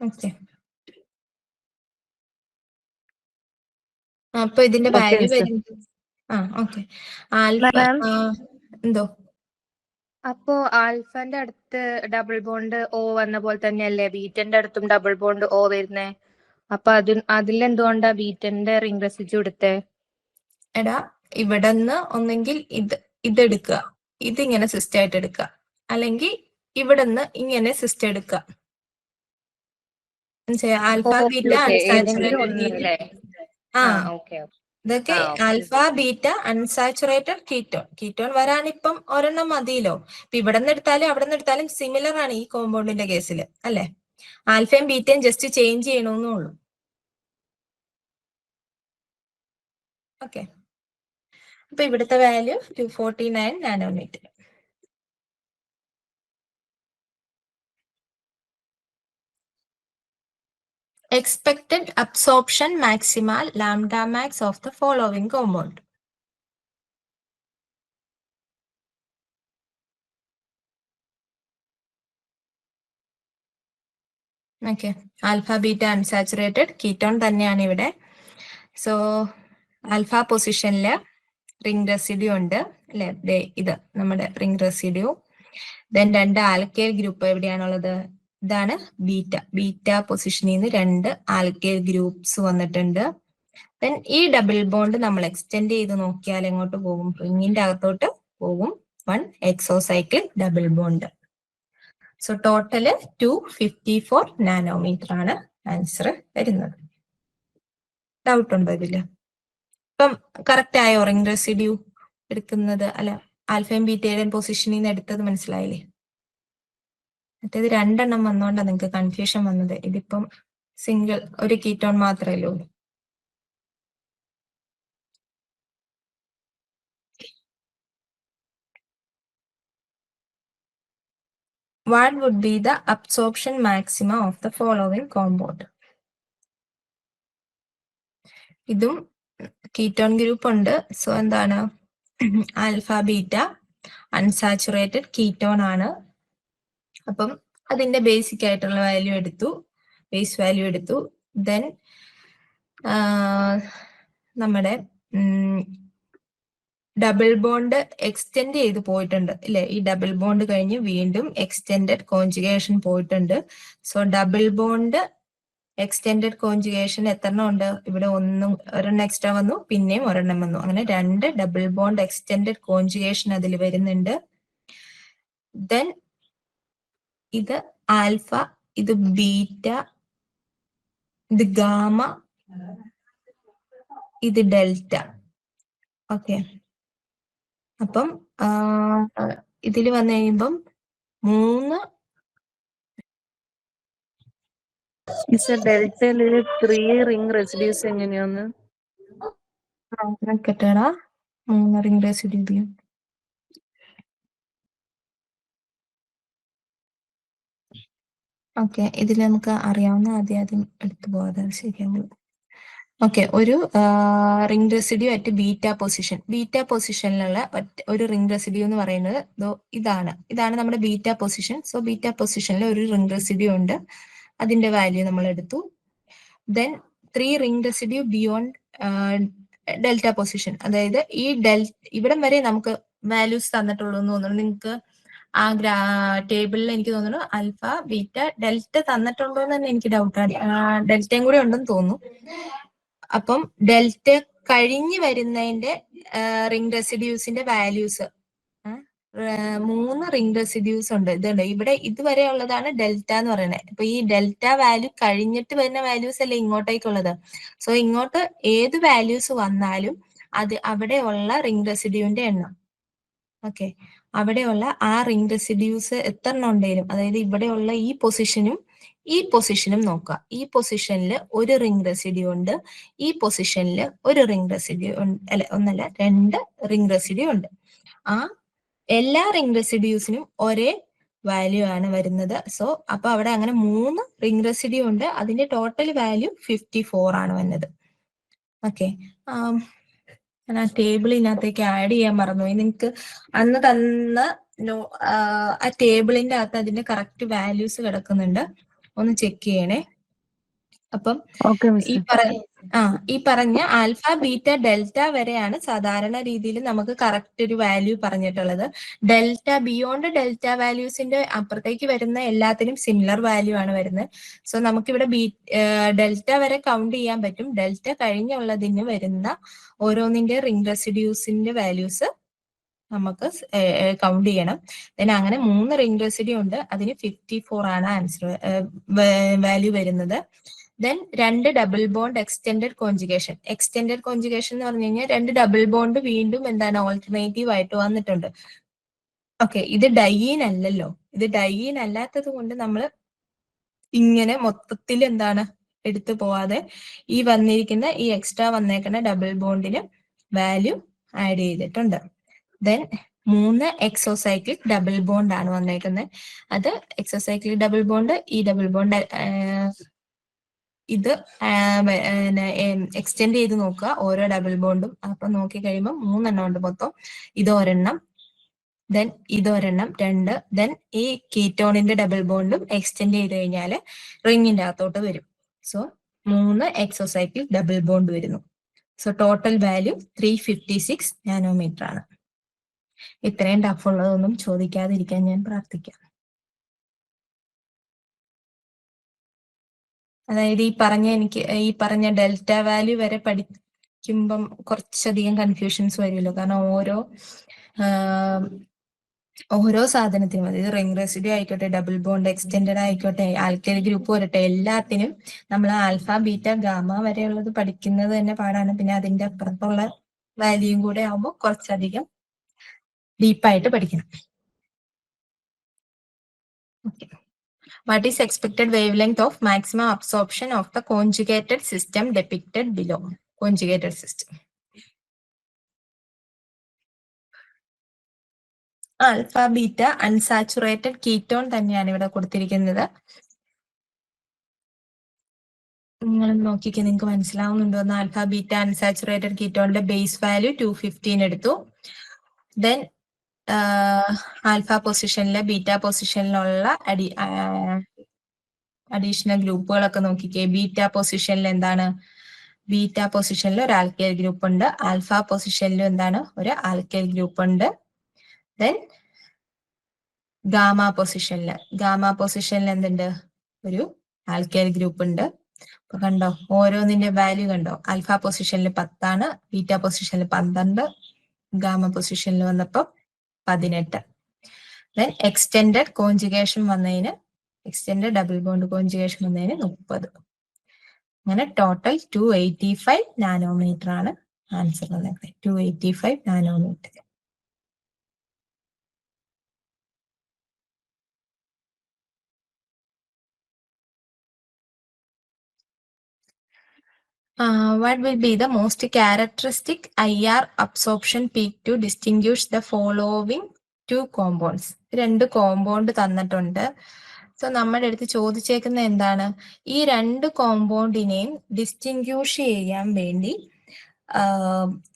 [SPEAKER 1] ഓക്കെ, അപ്പൊ ഇതിന്റെ
[SPEAKER 2] Okay,
[SPEAKER 1] വാല്യൂ
[SPEAKER 2] miss.
[SPEAKER 1] വരുന്നത് ഓക്കെ ആൽഫ
[SPEAKER 2] Ma'am.
[SPEAKER 1] എന്തോ
[SPEAKER 7] അപ്പോ ആൽഫന്റെ അടുത്ത് ഡബിൾ ബോണ്ട് ഓ വന്ന പോലെ തന്നെയല്ലേ ബീറ്റന്റെ അടുത്തും ഡബിൾ ബോണ്ട് ഓ വരുന്നേ? അപ്പൊ അതിലെന്തുകൊണ്ടാ ബീറ്റന്റെ റിംഗ് റെസിഡ്യൂ എടുത്തേ?
[SPEAKER 1] എടാ ഇവിടെന്ന് ഒന്നെങ്കിൽ ഇതെടുക്കുക, ഇതിങ്ങനെ സിസ്റ്റം ആയിട്ട് എടുക്കുക, അല്ലെങ്കിൽ ഇവിടുന്ന് ഇങ്ങനെ സിസ്റ്റം എടുക്കുക. മനസ്സിലായോ? ആൽഫ ബീറ്റ
[SPEAKER 7] ഏതെങ്കിലും ഒന്ന്
[SPEAKER 1] അൺസാച്ചുറേറ്റഡ്
[SPEAKER 7] അല്ലേ? ഓക്കെ
[SPEAKER 1] ഇതൊക്കെ ആൽഫ ബീറ്റ അൺസാച്ചുറേറ്റഡ് കീറ്റോൺ വരാനിപ്പം ഒരെണ്ണം മതിയല്ലോ. ഇപ്പൊ ഇവിടെ നിന്ന് എടുത്താലും അവിടെ നിന്ന് എടുത്താലും സിമിലർ ആണ് ഈ കോമ്പൗണ്ടിന്റെ കേസിൽ അല്ലെ. ആൽഫയും ബീറ്റയും ജസ്റ്റ് ചേഞ്ച് ചെയ്യണമെന്നേ ഉള്ളൂ. ഓക്കെ, അപ്പൊ ഇവിടുത്തെ value 249 nanometre. Expected absorption maxima lambda max of the following compound. Okay, alpha beta unsaturated ketone തന്നെയാണ് ഇവിടെ. സോ ആൽഫ പൊസിഷനില് റിംഗ് റെസിഡ്യൂ ഉണ്ട് അല്ലെ, ഇത് നമ്മുടെ ring residue. Then 2 alkyl group എവിടെയാണുള്ളത്? ഇതാണ് ബീറ്റ പൊസിഷനിൽ നിന്ന് 2 ആൽക്കൈൽ ഗ്രൂപ്പ്സ് വന്നിട്ടുണ്ട്. ദെൻ ഈ ഡബിൾ ബോണ്ട് നമ്മൾ എക്സ്റ്റെൻഡ് ചെയ്ത് നോക്കിയാൽ എങ്ങോട്ട് പോകും? റിങ്ങിന്റെ അകത്തോട്ട് പോകും. 1 exocycle double bond. So total 254 nanometre ആണ് ആൻസർ വരുന്നത്. ഡൗട്ട് ഉണ്ടോ ഇതില്? ഇപ്പം കറക്റ്റ് ആയോ റിംഗ് റെസിഡ്യൂ എടുക്കുന്നത്? അല്ല, ആൽഫയും ബീറ്റയുടെയും പൊസിഷനിൽ നിന്ന് എടുത്തത് മനസ്സിലായില്ലേ? മറ്റേത് 2 എണ്ണം വന്നോണ്ടാണ് നിങ്ങൾക്ക് കൺഫ്യൂഷൻ വന്നത്. ഇതിപ്പം സിംഗിൾ ഒരു കീറ്റോൺ മാത്രമല്ലേ ഉള്ളൂ. What would be the absorption maxima of the following compound? ഇതും കീറ്റോൺ ഗ്രൂപ്പ് ഉണ്ട്. സോ എന്താണ്? ആൽഫ ബീറ്റ അൺസാച്ചുറേറ്റഡ് കീറ്റോൺ ആണ്. അപ്പം അതിന്റെ ബേസിക് ആയിട്ടുള്ള വാല്യൂ എടുത്തു, ബേസ് വാല്യൂ എടുത്തു. ദെൻ നമ്മുടെ ഡബിൾ ബോണ്ട് എക്സ്റ്റെൻഡ് ചെയ്ത് പോയിട്ടുണ്ട് അല്ലെ. ഈ ഡബിൾ ബോണ്ട് കഴിഞ്ഞ് വീണ്ടും എക്സ്റ്റെൻഡഡ് കോൺജുഗേഷൻ പോയിട്ടുണ്ട്. So double bond extended conjugation എത്രണ്ണം ഉണ്ട്? ഇവിടെ ഒരെണ്ണം എക്സ്ട്രാ വന്നു, പിന്നെയും ഒരെണ്ണം വന്നു. അങ്ങനെ 2 ഡബിൾ ബോണ്ട് എക്സ്റ്റെൻഡഡ് കോൺജുഗേഷൻ അതിൽ വരുന്നുണ്ട്. ദെൻ ഇത് ആൽഫ, ഇത് ബീറ്റ, ഇത് ഗാമ, ഇത് ഡെൽറ്റ. ഓക്കെ, അപ്പം ഇതിൽ വന്നു കഴിയുമ്പം 3
[SPEAKER 2] ഡെൽറ്റയില് 3 റിംഗ് റെസിഡ്യൂസ് എങ്ങനെയാന്ന്?
[SPEAKER 1] കേട്ടാടാ, 3 റിംഗ് റെസിഡ്യൂ. ഓക്കെ, ഇതിൽ നമുക്ക് അറിയാവുന്ന ആദ്യം എടുത്തു പോകാതെ ശരിയാവുള്ളൂ. ഓക്കെ, ഒരു റിംഗ് റെസിഡ്യൂ അറ്റ് ബീറ്റ പൊസിഷനിലുള്ള ഒരു റിംഗ് റെസിഡ്യൂ എന്ന് പറയുന്നത് ഇതാണ് നമ്മുടെ ബീറ്റ പൊസിഷൻ. സോ ബീറ്റ പൊസിഷനിൽ ഒരു റിംഗ് റെസിഡ്യൂ ഉണ്ട്, അതിന്റെ വാല്യൂ നമ്മൾ എടുത്തു. Then 3 ring residue beyond delta position, അതായത് ഇവിടം വരെ നമുക്ക് വാല്യൂസ് തന്നിട്ടുള്ളൂ എന്ന് തോന്നുന്നു. നിങ്ങൾക്ക് ആ ടേബിളിൽ എനിക്ക് തോന്നുന്നു ആൽഫ ബീറ്റ ഡെൽറ്റ തന്നിട്ടുണ്ടോ എന്ന് തന്നെ എനിക്ക് ഡൗട്ടാണ്. ഡെൽറ്റയും കൂടി ഉണ്ടെന്ന് തോന്നുന്നു. അപ്പം ഡെൽറ്റ കഴിഞ്ഞ് വരുന്നതിന്റെ റിംഗ് റെസിഡ്യൂസിന്റെ വാല്യൂസ് 3 റിംഗ് റെസിഡ്യൂസ് ഉണ്ട്. ഇതുണ്ട് ഇവിടെ, ഇതുവരെ ഉള്ളതാണ് ഡെൽറ്റ എന്ന് പറയുന്നത്. അപ്പൊ ഈ ഡെൽറ്റ വാല്യൂ കഴിഞ്ഞിട്ട് വരുന്ന വാല്യൂസ് അല്ലേ ഇങ്ങോട്ടേക്കുള്ളത്. സോ ഇങ്ങോട്ട് ഏത് വാല്യൂസ് വന്നാലും അത് അവിടെയുള്ള റിംഗ് റെസിഡ്യൂവിന്റെ എണ്ണം. ഓക്കെ, അവിടെയുള്ള ആ റിംഗ് റെസിഡ്യൂസ് എത്ര എണ്ണം ഉണ്ടെങ്കിലും, അതായത് ഇവിടെയുള്ള ഈ പൊസിഷനും നോക്കുക. ഈ പൊസിഷനിൽ ഒരു റിംഗ് റെസിഡ്യൂ ഉണ്ട്, ഈ പൊസിഷനിൽ ഒരു റിംഗ് റെസിഡ്യൂ അല്ല, 2 റിംഗ് റെസിഡ്യൂ ഉണ്ട്. ആ എല്ലാ റിംഗ് റെസിഡ്യൂസിനും ഒരേ വാല്യൂ ആണ് വരുന്നത്. സോ അപ്പൊ അവിടെ അങ്ങനെ 3 റിംഗ് റെസിഡ്യൂ ഉണ്ട്, അതിന്റെ ടോട്ടൽ വാല്യൂ 54 ആണ് വന്നത്. ഓക്കെ, ഞാൻ ആ ടേബിളിനകത്തേക്ക് ആഡ് ചെയ്യാൻ മറന്നുപോയി. നിങ്ങൾക്ക് അന്ന് തന്ന ആ ടേബിളിന്റെ അകത്ത് അതിന്റെ കറക്റ്റ് വാല്യൂസ് കിടക്കുന്നുണ്ട്, ഒന്ന് ചെക്ക് ചെയ്യണേ. അപ്പം
[SPEAKER 2] ഓക്കെ
[SPEAKER 1] ഈ
[SPEAKER 2] മിസ്.
[SPEAKER 1] ഈ പറഞ്ഞ ആൽഫ ബീറ്റ ഡെൽറ്റ വരെയാണ് സാധാരണ രീതിയിൽ നമുക്ക് കറക്റ്റ് ഒരു വാല്യൂ പറഞ്ഞിട്ടുള്ളത്. ഡെൽറ്റ ബിയോണ്ട് ഡെൽറ്റ വാല്യൂസിന്റെ അപ്പുറത്തേക്ക് വരുന്ന എല്ലാത്തിനും സിമിലർ വാല്യൂ ആണ് വരുന്നത്. സോ നമുക്കിവിടെ ഡെൽറ്റ വരെ കൗണ്ട് ചെയ്യാൻ പറ്റും. ഡെൽറ്റ കഴിഞ്ഞുള്ളതിന് വരുന്ന ഓരോന്നിന്റെ റിംഗ് റെസിഡ്യൂസിന്റെ വാല്യൂസ് നമുക്ക് കൗണ്ട് ചെയ്യണം. ദെൻ അങ്ങനെ 3 റിംഗ് റെസിഡ്യൂ ഉണ്ട്. അതിന് 54 ആണ് ആൻസർ വാല്യൂ വരുന്നത്. Then 2 double bond extended conjugation. Extended conjugation എന്ന് പറഞ്ഞു കഴിഞ്ഞാൽ 2 ഡബിൾ ബോണ്ട് വീണ്ടും എന്താണ് ഓൾട്ടർനേറ്റീവ് ആയിട്ട് വന്നിട്ടുണ്ട്. ഓക്കെ, ഇത് ഡൈയീൻ അല്ലല്ലോ. ഇത് ഡൈയീൻ അല്ലാത്തത് കൊണ്ട് നമ്മൾ ഇങ്ങനെ മൊത്തത്തിൽ എന്താണ് എടുത്തു പോവാതെ ഈ വന്നിരിക്കുന്ന ഈ എക്സ്ട്രാ വന്നേക്കുന്ന ഡബിൾ ബോണ്ടിന് വാല്യൂ ആഡ് ചെയ്തിട്ടുണ്ട്. ദെൻ 3 എക്സോസൈക്ലിക് ഡബിൾ ബോണ്ട് ആണ് വന്നേക്കുന്നത്. അത് എക്സോസൈക്ലിക് ഡബിൾ ബോണ്ട്, ഈ ഡബിൾ ബോണ്ട് ഇത് എക്സ്റ്റെൻഡ് ചെയ്ത് നോക്കുക ഓരോ ഡബിൾ ബോണ്ടും. അപ്പൊ നോക്കി കഴിയുമ്പോൾ 3 എണ്ണം ഉണ്ട് മൊത്തം. ഇതൊരെണ്ണം, ദെൻ ഇതൊരെണ്ണം 2. ദെൻ ഈ കീറ്റോണിന്റെ ഡബിൾ ബോണ്ടും എക്സ്റ്റെൻഡ് ചെയ്ത് കഴിഞ്ഞാൽ റിങ്ങിന്റെ അകത്തോട്ട് വരും. സോ 3 എക്സോസൈക്ലിക് ഡബിൾ ബോണ്ട് വരുന്നു. സോ ടോട്ടൽ വാല്യൂ 356 നാനോമീറ്റർ ആണ്. ഇത്രയും ടഫ് ഉള്ളതൊന്നും ചോദിക്കാതിരിക്കാൻ ഞാൻ പ്രാർത്ഥിക്കാം. അതായത് ഈ പറഞ്ഞ ഡെൽറ്റ വാല്യൂ വരെ പഠിക്കുമ്പം കുറച്ചധികം കൺഫ്യൂഷൻസ് വരുമല്ലോ. കാരണം ഓരോ സാധനത്തിനും, അതായത് റിംഗ് റെസിഡ്യൂ ആയിക്കോട്ടെ, ഡബിൾ ബോണ്ട് എക്സ്റ്റെൻഡഡ് ആയിക്കോട്ടെ, ആൽക്കൈൽ ഗ്രൂപ്പ് വരട്ടെ, എല്ലാത്തിനും നമ്മൾ ആൽഫ ബീറ്റ ഗാമ വരെയുള്ളത് പഠിക്കുന്നത് തന്നെ പാടാണ്. പിന്നെ അതിന്റെ അപ്പുറത്തുള്ള വാല്യൂയും കൂടെ ആവുമ്പോൾ കുറച്ചധികം ഡീപ്പായിട്ട് പഠിക്കണം. Okay. What is expected wavelength of maximum absorption of the conjugated system depicted below? Conjugated system. Alpha beta unsaturated ketone തന്നെയാണ് ഇവിടെ കൊടുത്തിരിക്കുന്നത്. നിങ്ങൾ നോക്കിക്കേ, നിങ്ങൾക്ക് മനസ്സിലാവുന്നുണ്ടോ എന്ന്. ആൽഫ ബീറ്റ അൺസാച്ചുറേറ്റഡ് കീറ്റോണിന്റെ ബേസ് വാല്യൂ 215 എടുത്തു. ദെൻ ആൽഫ പൊസിഷനിലെ ബീറ്റ പൊസിഷനിലുള്ള അഡീഷണൽ ഗ്രൂപ്പുകളൊക്കെ നോക്കിക്കേ. ബീറ്റ പൊസിഷനിൽ എന്താണ്? ബീറ്റ പൊസിഷനിൽ ഒരു ആൽക്കൈൽ ഗ്രൂപ്പ് ഉണ്ട്. ആൽഫ പൊസിഷനിലും എന്താണ്? ഒരു ആൽക്കൈൽ ഗ്രൂപ്പ് ഉണ്ട്. ദെൻ ഗാമ പൊസിഷനിൽ എന്തുണ്ട്? ഒരു ആൽക്കൈൽ ഗ്രൂപ്പ് ഉണ്ട്. അപ്പൊ കണ്ടോ, ഓരോന്നിന്റെ വാല്യൂ കണ്ടോ? ആൽഫ പൊസിഷനിൽ 10 ആണ്, ബീറ്റ പൊസിഷനിൽ 12, ഗാമ പൊസിഷനിൽ വന്നപ്പോ 18. ദെൻ എക്സ്റ്റെൻഡഡ് കോൺജുഗേഷൻ വന്നതിന്, എക്സ്റ്റെൻഡഡ് ഡബിൾ ബോണ്ട് കോൺജുഗേഷൻ വന്നതിന് 30. അങ്ങനെ ടോട്ടൽ 285 നാനോമീറ്റർ ആണ് ആൻസർ വന്നത്. 285 nanometre. What will be the most characteristic IR absorption peak to distinguish the following 2 compounds? 2 compound തന്നിട്ടുണ്ട്. സോ നമ്മുടെ അടുത്ത് ചോദിച്ചേക്കുന്ന എന്താണ്? ഈ 2 കോമ്പൗണ്ടിനെയും ഡിസ്റ്റിങ്ക്യൂഷ് ചെയ്യാൻ വേണ്ടി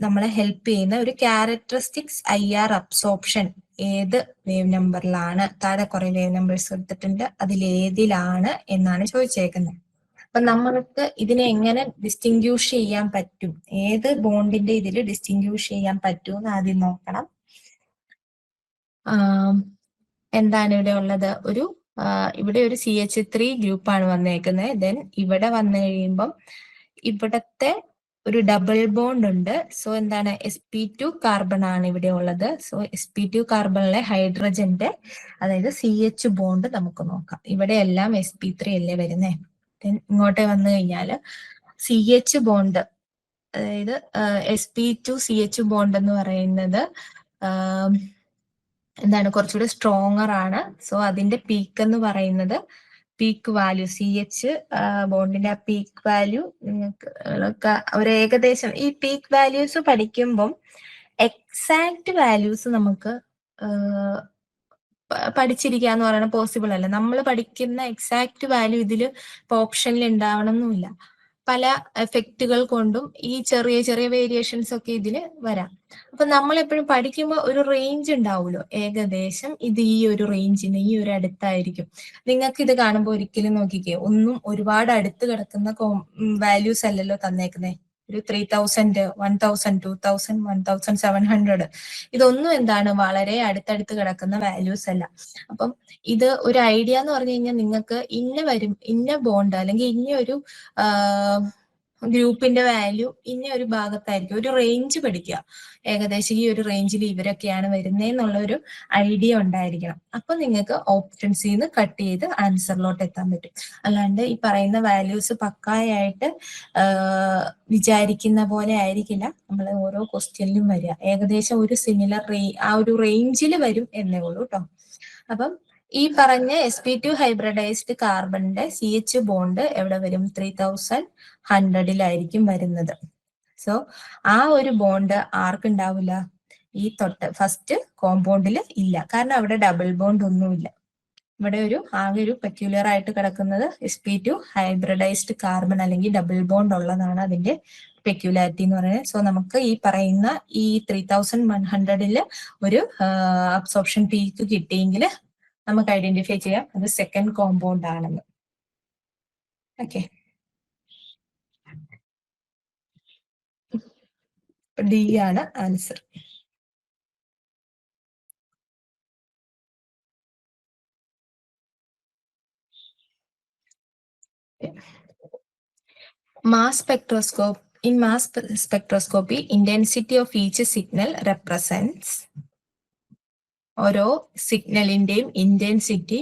[SPEAKER 1] നമ്മളെ ഹെൽപ്പ് ചെയ്യുന്ന ഒരു ക്യാരക്ടറിസ്റ്റിക്സ് IR അബ്സോർപ്ഷൻ ഏത് വേവ് നമ്പറിലാണ്? താഴെ കുറെ വേവ് നമ്പേഴ്സ് കൊടുത്തിട്ടുണ്ട്, അതിലേതിലാണ് എന്നാണ് ചോദിച്ചേക്കുന്നത്. അപ്പൊ നമ്മൾക്ക് ഇതിനെ എങ്ങനെ ഡിസ്റ്റിങ്ക്യൂഷ് ചെയ്യാൻ പറ്റും, ഏത് ബോണ്ടിന്റെ ഇതിൽ ഡിസ്റ്റിങ്ക്യൂഷ് ചെയ്യാൻ പറ്റും എന്ന് ആദ്യം നോക്കണം. എന്താണ് ഇവിടെ ഉള്ളത്? ഇവിടെ ഒരു CH3 ഗ്രൂപ്പാണ് വന്നേക്കുന്നത്. ദെൻ ഇവിടെ വന്നു കഴിയുമ്പം ഇവിടത്തെ ഒരു ഡബിൾ ബോണ്ട് ഉണ്ട്. സോ എന്താണ്? sp2 കാർബൺ ആണ് ഇവിടെ ഉള്ളത്. സോ sp2 കാർബണിലെ ഹൈഡ്രജന്റെ, അതായത് CH ബോണ്ട് നമുക്ക് നോക്കാം. ഇവിടെ എല്ലാം sp3 അല്ലേ വരുന്നേ. ഇങ്ങോട്ട് വന്നു കഴിഞ്ഞാല് CH ബോണ്ട്, അതായത് sp2 CH ബോണ്ട് എന്ന് പറയുന്നത് എന്താണ്? കുറച്ചുകൂടി സ്ട്രോങ്ങർ ആണ്. സോ അതിന്റെ പീക്ക് എന്ന് പറയുന്നത്, പീക്ക് വാല്യൂ CH ബോണ്ടിന്റെ ആ പീക്ക് വാല്യൂ നിങ്ങൾക്ക് ഒരു ഏകദേശം, ഈ പീക്ക് വാല്യൂസ് പഠിക്കുമ്പം എക്സാക്ട് വാല്യൂസ് നമുക്ക് പഠിച്ചിരിക്കുക എന്ന് പറയുന്നത് പോസിബിൾ അല്ല. നമ്മൾ പഠിക്കുന്ന എക്സാക്ട് വാല്യൂ ഇതിൽ ഇപ്പൊ ഓപ്ഷനിൽ ഉണ്ടാവണം എന്നില്ല. പല എഫക്റ്റുകൾ കൊണ്ടും ഈ ചെറിയ ചെറിയ വേരിയേഷൻസ് ഒക്കെ ഇതിന് വരാം. അപ്പൊ നമ്മൾ എപ്പോഴും പഠിക്കുമ്പോൾ ഒരു റേഞ്ച് ഉണ്ടാവുമല്ലോ, ഏകദേശം ഇത് ഈ ഒരു റേഞ്ചിന് ഈ ഒരു അടുത്തായിരിക്കും. നിങ്ങൾക്ക് ഇത് കാണുമ്പോൾ ഒരിക്കലും നോക്കിക്കേ, ഒന്നും ഒരുപാട് അടുത്ത് കിടക്കുന്ന വാല്യൂസ് അല്ലല്ലോ തന്നേക്കുന്നേ. ഒരു 3000, 1000, 2000, 1700 ഇതൊന്നും എന്താണ് വളരെ അടുത്തടുത്ത് കിടക്കുന്ന വാല്യൂസ് അല്ല. അപ്പം ഇത് ഒരു ഐഡിയ എന്ന് പറഞ്ഞു കഴിഞ്ഞാൽ നിങ്ങൾക്ക് ഇന്ന ബോണ്ട് അല്ലെങ്കിൽ ഇന്ന ഒരു ഗ്രൂപ്പിന്റെ വാല്യൂ ഇന്ന ഒരു ഭാഗത്തായിരിക്കും. ഒരു റേഞ്ച് പഠിക്കുക, ഏകദേശം ഈ ഒരു റേഞ്ചിൽ ഇവരൊക്കെയാണ് വരുന്നതെന്നുള്ള ഒരു ഐഡിയ ഉണ്ടായിരിക്കണം. അപ്പൊ നിങ്ങൾക്ക് ഓപ്ഷൻസിൽ നിന്ന് കട്ട് ചെയ്ത് ആൻസറിലോട്ട് എത്താൻ പറ്റും. അല്ലാണ്ട് ഈ പറയുന്ന വാല്യൂസ് പക്കായായിട്ട് വിചാരിക്കുന്ന പോലെ ആയിരിക്കില്ല നമ്മൾ ഓരോ ക്വസ്റ്റ്യനിലും വരിക. ഏകദേശം ഒരു സിമിലർ ആ ഒരു റേഞ്ചിൽ വരും എന്നേ ഉള്ളൂ കേട്ടോ. അപ്പം ഈ പറഞ്ഞ sp2 ഹൈബ്രിഡൈസ്ഡ് കാർബണിന്റെ CH ബോണ്ട് എവിടെ വരും? 3100 വരുന്നത്. സോ ആ ഒരു ബോണ്ട് ആർക്കുണ്ടാവില്ല? ഈ ഫസ്റ്റ് കോമ്പൗണ്ടിൽ ഇല്ല, കാരണം അവിടെ ഡബിൾ ബോണ്ട് ഒന്നുമില്ല. ഇവിടെ ആകെ ഒരു പെക്യുലർ ആയിട്ട് കിടക്കുന്നത് sp2 ഹൈബ്രിഡൈസ്ഡ് കാർബൺ അല്ലെങ്കിൽ ഡബിൾ ബോണ്ട് ഉള്ളതാണ് അതിന്റെ പെക്യുലാരിറ്റി എന്ന് പറയുന്നത്. സോ നമുക്ക് ഈ പറയുന്ന ഈ 3100 ഒരു അബ്സോർപ്ഷൻ പീക്ക് കിട്ടിയെങ്കിൽ നമുക്ക് ഐഡന്റിഫൈ ചെയ്യാം അത് സെക്കൻഡ് കോമ്പൗണ്ട് ആണെന്ന്. ഓക്കെ, ഡി ആണ് answer. Mass spectroscope. In mass spectroscopy, intensity of each signal represents ഓരോ സിഗ്നലിന്റെയും ഇന്റൻസിറ്റി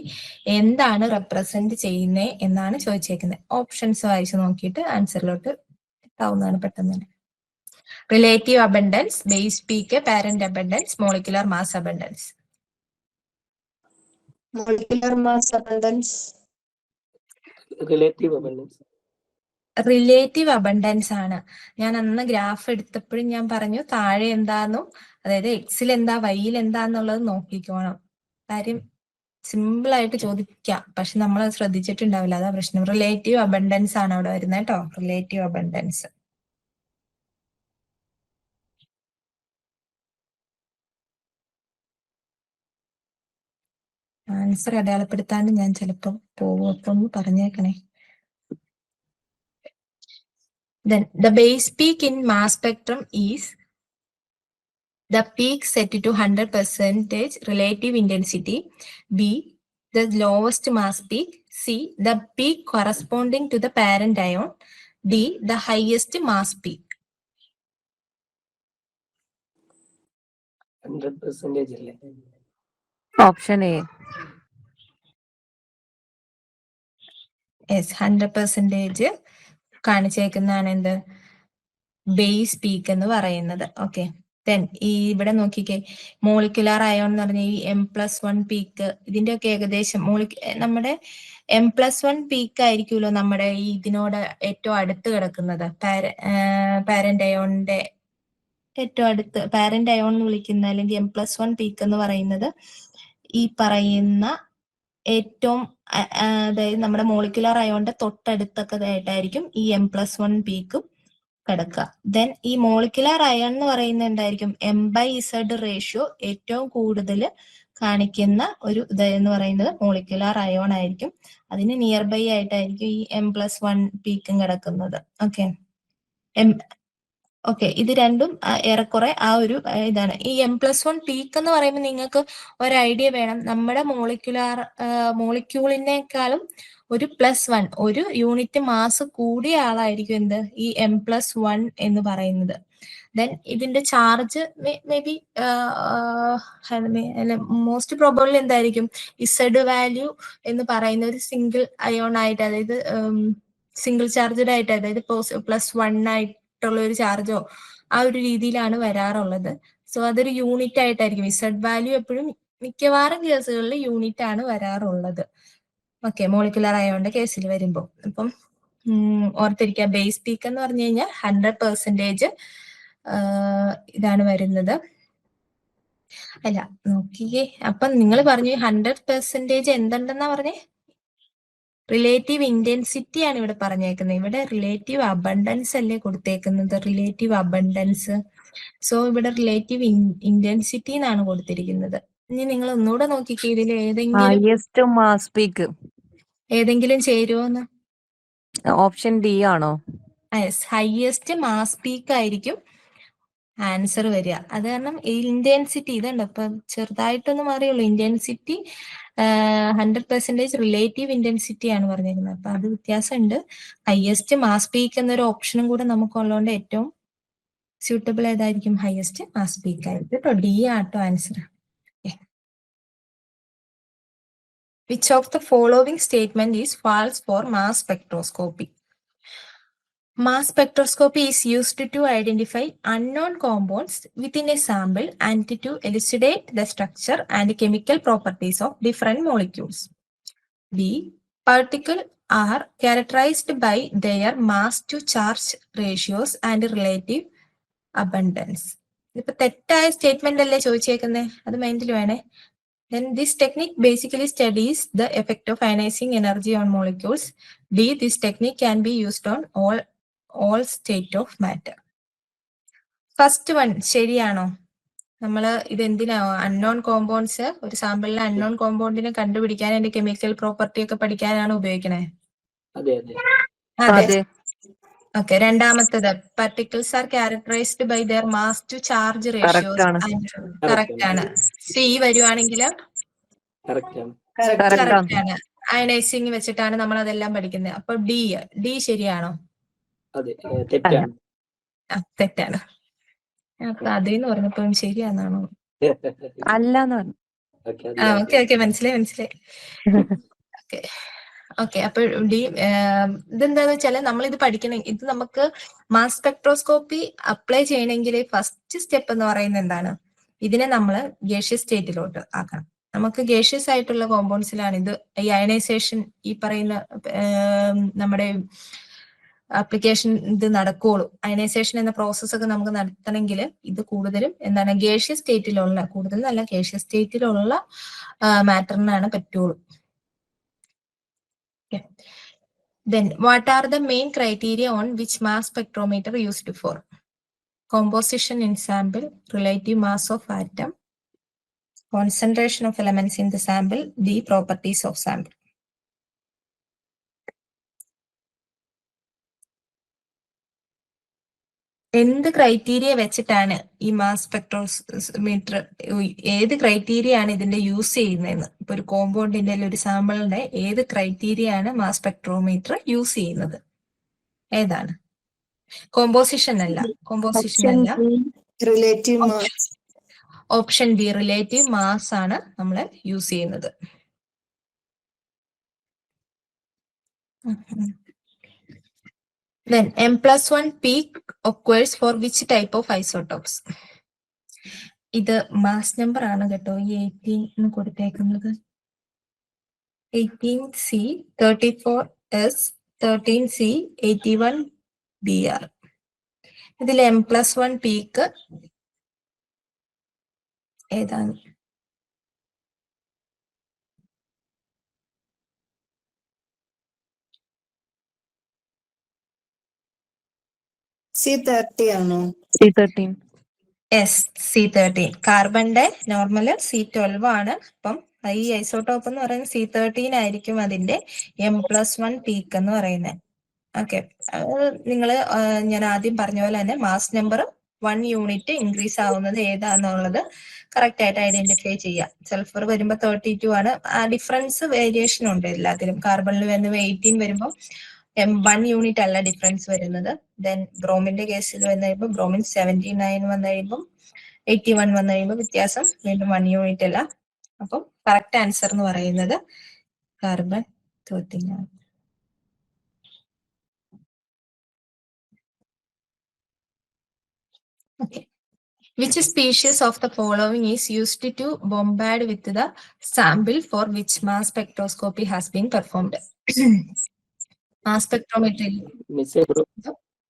[SPEAKER 1] എന്താണ് റെപ്രസെന്റ് ചെയ്യുന്നത് എന്നാണ് ചോദിച്ചേക്കുന്നത്. ഓപ്ഷൻസ് വായിച്ചു നോക്കിയിട്ട് ആൻസറിലോട്ട് എത്താവുന്നതാണ് പെട്ടെന്ന് തന്നെ. Relative abundance, base peak, parent abundance, molecular mass abundance.
[SPEAKER 6] Molecular mass abundance.
[SPEAKER 5] Relative abundance.
[SPEAKER 1] Relative abundance ആണ്. ഞാൻ അന്ന് ഗ്രാഫ് എടുത്തപ്പോഴും ഞാൻ പറഞ്ഞു താഴെ എന്താന്നും, അതായത് എക്സിൽ എന്താ വൈയിൽ എന്താന്നുള്ളത് നോക്കിക്കോണം. കാര്യം സിമ്പിൾ ആയിട്ട് ചോദിക്കാം, പക്ഷെ നമ്മൾ ശ്രദ്ധിച്ചിട്ടുണ്ടാവില്ല, അതാ പ്രശ്നം. റിലേറ്റീവ് അബണ്ടൻസ് ആണ് അവിടെ വരുന്നത് കേട്ടോ, റിലേറ്റീവ് അബണ്ടൻസ്. ആൻസർ അടയാളപ്പെടുത്താണ്ട് ഞാൻ ചിലപ്പോൾ പോകും, അപ്പൊ ഒന്ന് പറഞ്ഞേക്കണേ. Then the base peak in mass spectrum is the peak set to 100% relative intensity. B, the lowest mass peak. C, the peak corresponding to the parent ion. D, the highest mass peak.
[SPEAKER 5] 100% അല്ലേ?
[SPEAKER 2] Option A.
[SPEAKER 1] Yes, 100% കാണിച്ചേക്കുന്നതാണ് എന്ത്? Base peak എന്ന് പറയുന്നത്. Okay, then ഈ ഇവിടെ നോക്കിക്കേ, molecular ion എന്ന് പറഞ്ഞ ഈ M+1 പീക്ക്, ഇതിന്റെ ഒക്കെ ഏകദേശം നമ്മുടെ M+1 പീക്ക് ആയിരിക്കുമല്ലോ നമ്മുടെ ഈ ഇതിനോട് ഏറ്റവും അടുത്ത് കിടക്കുന്നത്. പാരന്റ് അയോണിന്റെ ഏറ്റവും അടുത്ത് പാരന്റ് അയോൺ എന്ന് വിളിക്കുന്ന അല്ലെങ്കിൽ M+1 പീക്ക് എന്ന് പറയുന്നത് ഈ പറയുന്ന ഏറ്റവും അതായത് നമ്മുടെ മോളിക്കുലാർ അയോണിന്റെ തൊട്ടടുത്തൊക്കെ ആയിട്ടായിരിക്കും ഈ M+1 പീക്കും കിടക്കുക. ദെൻ ഈ മോളിക്കുലാർ അയൺ എന്ന് പറയുന്നത് എന്തായിരിക്കും? M/Z റേഷ്യോ ഏറ്റവും കൂടുതൽ കാണിക്കുന്ന ഒരു എന്ന് പറയുന്നത് മോളിക്കുലാർ അയോൺ ആയിരിക്കും. അതിന് നിയർ ബൈ ആയിട്ടായിരിക്കും ഈ M+1 പീക്കും കിടക്കുന്നത്. ഓക്കെ, ഇത് രണ്ടും ഏറെക്കുറെ ആ ഒരു ഇതാണ്. ഈ M+1 പീക്ക് എന്ന് പറയുമ്പോൾ നിങ്ങൾക്ക് ഒരു ഐഡിയ വേണം, നമ്മുടെ മോളിക്യൂളിനേക്കാളും ഒരു +1 ഒരു യൂണിറ്റ് മാസ് കൂടിയ ആളായിരിക്കും എന്ത്? ഈ M+1 എന്ന് പറയുന്നത്. ദെൻ ഇതിന്റെ charge may be most probably എന്തായിരിക്കും? ഇസഡ് വാല്യൂ എന്ന് പറയുന്ന ഒരു സിംഗിൾ അയോൺ ആയിട്ട്, അതായത് സിംഗിൾ ചാർജഡ് ആയിട്ട്, അതായത് +1 ആയിട്ടുള്ള ഒരു ചാർജോ ആ ഒരു രീതിയിലാണ് വരാറുള്ളത്. സോ അതൊരു യൂണിറ്റ് ആയിട്ടായിരിക്കും. ഇസഡ് വാല്യൂ എപ്പോഴും മിക്കവാറും കേസുകളിൽ യൂണിറ്റ് ആണ് വരാറുള്ളത്. ഓക്കെ, മോളിക്കുലർ അയോണിന്റെ കേസിൽ വരുമ്പോൾ. അപ്പം ഓർത്തിരിക്കുക, ബേസ് പീക്ക് എന്ന് പറഞ്ഞു കഴിഞ്ഞാൽ 100% ഇതാണ് വരുന്നത്. അല്ല നോക്കിയേ, അപ്പം നിങ്ങൾ പറഞ്ഞു 100% എന്തുണ്ടെന്നാ പറഞ്ഞേ? റിലേറ്റീവ് ഇന്റൻസിറ്റി ആണ് ഇവിടെ പറഞ്ഞേക്കുന്നത്. ഇവിടെ റിലേറ്റീവ് അബണ്ടൻസ് അല്ലേ കൊടുത്തേക്കുന്നത്, റിലേറ്റീവ് അബണ്ടൻസ്. സോ ഇവിടെ റിലേറ്റീവ് ഇന്റൻസിറ്റി എന്നാണ് കൊടുത്തിരിക്കുന്നത്. ഇനി നിങ്ങൾ ഒന്നുകൂടെ നോക്കിക്കേ, ഇതിൽ
[SPEAKER 2] ഹയസ്റ്റ് മാസ് പീക്ക്
[SPEAKER 1] ഏതെങ്കിലും ചേരുമോന്ന്.
[SPEAKER 2] ഓപ്ഷൻ ഡി ആണോ?
[SPEAKER 1] യെസ്, ഹയസ്റ്റ് മാസ് പീക്ക് ആയിരിക്കും ആൻസർ വരിക. അത് കാരണം ഇന്റൻസിറ്റി ഇതുണ്ട്, ഇപ്പൊ ചെറുതായിട്ടൊന്ന് മാറിയുള്ളൂ. ഇന്റൻസിറ്റി 100% റിലേറ്റീവ് ഇന്റൻസിറ്റി ആണ് പറഞ്ഞിരുന്നത്. അപ്പൊ അത് വ്യത്യാസമുണ്ട്. ഹയസ്റ്റ് മാസ് പീക്ക് എന്നൊരു ഓപ്ഷനും കൂടെ നമുക്കുള്ളതുകൊണ്ട് ഏറ്റവും സ്യൂട്ടബിൾ ഏതായിരിക്കും? ഹയസ്റ്റ് മാസ് പീക്ക് ആയിരിക്കും കേട്ടോ. ഡി ആട്ടോ answer. Which of the following statement is false for mass spectroscopy? Mass spectroscopy is used to identify unknown compounds within a sample and to elucidate the structure and chemical properties of different molecules. B. Particles are characterized by their mass to charge ratios and relative abundance. ഇപ്പൊ തെറ്റായ statement അല്ലേ ചോദിച്ചേക്കുന്നത്, അത് മൈൻഡിൽ വേണേ. Then this technique basically studies the effect of ionizing energy on molecules. D. This technique can be used on all state of matter. First one ശരിയാണോ? നമ്മള് ഇതെന്തിനാ unknown compounds, ഒരു സാമ്പിളിലെ അൺനോൺ കോമ്പൗണ്ടിനെ കണ്ടുപിടിക്കാൻ അതിന്റെ കെമിക്കൽ പ്രോപ്പർട്ടി ഒക്കെ പഠിക്കാനാണ് ഉപയോഗിക്കണേ.
[SPEAKER 5] അതെ അതെ
[SPEAKER 1] അതെ. ഓക്കെ, രണ്ടാമത്തത് particles are characterised by their mass to charge ratios. Correct ആണ്. സി വരുവാണെങ്കിൽ
[SPEAKER 5] കറക്റ്റ് ആണ്.
[SPEAKER 1] കറക്റ്റ് ആണ്. അയനൈസിങ് വെച്ചിട്ടാണ് നമ്മൾ അതെല്ലാം പഠിക്കുന്നത്. അപ്പൊ ഡി ശരിയാണോ?
[SPEAKER 5] അതെ തെറ്റാണ്.
[SPEAKER 1] തെറ്റാണ്. അപ്പൊ അതേന്ന് പറഞ്ഞപ്പോ ശരിയാന്നാണോ?
[SPEAKER 2] അല്ലാന്ന് പറഞ്ഞു.
[SPEAKER 1] ഓക്കെ മനസ്സിലായി. ഓക്കെ അപ്പൊ ഇതെന്താന്ന് വെച്ചാല് നമ്മൾ ഇത് പഠിക്കണം. ഇത് നമുക്ക് മാസ് സ്പെക്ട്രോസ്കോപ്പി അപ്ലൈ ചെയ്യണമെങ്കിൽ ഫസ്റ്റ് സ്റ്റെപ്പ് എന്ന് പറയുന്നത് എന്താണ്? ഇതിനെ നമ്മൾ ഗേഷ്യസ് സ്റ്റേറ്റിലോട്ട് ആക്കണം. നമുക്ക് ഗേഷ്യസ് ആയിട്ടുള്ള കോമ്പൗണ്ട്സിലാണ് ഇത് ഈ അയനൈസേഷൻ, ഈ പറയുന്ന നമ്മുടെ ആപ്ലിക്കേഷൻ ഇത് നടക്കുകയുള്ളൂ. അയനൈസേഷൻ എന്ന പ്രോസസ് ഒക്കെ നമുക്ക് നടത്തണമെങ്കിൽ ഇത് കൂടുതലും എന്താണ് ഗേഷ്യസ് സ്റ്റേറ്റിലുള്ള, കൂടുതൽ നല്ല ഗേഷ്യസ് സ്റ്റേറ്റിലുള്ള മാറ്ററിനാണ് പറ്റുള്ളൂ. Then what are the main criteria on which mass spectrometer used for? Composition in sample, relative mass of atom, concentration of elements in the sample, the properties of sample. എന്ത് criteria വെച്ചിട്ടാണ് ഈ mass spectrometer, ഏത് criteria ആണ് ഇതിന്റെ use ചെയ്യുന്നതെന്ന്? ഇപ്പൊ ഒരു കോമ്പൗണ്ടിന്റെ ഒരു സാമ്പിളിന്റെ ഏത് ക്രൈറ്റീരിയ ആണ് മാസ് സ്പെക്ട്രോമീറ്റർ യൂസ് ചെയ്യുന്നത്? ഏതാണ്? കോമ്പോസിഷൻ അല്ല.
[SPEAKER 6] Relative mass.
[SPEAKER 1] Option B relative mass ആണ് നമ്മൾ യൂസ് ചെയ്യുന്നത്. Then M+1 peak occurs for which type of isotopes? ഇത് മാസ് നമ്പർ ആണ് കേട്ടോ, ഈ 18 എന്ന് കൊടുത്തേക്കുന്നത്. 18C, 34S, 13C, 81BR. ഇതിൽ M+1 പീക്ക് ഏതാണ്?
[SPEAKER 6] C30 ആണോ?
[SPEAKER 2] C13.
[SPEAKER 1] S, C13. കാർബണിന്റെ normal C12 ആണ്. അപ്പം ഈ ഐസോട്ടോപ്പ് എന്ന് പറയുന്നത് C13 ആയിരിക്കും അതിന്റെ M+1 പീക്ക് എന്ന് പറയുന്നത്. ഓക്കെ, നിങ്ങൾ ഞാൻ ആദ്യം പറഞ്ഞ പോലെ തന്നെ മാസ് നമ്പർ 1 യൂണിറ്റ് ഇൻക്രീസ് ആവുന്നത് ഏതാന്നുള്ളത് കറക്റ്റ് ആയിട്ട് ഐഡന്റിഫൈ ചെയ്യാം. സൾഫർ വരുമ്പോൾ 32 ആണ്. ആ ഡിഫറൻസ് വേരിയേഷൻ ഉണ്ട് എല്ലാത്തിലും. കാർബണിൽ വരുമ്പോൾ 18 വരുമ്പോൾ 1 യൂണിറ്റ് അല്ല ഡിഫറൻസ് വരുന്നത്. ദെൻ ബ്രോമിന്റെ കേസിൽ വന്നു കഴിയുമ്പോൾ ബ്രോമിൻ 79 വന്നു കഴിയുമ്പോൾ 81 വന്നു കഴിയുമ്പോൾ വ്യത്യാസം വീണ്ടും 1 യൂണിറ്റ് അല്ല. അപ്പം കറക്റ്റ് ആൻസർ എന്ന് പറയുന്നത് കാർബൺ 13 ആണ്. Okay. Which species of the following is used to bombard with the sample for which mass spectroscopy has been performed? Mass spectrometry.
[SPEAKER 5] മിസ്സേ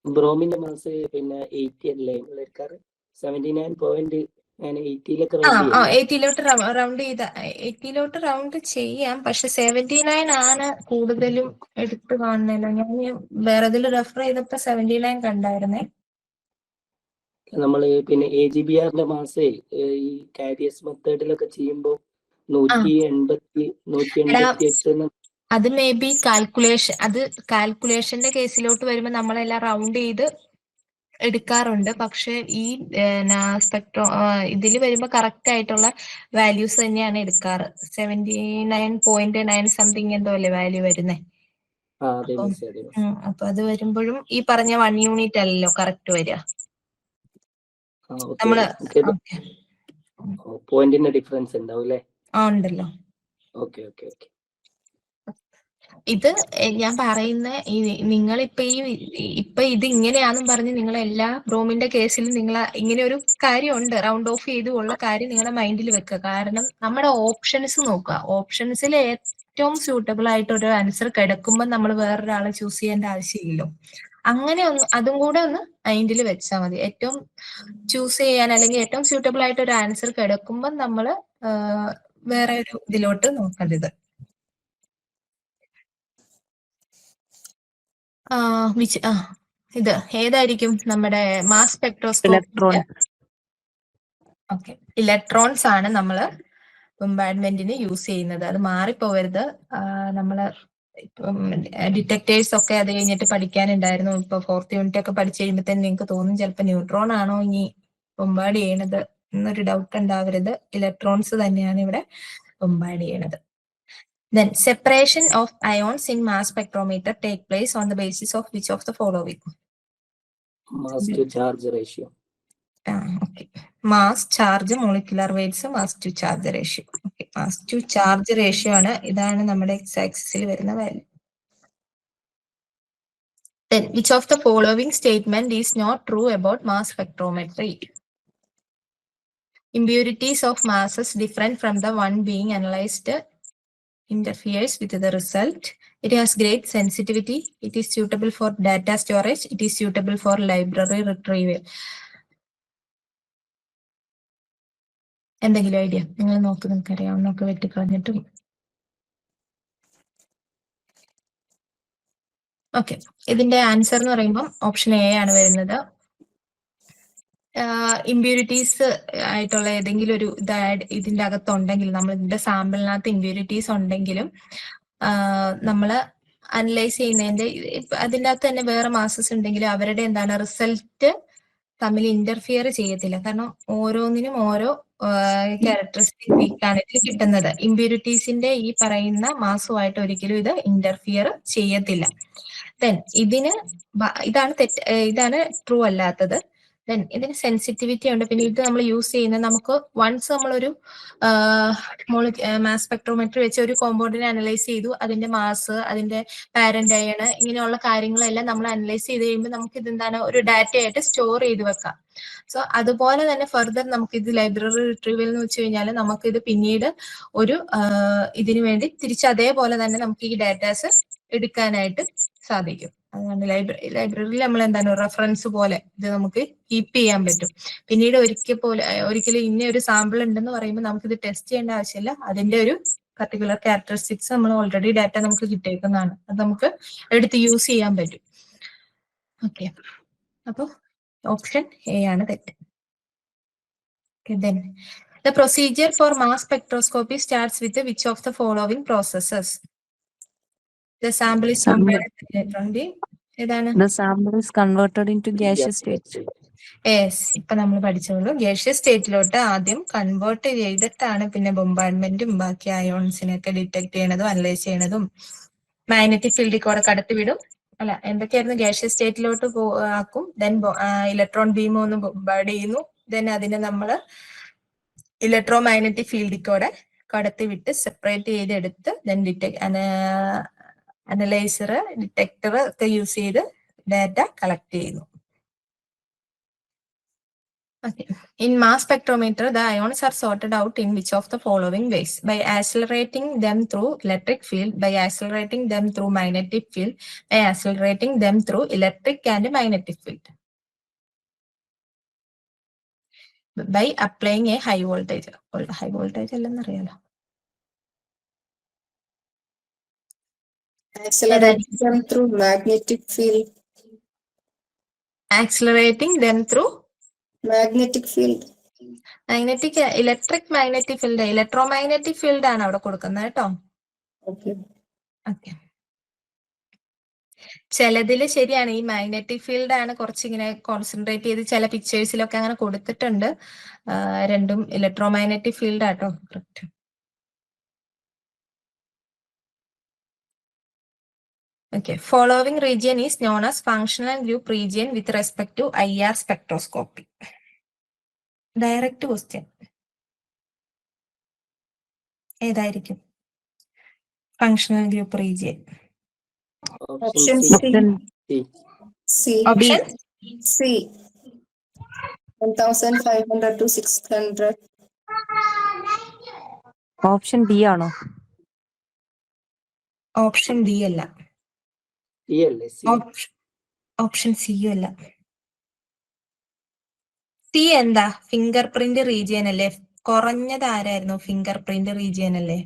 [SPEAKER 5] ബ്രോമിന്റെ മാസ് പിന്നെ 80 അല്ലേ എടുക്കാറ്? 79.8 ഞാൻ 80-ലൊക്കെ
[SPEAKER 1] ആ
[SPEAKER 5] റൗണ്ട്
[SPEAKER 1] ആ
[SPEAKER 5] ചെയ്യാം.
[SPEAKER 1] 80-ലോട്ട് റൗണ്ട് ചെയ്ത 80-ലോട്ട് റൗണ്ട് ചെയ്യാം. പക്ഷെ 79 ആണ് കൂടുതലും എടുത്ത് കാണുന്നല്ലോ. ഞാൻ വേറെ ഇതിൽ റെഫർ ചെയ്തപ്പോ 79 കണ്ടായിരുന്നേ.
[SPEAKER 5] നമ്മൾ പിന്നെ AGBRന്റെ മാസേ ഈ കാരിയസ് മെത്തേഡിലൊക്കെ ചെയ്യുമ്പോൾ 188
[SPEAKER 1] അത് മേ ബി കാൽക്കുലേഷന്റെ കേസിലോട്ട് വരുമ്പോൾ നമ്മളെല്ലാം റൗണ്ട് ചെയ്ത് എടുക്കാറുണ്ട്. പക്ഷെ ഈ സ്പെക്ട്രോ ഇതിൽ വരുമ്പോൾ കറക്റ്റ് ആയിട്ടുള്ള വാല്യൂസ് തന്നെയാണ് എടുക്കാറ്. 79.9 സംതിങ് എന്തോ അല്ലേ വാല്യൂ വരുന്നേ.
[SPEAKER 5] അതെ
[SPEAKER 1] അപ്പം
[SPEAKER 5] മിസ്, അതെ.
[SPEAKER 1] അപ്പൊ അത് വരുമ്പോഴും ഈ പറഞ്ഞ 1 യൂണിറ്റ് അല്ലല്ലോ കറക്റ്റ് വരിക.
[SPEAKER 5] ഓക്കെ.
[SPEAKER 1] നമ്മള്
[SPEAKER 5] നമുക്ക് പോയിന്റിന്റെ ഡിഫറൻസ് ഉണ്ടാവും അല്ലേ?
[SPEAKER 1] ഉണ്ടല്ലോ.
[SPEAKER 5] Okay okay okay.
[SPEAKER 1] ഇത് ഞാൻ പറയുന്ന നിങ്ങളിപ്പോ ഇപ്പൊ ഇത് ഇങ്ങനെയാണെന്നും പറഞ്ഞ് നിങ്ങൾ എല്ലാ ബ്രോമിന്റെ കേസിലും നിങ്ങൾ ഇങ്ങനെ ഒരു കാര്യമുണ്ട്, റൗണ്ട് ഓഫ് ചെയ്ത് ഉള്ള കാര്യം നിങ്ങളുടെ മൈൻഡിൽ വെക്കുക. കാരണം നമ്മുടെ ഓപ്ഷൻസ് നോക്കുക. ഓപ്ഷൻസിൽ ഏറ്റവും സ്യൂട്ടബിൾ ആയിട്ട് ഒരു ആൻസർ കിടക്കുമ്പോൾ നമ്മൾ വേറൊരാളെ ചൂസ് ചെയ്യേണ്ട ആവശ്യമില്ലല്ലോ. അങ്ങനെ അതും കൂടെ ഒന്ന് മൈൻഡിൽ വെച്ചാൽ മതി. ഏറ്റവും ചൂസ് ചെയ്യാൻ അല്ലെങ്കിൽ ഏറ്റവും സ്യൂട്ടബിൾ ആയിട്ട് ഒരു ആൻസർ കിടക്കുമ്പോൾ നമ്മൾ വേറെ ഒരു ഇതിലോട്ട് നോക്കേണ്ടത്. ഇത് ഏതായിരിക്കും നമ്മുടെ മാസ് സ്പെക്ട്രോസ്കോപ്പി? ഓക്കെ, ഇലക്ട്രോൺസ് ആണ് നമ്മള് ബൊംബാർഡ്മെന്റിന് യൂസ് ചെയ്യുന്നത്. അത് മാറിപ്പോവരുത്. നമ്മള് ഇപ്പം ഡിറ്റക്ടേഴ്സ് ഒക്കെ അത് കഴിഞ്ഞിട്ട് പഠിക്കാനുണ്ടായിരുന്നു. ഇപ്പൊ 4th യൂണിറ്റ് ഒക്കെ പഠിച്ചു കഴിയുമ്പോഴത്തേന് നിങ്ങൾക്ക് തോന്നും ചിലപ്പോൾ ന്യൂട്രോൺ ആണോ ഇനി ബൊംബാർഡ് ചെയ്യണത് എന്നൊരു ഡൗട്ട് ഉണ്ടാവരുത്. ഇലക്ട്രോൺസ് തന്നെയാണ് ഇവിടെ ബൊംബാർഡ് ചെയ്യണത്. Then separation of ions in mass spectrometer take place on the basis of which of the following?
[SPEAKER 5] Mass to charge ratio.
[SPEAKER 1] Okay. Mass, charge, molecular weights, mass to charge ratio. Okay. Mass to charge ratio ആണ്. ഇതാണ് നമ്മുടെ x-axis വരുന്ന value. Then which of the following statement is not true about mass spectrometry? Impurities of masses different from the one being analyzed interferes with the result. It has great sensitivity. It is suitable for data storage. It is suitable for library retrieval. എന്തെങ്കിലും idea നിങ്ങൾ നോക്ക്, നിങ്ങൾക്ക് അറിയാവുന്നൊക്കെ വെട്ടിക്കളഞ്ഞിട്ടും. Okay, ഇതിന്റെ answer എന്ന് പറയുമ്പോൾ option A ആണ് വരുന്നത്. Impurities ആയിട്ടുള്ള ഏതെങ്കിലും ഒരു ഇതിന്റെ അകത്തുണ്ടെങ്കിൽ, നമ്മൾ ഇതിന്റെ സാമ്പിളിനകത്ത് ഇമ്പ്യൂരിറ്റീസ് ഉണ്ടെങ്കിലും നമ്മൾ അനലൈസ് ചെയ്യുന്നതിന്റെ അതിൻ്റെ അകത്ത് തന്നെ വേറെ മാസസ് ഉണ്ടെങ്കിലും അവരുടെ എന്താണ് റിസൾട്ട് തമ്മിൽ ഇന്റർഫിയർ ചെയ്യത്തില്ല. കാരണം ഓരോന്നിനും ഓരോ ക്യാരക്ടറിസ്റ്റിക് പീക്കാണ് ഇതിൽ കിട്ടുന്നത്. ഇമ്പ്യൂരിറ്റീസിന്റെ ഈ പറയുന്ന മാസവുമായിട്ട് ഒരിക്കലും ഇത് ഇന്റർഫിയർ ചെയ്യത്തില്ല. ദെൻ ഇതാണ് ട്രൂ അല്ലാത്തത്. ദെൻ ഇതിന് സെൻസിറ്റിവിറ്റി ഉണ്ട്. പിന്നെ ഇത് നമ്മൾ യൂസ് ചെയ്യുന്നത് നമുക്ക് വൺസ് നമ്മളൊരു മാസ് സ്പെക്ട്രോമെട്രി വെച്ച് ഒരു കോമ്പൗണ്ടിനെ അനലൈസ് ചെയ്തു, അതിന്റെ മാസ്, അതിന്റെ പാരന്റ് അയൺ, ഇങ്ങനെയുള്ള കാര്യങ്ങളെല്ലാം നമ്മൾ അനലൈസ് ചെയ്ത് കഴിയുമ്പോൾ നമുക്ക് ഇതെന്താണ് ഒരു ഡാറ്റ ആയിട്ട് സ്റ്റോർ ചെയ്ത് വെക്കാം. സോ അതുപോലെ തന്നെ ഫർദർ നമുക്ക് ഇത് ലൈബ്രറി റിട്രീവൽ എന്ന് വെച്ച് കഴിഞ്ഞാൽ നമുക്ക് ഇത് പിന്നീട് ഒരു ഇതിനു വേണ്ടി തിരിച്ച് അതേപോലെ തന്നെ നമുക്ക് ഈ ഡാറ്റാസ് എടുക്കാനായിട്ട് സാധിക്കും. അതുകൊണ്ട് ലൈബ്രറിയിൽ നമ്മൾ എന്താണ് റെഫറൻസ് പോലെ ഇത് നമുക്ക് കീപ്പ് ചെയ്യാൻ പറ്റും. പിന്നീട് ഒരിക്കലും ഇന്ന ഒരു സാമ്പിൾ ഉണ്ടെന്ന് പറയുമ്പോൾ നമുക്ക് ഇത് ടെസ്റ്റ് ചെയ്യേണ്ട ആവശ്യമില്ല. അതിന്റെ ഒരു പർട്ടിക്കുലർ ക്യാരക്ടറിസ്റ്റിക്സ് നമ്മൾ ഓൾറെഡി ഡാറ്റ നമുക്ക് കിട്ടിയേക്കുന്നതാണ്. അത് നമുക്ക് എടുത്ത് യൂസ് ചെയ്യാൻ പറ്റും. ഓക്കെ, അപ്പൊ ഓപ്ഷൻ എ ആണ് തെറ്റ്. Then the procedure for mass spectroscopy starts with which of the following processes? The sample is compared with electron beam. ഏതാണ്?
[SPEAKER 2] The sample is converted into gaseous state.
[SPEAKER 1] Yes, ഇപ്പൊ നമ്മൾ പഠിച്ചോളൂ. Gaseous സ്റ്റേറ്റിലോട്ട് ആദ്യം convert ചെയ്തിട്ടാണ് പിന്നെ ബൊംബാർഡ്മെന്റും ബാക്കി അയോൺസിനെയൊക്കെ ഡിറ്റക്ട് ചെയ്യണതും അനലൈസ് ചെയ്യണതും മാഗ്നറ്റിക് ഫീൽഡിൽ കൂടെ കടത്തിവിടും. അല്ല, എന്തൊക്കെയായിരുന്നു? ഗേഷ്യസ് സ്റ്റേറ്റിലോട്ട് ആക്കും. ദെൻ ഇലക്ട്രോൺ ബീം ഒന്ന് ബൊംബാർഡ് ചെയ്യുന്നു. ദെൻ അതിനെ നമ്മൾ ഇലക്ട്രോ മാഗ്നറ്റിക് ഫീൽഡിൽ കൂടെ കടത്തിവിട്ട് സെപ്പറേറ്റ് ചെയ്തെടുത്ത് ദെൻ അനലൈസർ, ഡിറ്റക്ടർ ഒക്കെ യൂസ് ചെയ്ത് ഡാറ്റ കളക്ട് ചെയ്യുന്നു. Okay. In mass spectrometer, the ions are sorted out in which of the following ways? By accelerating them through electric field, by accelerating them through magnetic field, by accelerating them through electric and magnetic field. By applying a high voltage. High voltage അല്ലെന്നറിയാലോ.
[SPEAKER 6] Accelerating them through magnetic field.
[SPEAKER 1] Accelerating them through
[SPEAKER 6] Magnetic field.
[SPEAKER 1] Magnetic, electric magnetic field, electromagnetic field ആണ് അവിടെ കൊടുക്കുന്നത് കേട്ടോ.
[SPEAKER 6] Okay.
[SPEAKER 1] Okay. ചിലതിൽ ശരിയാണ്, ഈ magnetic field ആണ് കുറച്ചിങ്ങനെ കോൺസെൻട്രേറ്റ് ചെയ്ത് ചില പിക്ചേഴ്സിലൊക്കെ അങ്ങനെ കൊടുത്തിട്ടുണ്ട്. രണ്ടും ഇലക്ട്രോമാഗ്നറ്റിക് ഫീൽഡ് ആട്ടോ correct. Okay, following region is known as functional group region with respect to IR spectroscopy. Direct question. ഏതായിരിക്കും functional group region?
[SPEAKER 6] Option
[SPEAKER 5] option
[SPEAKER 6] C.
[SPEAKER 5] C.
[SPEAKER 6] C.
[SPEAKER 1] Option
[SPEAKER 6] C. 1500 to 600.
[SPEAKER 2] Option B ആണോ?
[SPEAKER 1] Option D അല്ല.
[SPEAKER 5] C അല്ലേ? C.
[SPEAKER 1] Option C അല്ല. C എന്താ? Finger print region അല്ലേ? കുറഞ്ഞത് ആരായിരുന്നു? Finger print region അല്ലേ?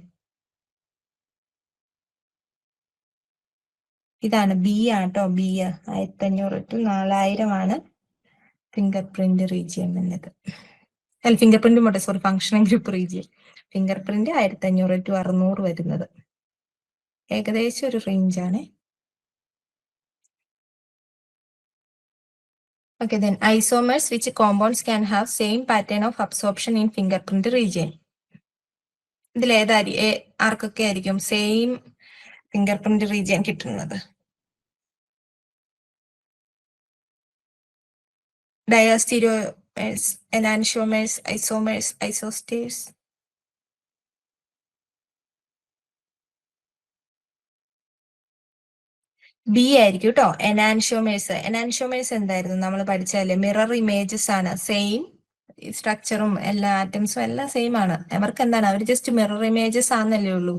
[SPEAKER 1] ഇതാണ് ബി ആട്ടോ. ബി 1500 to 4000 ആണ് ഫിംഗർ പ്രിന്റ് റീജിയൻ എന്നത്. അല്ല, ഫിംഗർ പ്രിന്റ് പോട്ടെ, sorry, functional group region. Finger print 1500 to 600 വരുന്നത് ഏകദേശം ഒരു റേഞ്ച് ആണ്. Okay, then isomers which compounds can have same pattern of absorption in fingerprint region. ഇതിൽ ആർക്കൊക്കെ ആയിരിക്കും സെയിം ഫിംഗർപ്രിന്റ് റീജിയൻ കിട്ടുന്നത്? ഡയാസ്റ്റീരിയോമേഴ്സ്, എനാൻഷ്യോമേഴ്സ്, ഐസോമേഴ്സ്, ഐസോസ്റ്റേഴ്സ്. ബി ആയിരിക്കും കേട്ടോ, എനാൻഷ്യോമേഴ്സ്. എനാൻഷ്യോമേഴ്സ് എന്തായിരുന്നു നമ്മൾ പഠിച്ചാലേ? മിറർ ഇമേജസ് ആണ്. സെയിം സ്ട്രക്ചറും എല്ലാ ആറ്റംസും എല്ലാം സെയിം ആണ്. അവർക്ക് എന്താണ്, അവർ ജസ്റ്റ് മിറർ ഇമേജസ് ആണെന്നല്ലേ ഉള്ളൂ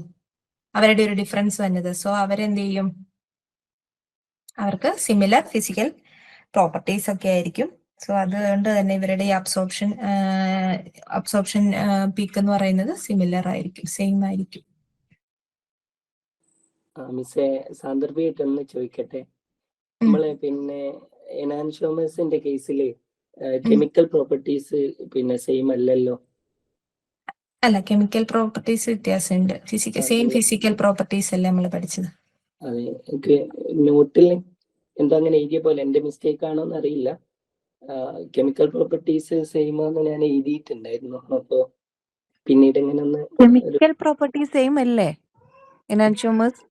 [SPEAKER 1] അവരുടെ ഒരു ഡിഫറൻസ് വന്നത്. സോ അവരെന്ത് ചെയ്യും? അവർക്ക് സിമിലർ ഫിസിക്കൽ പ്രോപ്പർട്ടീസ് ഒക്കെ ആയിരിക്കും. സോ അതുകൊണ്ട് തന്നെ ഇവരുടെ ഈ അബ്സോർപ്ഷൻ പീക്ക് എന്ന് പറയുന്നത് സിമിലർ ആയിരിക്കും, സെയിം ആയിരിക്കും.
[SPEAKER 5] മിസ്സേ, സാന്ദർഭികമായിട്ടൊന്ന് ചോദിക്കട്ടെ. നമ്മള് പിന്നെ എനാൻഷ്യോമേഴ്സിന്റെ കേസില് കെമിക്കൽ പ്രോപ്പർട്ടീസ് പിന്നെ സെയിം അല്ലല്ലോ?
[SPEAKER 1] അല്ല, കെമിക്കൽ പ്രോപ്പർട്ടീസ് വ്യത്യാസമുണ്ട്. സെയിം ഫിസിക്കൽ പ്രോപ്പർട്ടീസ് അല്ലേ നമ്മൾ പഠിച്ചത്?
[SPEAKER 5] അതെ, എനിക്ക് നോട്ടിൽ എന്തോ അങ്ങനെ എഴുതിയ പോലെ, എന്റെ മിസ്റ്റേക്ക് ആണോന്ന് അറിയില്ല. കെമിക്കൽ പ്രോപ്പർട്ടീസ് സെയിം ആണെന്ന് ഞാൻ എഴുതിയിട്ടുണ്ടായിരുന്നു. അപ്പൊ പിന്നീട് എങ്ങനെ ഒന്ന്
[SPEAKER 2] കെമിക്കൽ പ്രോപ്പർട്ടി സെയിം അല്ലേ എനാൻഷ്യോമേഴ്സ്?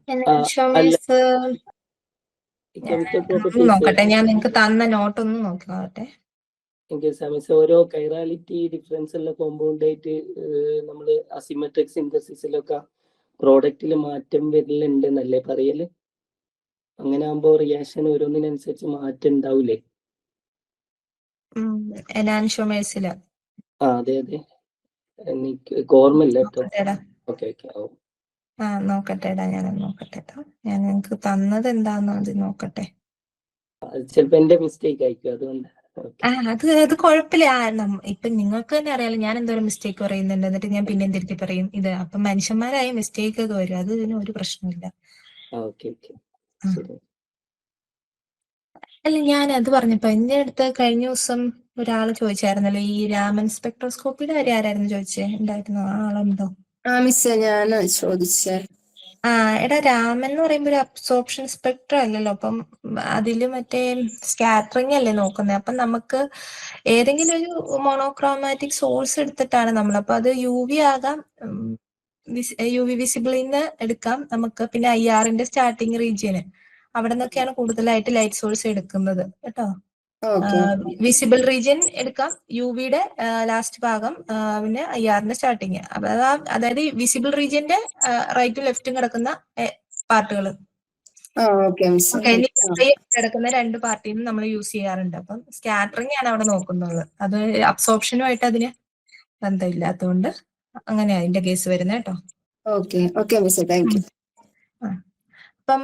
[SPEAKER 5] കെമിക്കൽ പ്രോപ്പർട്ടീസ്
[SPEAKER 1] നോക്കട്ടെ, ഞാൻ നിങ്ങൾക്ക് തന്ന നോട്ട് ഒന്ന് നോക്കട്ടെ.
[SPEAKER 5] മിസ്, ഓരോ കൈറാലിറ്റി ഡിഫറൻസ് ഉള്ള കോമ്പൗണ്ട് ആയിട്ട് നമ്മൾ അസിമെട്രിക് സിന്തസിസിലൊക്കെ പ്രോഡക്റ്റിൽ മാറ്റം വരലുണ്ട് എന്നല്ലേ പറയല്? അങ്ങനെ ആകുമ്പോ റിയാക്ഷൻ ഓരോന്നിനനുസരിച്ച് മാറ്റം ഉണ്ടാവൂലേ?
[SPEAKER 1] എനാൻഷ്യോമേഴ്സില്
[SPEAKER 5] അതെ അതെ, എനിക്ക് ഓർമ്മയില്ല കേട്ടോ. Okay okay.
[SPEAKER 1] നോക്കട്ടെടാ, ഞാൻ നോക്കട്ടെ. ഞാൻ നിങ്ങൾക്ക് തന്നത് എന്താന്ന് അത് നോക്കട്ടെ.
[SPEAKER 5] ചിലപ്പോ എന്റെ മിസ്റ്റേക്ക് ആയിരിക്കും, അതുകൊണ്ട്.
[SPEAKER 1] അത് കുഴപ്പമില്ല. ഇപ്പൊ നിങ്ങൾക്ക് തന്നെ അറിയാലോ ഞാൻ എന്തോരം മിസ്റ്റേക്ക് പറയുന്നുണ്ട്, എന്നിട്ട് ഞാൻ പിന്നെ എന്തിരുത്തി പറയും ഇത്. അപ്പൊ മനുഷ്യന്മാരായ മിസ്റ്റേക്ക് ഒക്കെ വരും, അത് ഇതിന് ഒരു പ്രശ്നമില്ല. അല്ല, ഞാൻ അത് പറഞ്ഞപ്പോ എന്റെ അടുത്ത് കഴിഞ്ഞ ദിവസം ഒരാള് ചോദിച്ചായിരുന്നല്ലോ, ഈ രാമൻ സ്പെക്ട്രോസ്കോപ്പിയുടെ കാര്യം ആരായിരുന്നു ചോദിച്ചേ? ഉണ്ടായിരുന്നോ? ആളുണ്ടോ?
[SPEAKER 6] മിസ്സേ, ഞാൻ ചോദിച്ചേ.
[SPEAKER 1] എടാ, രാമൻ എന്ന് പറയുമ്പോ ഒരു അബ്സോർപ്ഷൻ സ്പെക്ട്രം അല്ലല്ലോ. അപ്പം അതില് മറ്റേ സ്കാറ്ററിംഗ് അല്ലേ നോക്കുന്നത്. അപ്പം നമുക്ക് ഏതെങ്കിലും ഒരു മോണോക്രോമാറ്റിക് സോഴ്സ് എടുത്തിട്ടാണ് നമ്മൾ. അപ്പൊ അത് UV ആകാം, UV വിസിബിളിൽ നിന്ന് എടുക്കാം നമുക്ക്. പിന്നെ IRന്റെ സ്റ്റാർട്ടിങ് റീജിയന് അവിടെ നിന്നൊക്കെയാണ് കൂടുതലായിട്ട് ലൈറ്റ് സോഴ്സ് എടുക്കുന്നത് കേട്ടോ. വിസിബിൾ റീജിയൻ എടുക്കാം, UVയുടെ ലാസ്റ്റ് ഭാഗം, പിന്നെ IRന്റെ സ്റ്റാർട്ടിങ്. അതായത് വിസിബിൾ റീജിയന്റെ റൈറ്റും ലെഫ്റ്റും കിടക്കുന്ന പാർട്ടുകൾ കിടക്കുന്ന രണ്ട് പാർട്ടിയും നമ്മൾ യൂസ് ചെയ്യാറുണ്ട്. അപ്പം സ്കാറ്ററിംഗ് ആണ് അവിടെ നോക്കുന്നത്. അത് അബ്സോർപ്ഷനുമായിട്ട് അതിന് ബന്ധമില്ലാത്തതുകൊണ്ട് അങ്ങനെ അതിന്റെ കേസ് വരുന്നത് കേട്ടോ. അപ്പം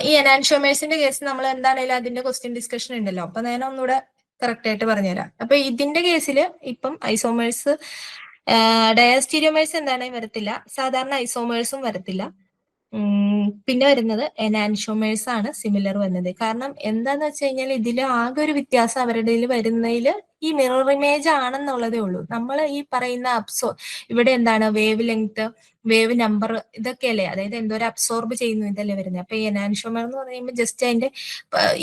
[SPEAKER 1] ഈ എനാൻഷ്യോമേഴ്സിന്റെ കേസ് നമ്മൾ എന്താണേലും അതിന്റെ ക്വസ്റ്റ്യൻ ഡിസ്കഷൻ ഉണ്ടല്ലോ. അപ്പൊ ഞാൻ ഒന്നുകൂടെ കറക്റ്റ് ആയിട്ട് പറഞ്ഞുതരാം. അപ്പൊ ഇതിന്റെ കേസിൽ ഇപ്പം ഐസോമേഴ്സ് ഡയസ്റ്റീരിയോമേഴ്സ് എന്താണ് വരത്തില്ല, സാധാരണ ഐസോമേഴ്സും വരത്തില്ല. പിന്നെ വരുന്നത് എനാൻഷോമേഴ്സ് ആണ് സിമിലർ വരുന്നത്. കാരണം എന്താന്ന് വെച്ച് കഴിഞ്ഞാൽ ഇതിൽ ആകെ ഒരു വ്യത്യാസം അവരുടെ വരുന്നതിൽ ഈ മിറർ ഇമേജ് ആണെന്നുള്ളതേ ഉള്ളൂ. നമ്മൾ ഈ പറയുന്ന ഇവിടെ എന്താണ് വേവ് ലെങ്ത്, വേവ് നമ്പർ ഇതൊക്കെയല്ലേ, അതായത് എന്തോരം അബ്സോർബ് ചെയ്യുന്നു ഇതല്ലേ വരുന്നത്. അപ്പൊ ഈ എനാൻഷോമർ എന്ന് പറയുമ്പോൾ ജസ്റ്റ് അതിന്റെ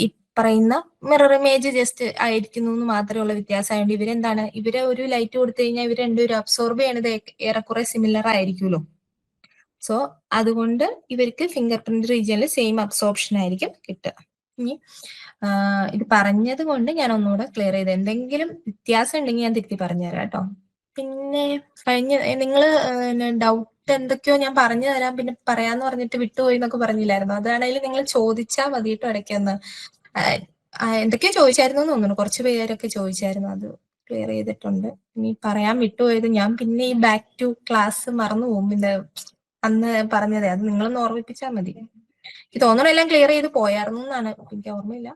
[SPEAKER 1] ഈ പറയുന്ന മിറർ ഇമേജ് ജസ്റ്റ് ആയിരിക്കുന്നു എന്ന് മാത്രമുള്ള വ്യത്യാസമായതുകൊണ്ട് ഇവരെന്താണ്, ഇവരെ ഒരു ലൈറ്റ് കൊടുത്തു കഴിഞ്ഞാൽ ഇവർ രണ്ടുപേരും അബ്സോർബ് ചെയ്യണത് ഏറെക്കുറെ സിമിലർ ആയിരിക്കുമല്ലോ. സോ അതുകൊണ്ട് ഇവർക്ക് ഫിംഗർ പ്രിന്റ് റീജിയനിൽ സെയിം അബ്സോർപ്ഷൻ ആയിരിക്കും കിട്ടുക. ഇനി ഇത് പറഞ്ഞത് കൊണ്ട് ഞാൻ ഒന്നുകൂടെ ക്ലിയർ ചെയ്ത്, എന്തെങ്കിലും വ്യത്യാസം ഉണ്ടെങ്കിൽ ഞാൻ തിരുത്തി പറഞ്ഞുതരാം കേട്ടോ. പിന്നെ നിങ്ങൾ ഡൗട്ട് എന്തൊക്കെയോ ഞാൻ പറഞ്ഞു തരാം പിന്നെ പറയാന്ന് പറഞ്ഞിട്ട് വിട്ടുപോയി എന്നൊക്കെ പറഞ്ഞില്ലായിരുന്നു. അതാണെങ്കിലും നിങ്ങൾ ചോദിച്ചാൽ മതി കേട്ടോ ഇടയ്ക്കൊന്ന്. എന്തൊക്കെയോ ചോദിച്ചായിരുന്നു എന്ന് തോന്നുന്നു, കുറച്ച് പേരൊക്കെ ചോദിച്ചായിരുന്നു, അത് ക്ലിയർ ചെയ്തിട്ടുണ്ട്. ഇനി പറയാൻ വിട്ടുപോയത് ഞാൻ പിന്നെ ഈ ബാക്ക് ടു ക്ലാസ് മറന്നു പോകും, പിന്നെ അന്ന് പറഞ്ഞതേ അത് നിങ്ങളൊന്ന് ഓർമ്മിപ്പിച്ചാൽ മതി. എനിക്ക് തോന്നണം എല്ലാം ക്ലിയർ ചെയ്ത് പോയായിരുന്നു എന്നാണ്, എനിക്ക് ഓർമ്മയില്ല.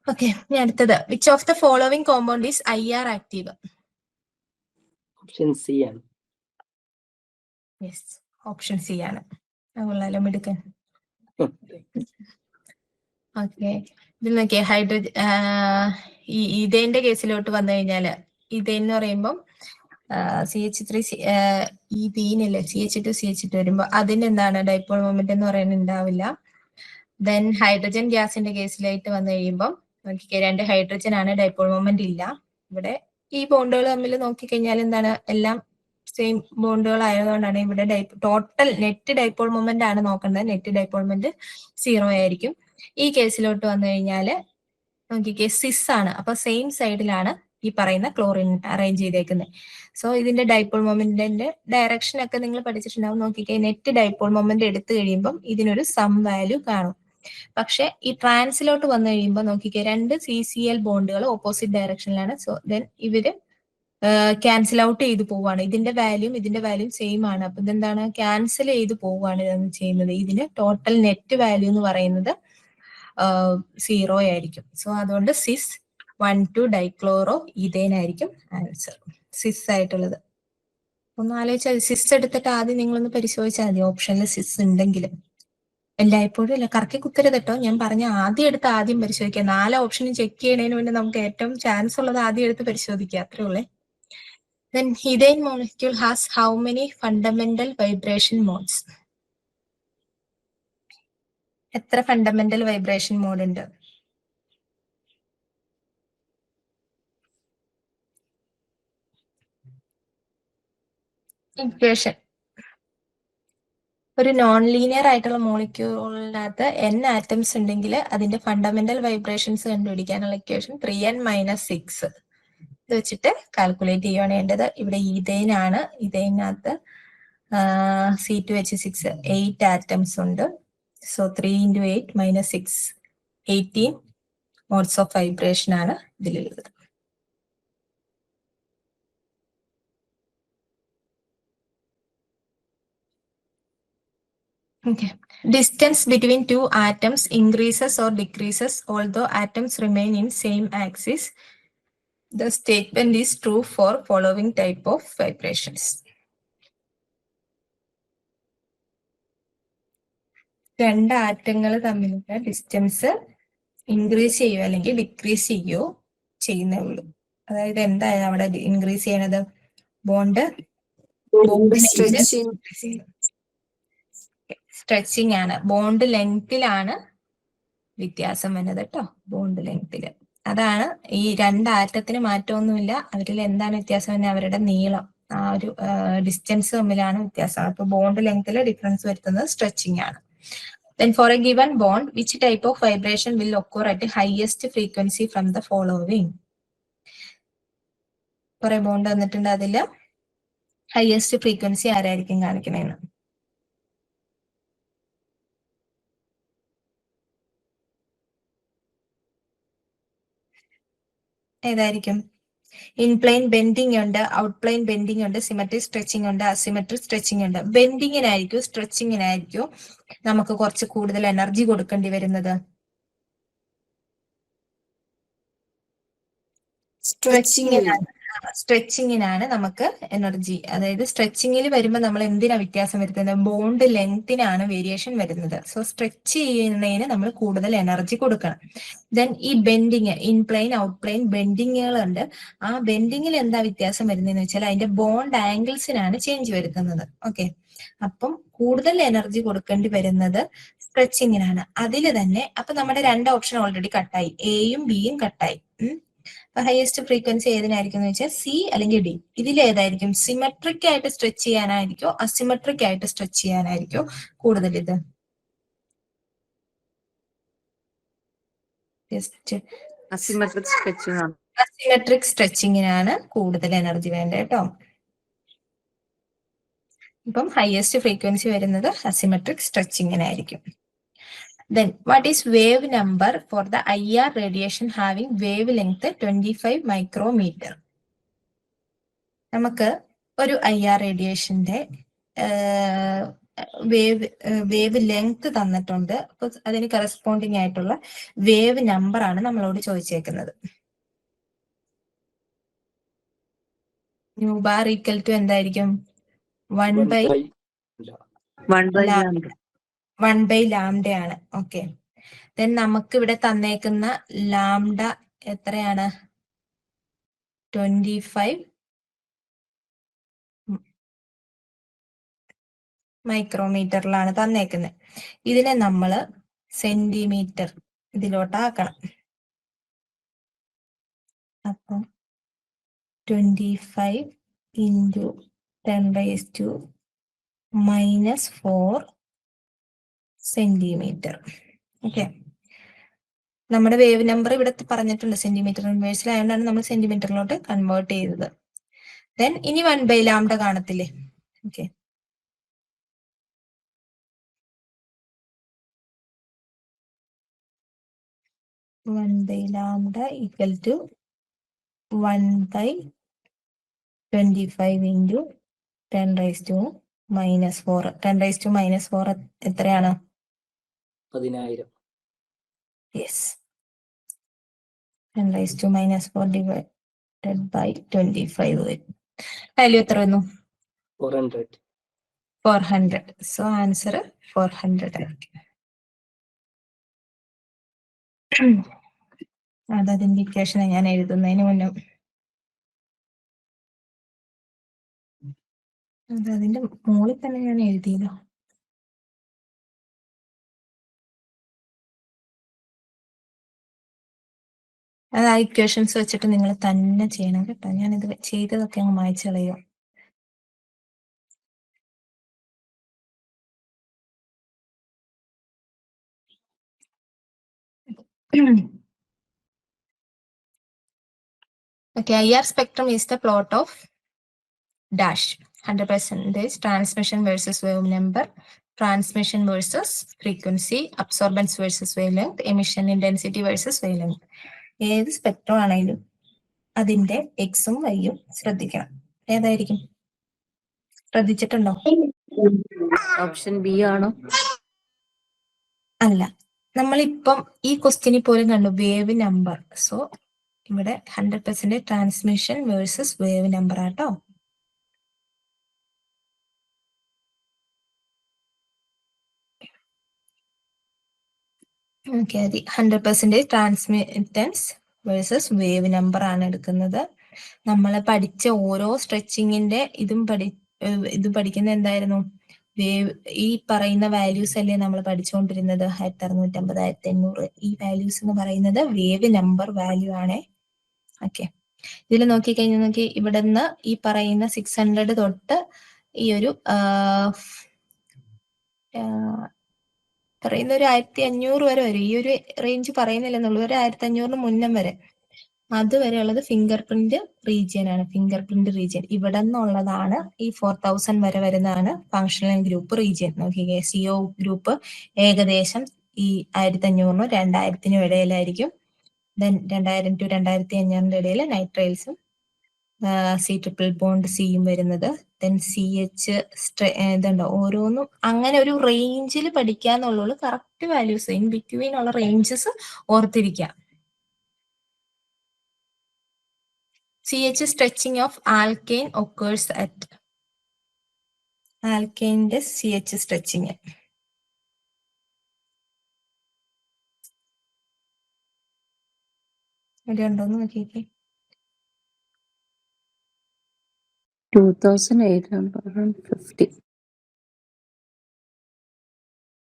[SPEAKER 1] ഓക്കെ, ഇനി അടുത്തത് which of the following compound is IR active?
[SPEAKER 5] Option C ആണ്.
[SPEAKER 1] യെസ്, ഓപ്ഷൻ സി ആണ്. അതുകൊള്ളാലോ എടുക്കാൻ. ഓക്കെ, ഇത് നോക്കിയേ, ഇതേന്റെ കേസിലോട്ട് വന്നു കഴിഞ്ഞാല് ഇതെന്ന് പറയുമ്പം CH3 ഈ ബീനല്ലേ CH2 CH2 വരുമ്പോ അതിന് എന്താണ് ഡൈപോൾ മൊമെന്റ് എന്ന് പറയുന്നത് ഉണ്ടാവില്ല. ദെൻ ഹൈഡ്രജൻ ഗ്യാസിന്റെ കേസിലായിട്ട് വന്നു കഴിയുമ്പോൾ നോക്കിക്കേ, 2 ഹൈഡ്രജൻ ആണ്, ഡൈപോൾ മൊമെന്റ് ഇല്ല. ഇവിടെ ഈ ബോണ്ടുകൾ തമ്മിൽ നോക്കിക്കഴിഞ്ഞാൽ എന്താണ്, എല്ലാം സെയിം ബോണ്ടുകൾ ആയതുകൊണ്ടാണ് ഇവിടെ ടോട്ടൽ നെറ്റ് ഡൈപോൾ മൊമെന്റ് ആണ് നോക്കേണ്ടത്. നെറ്റ് ഡൈപോൾ മൊമെന്റ് 0 ആയിരിക്കും. ഈ കേസിലോട്ട് വന്നു കഴിഞ്ഞാല് നോക്കിക്കേ, സിസ് ആണ്. അപ്പൊ സെയിം സൈഡിലാണ് ഈ പറയുന്ന ക്ലോറിൻ അറേഞ്ച് ചെയ്തേക്കുന്നത്. സോ ഇതിന്റെ ഡൈപോൾ മൊമെന്റിന്റെ ഡയറക്ഷൻ ഒക്കെ നിങ്ങൾ പഠിച്ചിട്ടുണ്ടാവും. നോക്കിക്കേ, നെറ്റ് ഡൈപോൾ മൊമെന്റ് എടുത്തു കഴിയുമ്പോൾ ഇതിനൊരു സം വാല്യൂ കാണും. പക്ഷെ ഈ ട്രാൻസിലോട്ട് വന്നു കഴിയുമ്പോൾ നോക്കിക്കേ, 2 CCl ബോണ്ടുകൾ ഓപ്പോസിറ്റ് ഡയറക്ഷനിലാണ്. സോ ദെൻ ഇവര് ക്യാൻസൽ ഔട്ട് ചെയ്ത് പോവാണ്. ഇതിന്റെ വാല്യൂം സെയിം ആണ്. അപ്പൊ ഇതെന്താണ്, ക്യാൻസൽ ചെയ്ത് പോവാണ് ഇതെന്ന് ചെയ്യുന്നത്. ഇതിന് ടോട്ടൽ നെറ്റ് വാല്യൂ എന്ന് പറയുന്നത് 0 ആയിരിക്കും. സോ അതുകൊണ്ട് സിസ് 1,2 ഡൈക്ലോറോ ഇതേൻ ആയിരിക്കും ആൻസർ, സിസ് ആയിട്ടുള്ളത്. ഒന്ന് ആലോചിച്ചാൽ സിസ് എടുത്തിട്ട് ആദ്യം നിങ്ങളൊന്ന് പരിശോധിച്ചാൽ മതി, ഓപ്ഷനിൽ സിസ് ഉണ്ടെങ്കിലും. എല്ലായ്പ്പോഴും അല്ല, കറക്കി കുത്തരുത് കേട്ടോ. ഞാൻ പറഞ്ഞ ആദ്യം പരിശോധിക്കുക. 4 ഓപ്ഷനും ചെക്ക് ചെയ്യണതിന് മുന്നേ നമുക്ക് ഏറ്റവും ചാൻസ് ഉള്ളത് ആദ്യം എടുത്ത് പരിശോധിക്കുക, അത്രേ ഉള്ളേ. Then ethane molecule has how many fundamental vibration modes? എത്ര ഫണ്ടമെന്റൽ വൈബ്രേഷൻ മോഡ് ഉണ്ട്? ഇക്വേഷൻ, ഒരു നോൺ ലീനിയർ ആയിട്ടുള്ള മോളിക്യൂളിനകത്ത് n ആറ്റംസ് ഉണ്ടെങ്കിൽ അതിന്റെ ഫണ്ടമെന്റൽ വൈബ്രേഷൻസ് കണ്ടുപിടിക്കാനുള്ള ഇക്വേഷൻ 3n - 6 ഇത് വെച്ചിട്ട് കാൽക്കുലേറ്റ് ചെയ്യുകയാണ് വേണ്ടത്. ഇവിടെ ഈതേൻ ആണ്. ഈതേനകത്ത് C2H6 8 ആറ്റംസ് ഉണ്ട്. സോ 3 × 8 - 6 18 മോഡ്സ് ഓഫ് വൈബ്രേഷൻ ആണ് ഇതിലുള്ളത്. Okay. Distance between 2 atoms increases or decreases although atoms remain in same axis. The statement is true for following type of vibrations. രണ്ട് ആറ്റങ്ങൾ തമ്മിലുള്ള ഡിസ്റ്റൻസ് ഇൻക്രീസ് ചെയ്യുകയോ അല്ലെങ്കിൽ decrease ചെയ്യുകയോ ചെയ്യുന്നേ ഉള്ളൂ. അതായത് എന്തായാലും അവിടെ ഇൻക്രീസ് ചെയ്യണത് ബോണ്ട് സ്ട്രെച്ചിങ് ആണ്. ബോണ്ട് ലെങ്തിലാണ് വ്യത്യാസം വരുന്നത് കേട്ടോ, ബോണ്ട് ലെങ്തില്. അതാണ് ഈ 2 ആറ്റത്തിന് മാറ്റമൊന്നുമില്ല. അവരിൽ എന്താണ് വ്യത്യാസം വരുന്നത്, അവരുടെ നീളം, ആ ഒരു ഡിസ്റ്റൻസ് തമ്മിലാണ് വ്യത്യാസം. അപ്പൊ ബോണ്ട് ലെങ്തില് ഡിഫറൻസ് വരുത്തുന്നത് സ്ട്രെച്ചിങ് ആണ്. Then for a given bond, which type of vibration will occur at the highest frequency from the following? കുറെ ബോണ്ട് വന്നിട്ടുണ്ട്, അതില് ഹയസ്റ്റ് ഫ്രീക്വൻസി ആരായിരിക്കും കാണിക്കണേന്ന്. ഏതായിരിക്കും? ഇൻപ്ലെയിൻ ബെൻഡിങ് ഉണ്ട്, ഔട്ട്പ്ലെയിൻ ബെൻഡിങ് ഉണ്ട്, സിമെട്രിക് സ്ട്രെച്ചിങ് ഉണ്ട്, അസിമെട്രിക് സ്ട്രെച്ചിങ് ഉണ്ട്. ബെൻഡിങ്ങിനായിരിക്കും സ്ട്രെച്ചിങ്ങിനായിരിക്കും നമുക്ക് കുറച്ച് കൂടുതൽ എനർജി കൊടുക്കേണ്ടി വരുന്നത്. സ്ട്രെച്ചിങ്ങിനാണ് നമുക്ക് എനർജി, അതായത് സ്ട്രെച്ചിങ്ങിൽ വരുമ്പോൾ നമ്മൾ എന്തിനാ വ്യത്യാസം വരുത്തുന്നത്? ബോണ്ട് ലെങ്തിനാണ് വേരിയേഷൻ വരുന്നത്. സോ സ്ട്രെച്ച് ചെയ്യുന്നതിന് നമ്മൾ കൂടുതൽ എനർജി കൊടുക്കണം. ദെൻ ഈ bending, in plane out plane ബെൻഡിങ്ങുകളുണ്ട്. ആ ബെൻഡിങ്ങിൽ എന്താ വ്യത്യാസം വരുന്നതെന്ന് വെച്ചാൽ അതിന്റെ ബോണ്ട് ആംഗിൾസിനാണ് ചേഞ്ച് വരുത്തുന്നത്. ഓക്കെ, അപ്പം കൂടുതൽ എനർജി കൊടുക്കേണ്ടി വരുന്നത് സ്ട്രെച്ചിങ്ങിനാണ്. അതിൽ തന്നെ അപ്പൊ നമ്മുടെ 2 ഓപ്ഷൻ ഓൾറെഡി കട്ടായി, എയും ബിയും കട്ടായി. ഹയസ്റ്റ് ഫ്രീക്വൻസി ഏതിനായിരിക്കും എന്ന് വെച്ചാൽ സി അല്ലെങ്കിൽ ഡി. ഇതിൽ ഏതായിരിക്കും? സിമെട്രിക് ആയിട്ട് സ്ട്രെച്ച് ചെയ്യാനായിരിക്കോ അസിമെട്രിക് ആയിട്ട് സ്ട്രെച്ച് ചെയ്യാനായിരിക്കോ കൂടുതൽ? ഇത്
[SPEAKER 2] അസിമെട്രിക് സ്ട്രെച്ചിങ് ആണ്.
[SPEAKER 1] അസിമെട്രിക് സ്ട്രെച്ചിങ്ങിനാണ് കൂടുതൽ എനർജി വേണ്ടത് കേട്ടോ. ഇപ്പം ഹയസ്റ്റ് ഫ്രീക്വൻസി വരുന്നത് asymmetric സ്ട്രെച്ചിങ്ങിനായിരിക്കും. Then, what is wave number for the IR radiation having wavelength 25 micrometer? നമുക്ക് ഒരു IR റേഡിയേഷന്റെ വേവ് ലെങ്ത് തന്നിട്ടുണ്ട്. അപ്പൊ അതിന് കറസ്പോണ്ടിങ് ആയിട്ടുള്ള വേവ് നമ്പർ ആണ് നമ്മളോട് ചോദിച്ചേക്കുന്നത്. ന്യൂ ബാർ ഈക്വൽ ടു എന്തായിരിക്കും? 1 by ലാംഡ ആണ്. ഓക്കെ, ദെൻ നമുക്ക് ഇവിടെ തന്നേക്കുന്ന ലാംഡ എത്രയാണ്? 25 മൈക്രോമീറ്ററിലാണ് തന്നേക്കുന്നത്. ഇതിനെ നമ്മൾ സെന്റിമീറ്റർ ഇതിലോട്ടാക്കണം. അപ്പം 25 into 10⁻⁻⁴ സെന്റിമീറ്റർ. ഓക്കെ, നമ്മുടെ വേവ് നമ്പർ ഇവിടെ പറഞ്ഞിട്ടുണ്ട് സെന്റിമീറ്റർ ഇൻവേഴ്സിൽ ആയതുകൊണ്ടാണ് നമ്മൾ സെന്റിമീറ്ററിലോട്ട് കൺവേർട്ട് ചെയ്തത്. ദെൻ ഇനി 1 by ലാംഡ കാണത്തില്ലേ? Okay, 1 by lambda equal to 1 by 25 into 10⁻⁻⁴. 10⁻⁻⁴ എത്രയാണ്?
[SPEAKER 5] 10,000.
[SPEAKER 1] യെസ്, 10⁻⁻⁴ divided by 25 വരും. വാല്യൂ എത്ര വന്നു?
[SPEAKER 5] 400.
[SPEAKER 1] 400. സോ ആൻസർ 400 ആയിരിക്കും. അതതിന്റെ ഇക്വേഷൻ ഞാൻ എഴുതുന്നതിന് മുന്നേ അതതിന്റെ മുകളിൽ തന്നെ ഞാൻ എഴുതിയല്ലോ. അത് ആ ഇക്വേഷൻസ് വെച്ചിട്ട് നിങ്ങൾ തന്നെ ചെയ്യണം കേട്ടോ. ഞാനിത് ചെയ്തതൊക്കെ അങ്ങ് മായ്ച്ചു കളയുക. Okay, IR spectrum is the plot of dash 100% transmission versus wave number, transmission versus frequency, absorbance versus wavelength, emission intensity versus wavelength. ഏത് സ്പെക്ട്രം ആണെങ്കിലും അതിന്റെ എക്സും വൈയും ശ്രദ്ധിക്കണം. ഏതായിരിക്കും? ശ്രദ്ധിച്ചിട്ടുണ്ടോ?
[SPEAKER 2] ഓപ്ഷൻ ബി ആണോ?
[SPEAKER 1] അല്ല, നമ്മളിപ്പം ഈ ക്വസ്റ്റ്യനിൽ പോലും കണ്ടു വേവ് നമ്പർ. സോ ഇവിടെ 100% ട്രാൻസ്മിഷൻ വേഴ്സസ് വേവ് നമ്പർ ആട്ടോ. ഓക്കെ, അത് 100% ട്രാൻസ്മിറ്റൻസ് വേഴ്സസ് വേവ് നമ്പർ ആണ് എടുക്കുന്നത്. നമ്മൾ പഠിച്ച ഓരോ സ്ട്രെച്ചിങ്ങിന്റെ ഇത് പഠിക്കുന്ന എന്തായിരുന്നു? വേവ്, ഈ പറയുന്ന വാല്യൂസ് അല്ലേ നമ്മൾ പഠിച്ചുകൊണ്ടിരുന്നത്? 1650, 1800 ഈ വാല്യൂസ് എന്ന് പറയുന്നത് വേവ് നമ്പർ വാല്യൂ ആണ്. ഓക്കെ, ഇതിൽ നോക്കി ഇവിടെ നിന്ന് ഈ പറയുന്ന 600 തൊട്ട് ഈ ഒരു പറയുന്ന ഒരു 1500 വരെ വരും. ഈ ഒരു റേഞ്ച് പറയുന്നില്ലെന്നുള്ളൂ, ഒരു 1500 മുന്നം വരെ. അതുവരെ ഉള്ളത് ഫിംഗർ പ്രിന്റ് റീജിയൻ ആണ്. ഫിംഗർ പ്രിന്റ് റീജിയൻ ഇവിടെ നിന്നുള്ളതാണ്. ഈ 4000 വരെ വരുന്നതാണ് ഫങ്ഷണൽ ഗ്രൂപ്പ് റീജിയൻ. നോക്കിക്കേ, CO ഗ്രൂപ്പ് ഏകദേശം ഈ 1500-നും 2000-നും ഇടയിലായിരിക്കും. ദെൻ 2000 to 2500 ഇടയിൽ നൈട്രൈൽസും C ട്രിപ്പിൾ ബോണ്ട് സിയും വരുന്നത്. ദെൻ CH ഇതുണ്ടോ, ഓരോന്നും അങ്ങനെ ഒരു റേഞ്ചിൽ പഠിക്കാന്നുള്ളൂ. കറക്റ്റ് വാല്യൂസ് ഇൻ ബിറ്റ്വീൻ ഉള്ള റേഞ്ചസ് ഓർത്തിരിക്കാം. CH stretching of alkane occurs at ആൽക്കെയിന്റെ CH stretching. ഇവിടെ ഉണ്ടോന്ന് നോക്കിക്കേ.
[SPEAKER 2] 2850.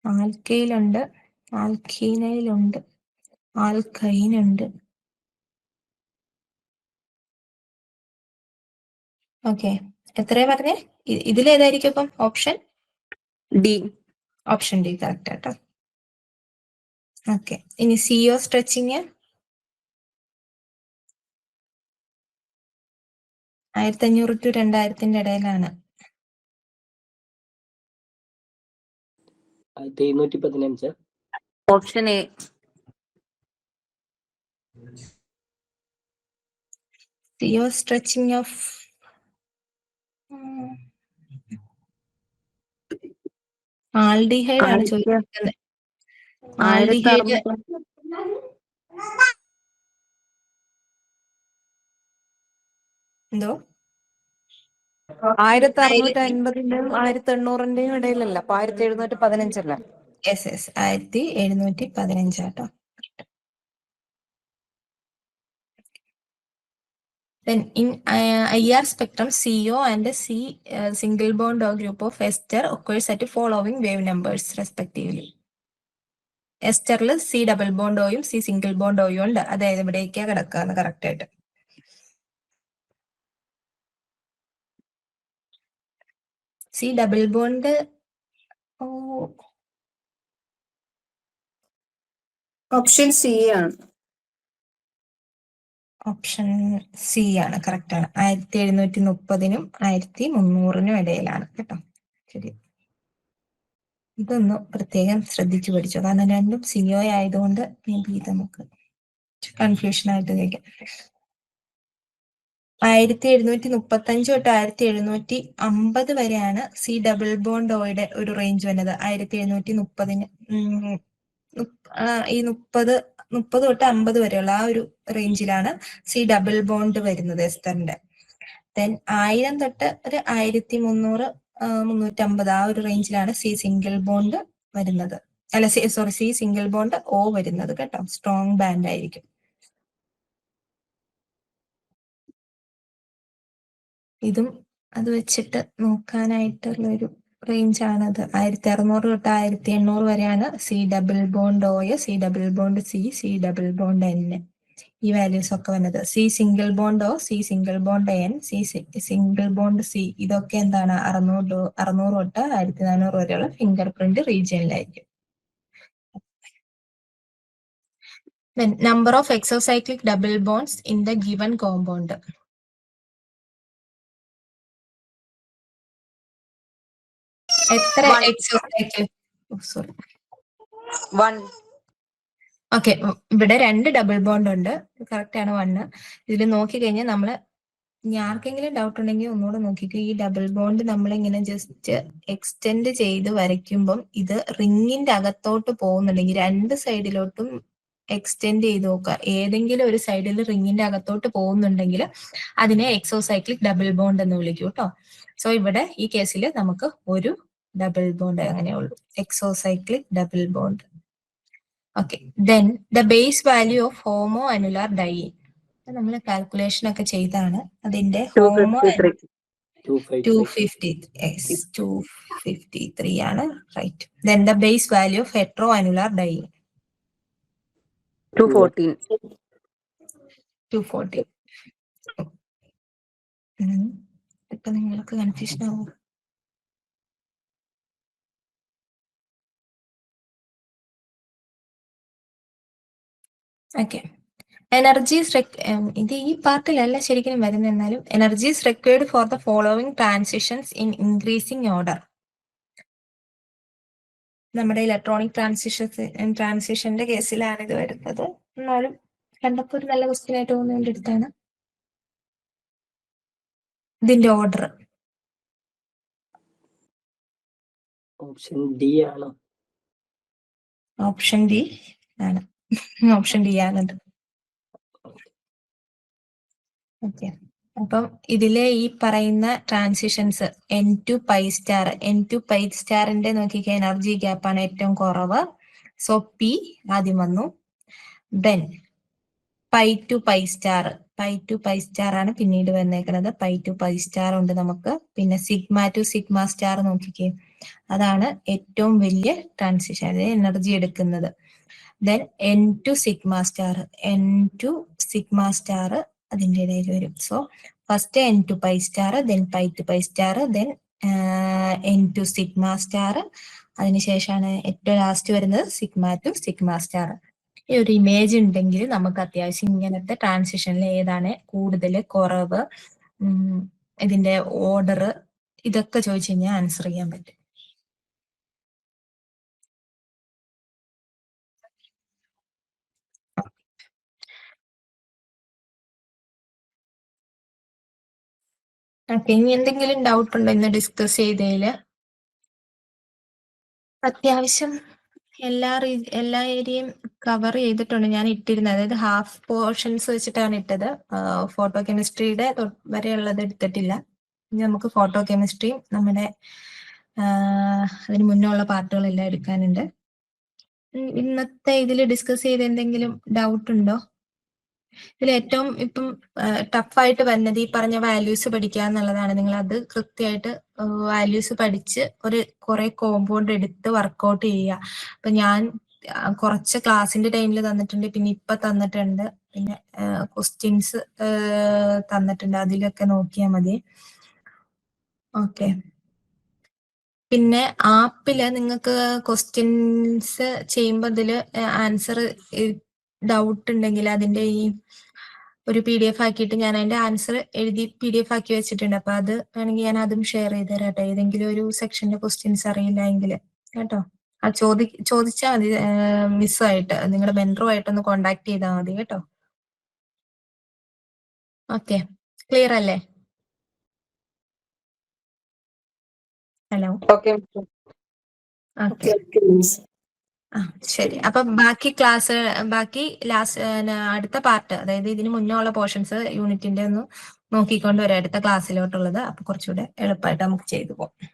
[SPEAKER 1] ആൽക്കയിലുണ്ട്, ആൽക്കീനയിലുണ്ട്, ആൽക്കൈനുണ്ട്. ഓക്കെ, എത്രയാ പറഞ്ഞേ? ഇതിലേതായിരിക്കും അപ്പം option?
[SPEAKER 2] D.
[SPEAKER 1] Option D correct ആട്ടോ. ഓക്കെ, ഇനി CO സ്ട്രെച്ചിങ് 1500 to 2000 ഇടയിലാണ്.
[SPEAKER 5] 1715.
[SPEAKER 2] Option A.
[SPEAKER 1] CO stretching of aldehyde ആണ് ചോദിക്കുന്നത്. ആൽഡിഹൈഡ്
[SPEAKER 2] 1600.
[SPEAKER 1] എന്തോ
[SPEAKER 2] 1650-ന്റെയും 1800-ന്റെയും ഇടയിലല്ല. അപ്പൊ 1715 അല്ല.
[SPEAKER 1] യെസ് 1715 ആട്ടോ. Then in IR spectrum, CO and C single bond or group of ester occurs at following wave numbers respectively. എസ്റ്ററിൽ C double bond ഓയും C single bond ഓയും ഉണ്ട്. അതായത് ഇവിടേക്കാ കിടക്കാന്ന് കറക്റ്റ് ആയിട്ട്. C double bond
[SPEAKER 6] option C ആണ്.
[SPEAKER 1] Option C ആണ്, കറക്റ്റ് ആണ്. 1730-നും 1300-നും ഇടയിലാണ് കേട്ടോ. ശരി, ഇതൊന്ന് പ്രത്യേകം ശ്രദ്ധിച്ചു പഠിച്ചു. കാരണം രണ്ടും CO ആയതുകൊണ്ട് ഇത് നമുക്ക് കൺഫ്യൂഷൻ ആയിട്ട് കഴിക്കാം. 1735 തൊട്ട് 1750 വരെയാണ് C ഡബിൾ ബോണ്ട് ഓയുടെ ഒരു റേഞ്ച് വന്നത്. 1730-ന് ഈ 30 തൊട്ട് 50 വരെയുള്ള ആ ഒരു റേഞ്ചിലാണ് C ഡബിൾ ബോണ്ട് വരുന്നത് എസ്റ്ററിന്റെ. ദെൻ 1000 തൊട്ട് ഒരു 1300 350 ആ ഒരു റേഞ്ചിലാണ് C സിംഗിൾ ബോണ്ട് വരുന്നത്. അല്ല sorry, C single bond O വരുന്നത് കേട്ടോ. സ്ട്രോങ് ബാൻഡ് ആയിരിക്കും. ഇതും അത് വെച്ചിട്ട് നോക്കാനായിട്ടുള്ള ഒരു റേഞ്ച് ആണത്. 1600 തൊട്ട് 1800 വരെയാണ് C double bond O, C double bond C, C double bond N ഈ വാല്യൂസ് ഒക്കെ വന്നത്. C single bond O, C single bond N, C single bond C ഇതൊക്കെ എന്താണ് 600 തൊട്ട് 1400 വരെയുള്ള ഫിംഗർ പ്രിന്റ് റീജിയനിലായിരിക്കും. Number of exocyclic double bonds in the given compound. എത്ര exocyclic? Sorry,
[SPEAKER 2] 1.
[SPEAKER 1] Okay, ഇവിടെ 2 ഡബിൾ ബോണ്ട് ഉണ്ട്, കറക്റ്റ് ആണ് 1. ഇതിൽ നോക്കിക്കഴിഞ്ഞാൽ നമ്മള് ഇനി ആർക്കെങ്കിലും ഡൗട്ട് ഉണ്ടെങ്കിൽ ഒന്നുകൂടെ നോക്കിക്കോ. ഈ ഡബിൾ ബോണ്ട് നമ്മളിങ്ങനെ ജസ്റ്റ് എക്സ്റ്റെൻഡ് ചെയ്ത് വരയ്ക്കുമ്പം ഇത് റിങ്ങിന്റെ അകത്തോട്ട് പോകുന്നുണ്ടെങ്കിൽ 2 സൈഡിലോട്ടും എക്സ്റ്റെൻഡ് ചെയ്ത് നോക്കുക. ഏതെങ്കിലും ഒരു സൈഡിൽ റിങ്ങിന്റെ അകത്തോട്ട് പോകുന്നുണ്ടെങ്കിൽ അതിനെ എക്സോസൈക്ലിക് ഡബിൾ ബോണ്ട് എന്ന് വിളിക്കും കേട്ടോ. സോ ഇവിടെ ഈ കേസിൽ നമുക്ക് ഒരു ഡബിൾ ബോണ്ട് അങ്ങനെയുള്ളൂ, exocyclic double bond. Okay, then the base value of homo annular diene നമ്മൾ കാൽക്കുലേഷൻ ഒക്കെ ചെയ്താണ്. അതിന്റെ ഹോമോ 253 ആണ്, right. Then the base value of hetero annular diene
[SPEAKER 2] 214.
[SPEAKER 1] ഇപ്പൊ നിങ്ങൾക്ക് കൺഫ്യൂഷൻ ആവും. ഓക്കെ, എനർജീസ് ഇത് ഈ പാർട്ടിലല്ല ശരിക്കും വരുന്നത്, എന്നാലും energies required for the following transitions in increasing order. നമ്മുടെ ഇലക്ട്രോണിക് ട്രാൻസിഷന്റെ കേസിലാണ് ഇത് വരുന്നത്. എന്നാലും കണ്ടപ്പോൾ ഒരു നല്ല ക്വസ്റ്റ്യൻ ആയിട്ട് തോന്നുന്നതിന്റെ അടുത്താണ്. ഇതിന്റെ ഓർഡർ
[SPEAKER 5] ഓപ്ഷൻ ഡി ആണോ?
[SPEAKER 1] ഓപ്ഷൻ ഡി ആണ്. ഓപ്ഷൻ ഡി ആണത്. ഓക്കെ, അപ്പം ഇതിലെ ഈ പറയുന്ന transitions N2 pi star, N2 pi സ്റ്റാറിന്റെ നോക്കിക്കുക എനർജി ഗ്യാപ്പാണ് ഏറ്റവും കുറവ്. സോ P ആദ്യം വന്നു. Then pi to pi star, pi to pi star ആണ് പിന്നീട് വന്നേക്കുന്നത്. പൈ ടു പൈ സ്റ്റാർ ഉണ്ട് നമുക്ക്. പിന്നെ സിഗ്മ ടു സിഗ്മ സ്റ്റാർ നോക്കിക്കേ, അതാണ് ഏറ്റവും വലിയ ട്രാൻസിഷൻ, അതായത് എനർജി എടുക്കുന്നത്. Then N2 sigma star, N2 sigma star അതിൻ്റെ ഇടയിൽ വരും. So first N2 pi star, then pi to pi star, then N2 sigma star, അതിനുശേഷമാണ് ഏറ്റവും ലാസ്റ്റ് വരുന്നത് സിഗ്മ ടു സിഗ്മ സ്റ്റാർ. ഈ ഒരു ഇമേജ് ഉണ്ടെങ്കിൽ നമുക്ക് അത്യാവശ്യം ഇങ്ങനത്തെ ട്രാൻസിഷനിൽ ഏതാണ് കൂടുതൽ കുറവ്, ഇതിന്റെ ഓർഡർ, ഇതൊക്കെ ചോദിച്ചു കഴിഞ്ഞാൽ ആൻസർ ചെയ്യാൻ പറ്റും. ഓക്കെ, ഇനി എന്തെങ്കിലും ഡൗട്ട് ഉണ്ടോ ഇന്ന് ഡിസ്കസ് ചെയ്തതില്? അത്യാവശ്യം എല്ലാ ഏരിയയും കവർ ചെയ്തിട്ടുണ്ട് ഞാൻ ഇട്ടിരുന്നത്. അതായത് ഹാഫ് പോർഷൻസ് വെച്ചിട്ടാണ് ഇട്ടത്. ഫോട്ടോ കെമിസ്ട്രിയുടെ വരെയുള്ളത് എടുത്തിട്ടില്ല. ഇനി നമുക്ക് ഫോട്ടോ കെമിസ്ട്രിയും നമ്മുടെ അതിന് മുന്നേ ഉള്ള പാർട്ടുകളെല്ലാം എടുക്കാനുണ്ട്. ഇന്നത്തെ ഇതിൽ ഡിസ്കസ് ചെയ്ത് എന്തെങ്കിലും ഡൗട്ട് ഉണ്ടോ? ഇതിൽ ഏറ്റവും ഇപ്പം ടഫായിട്ട് വരുന്നത് ഈ പറഞ്ഞ വാല്യൂസ് പഠിക്കുക എന്നുള്ളതാണ്. നിങ്ങൾ അത് കൃത്യമായിട്ട് വാല്യൂസ് പഠിച്ച് കുറെ കോമ്പൗണ്ട് എടുത്ത് വർക്കൗട്ട് ചെയ്യുക. അപ്പൊ ഞാൻ കുറച്ച് ക്ലാസ്സിന്റെ ടൈമിൽ തന്നിട്ടുണ്ട്, പിന്നെ ഇപ്പൊ തന്നിട്ടുണ്ട്, പിന്നെ ക്വസ്റ്റ്യൻസ് തന്നിട്ടുണ്ട്, അതിലൊക്കെ നോക്കിയാൽ മതി. ഓക്കെ, പിന്നെ ആപ്പില് നിങ്ങൾക്ക് ക്വസ്റ്റ്യൻസ് ചെയ്യുമ്പോൾ ഇതിൽ ആൻസർ ഡൗട്ട് ഉണ്ടെങ്കിൽ അതിന്റെ ഈ ഒരു PDF ആക്കിയിട്ട് ഞാൻ അതിന്റെ ആൻസർ എഴുതി PDF ആക്കി വെച്ചിട്ടുണ്ട്. അപ്പൊ അത് വേണമെങ്കിൽ ഞാൻ അതും ഷെയർ ചെയ്ത് തരാം കേട്ടോ. ഏതെങ്കിലും ഒരു സെക്ഷന്റെ ക്വസ്റ്റ്യൻസ് അറിയില്ല എങ്കിൽ കേട്ടോ, ആ ചോദിച്ചാൽ മതി. മിസ്സായിട്ട് നിങ്ങളുടെ മെൻറ്ററുമായിട്ടൊന്ന് കോണ്ടാക്ട് ചെയ്താൽ മതി കേട്ടോ. ഓക്കെ, ക്ലിയർ അല്ലേ? ഹലോ,
[SPEAKER 2] ഓക്കെ
[SPEAKER 1] ഓക്കെ, ശരി. അപ്പൊ ബാക്കി അടുത്ത പാർട്ട്, അതായത് ഇതിന് മുന്നേ ഉള്ള പോർഷൻസ് യൂണിറ്റിന്റെ ഒന്ന് നോക്കിക്കൊണ്ട് വരാം അടുത്ത ക്ലാസ്സിലോട്ടുള്ളത്. അപ്പൊ കുറച്ചുകൂടെ എളുപ്പമായിട്ട് നമുക്ക് ചെയ്തു പോകാം.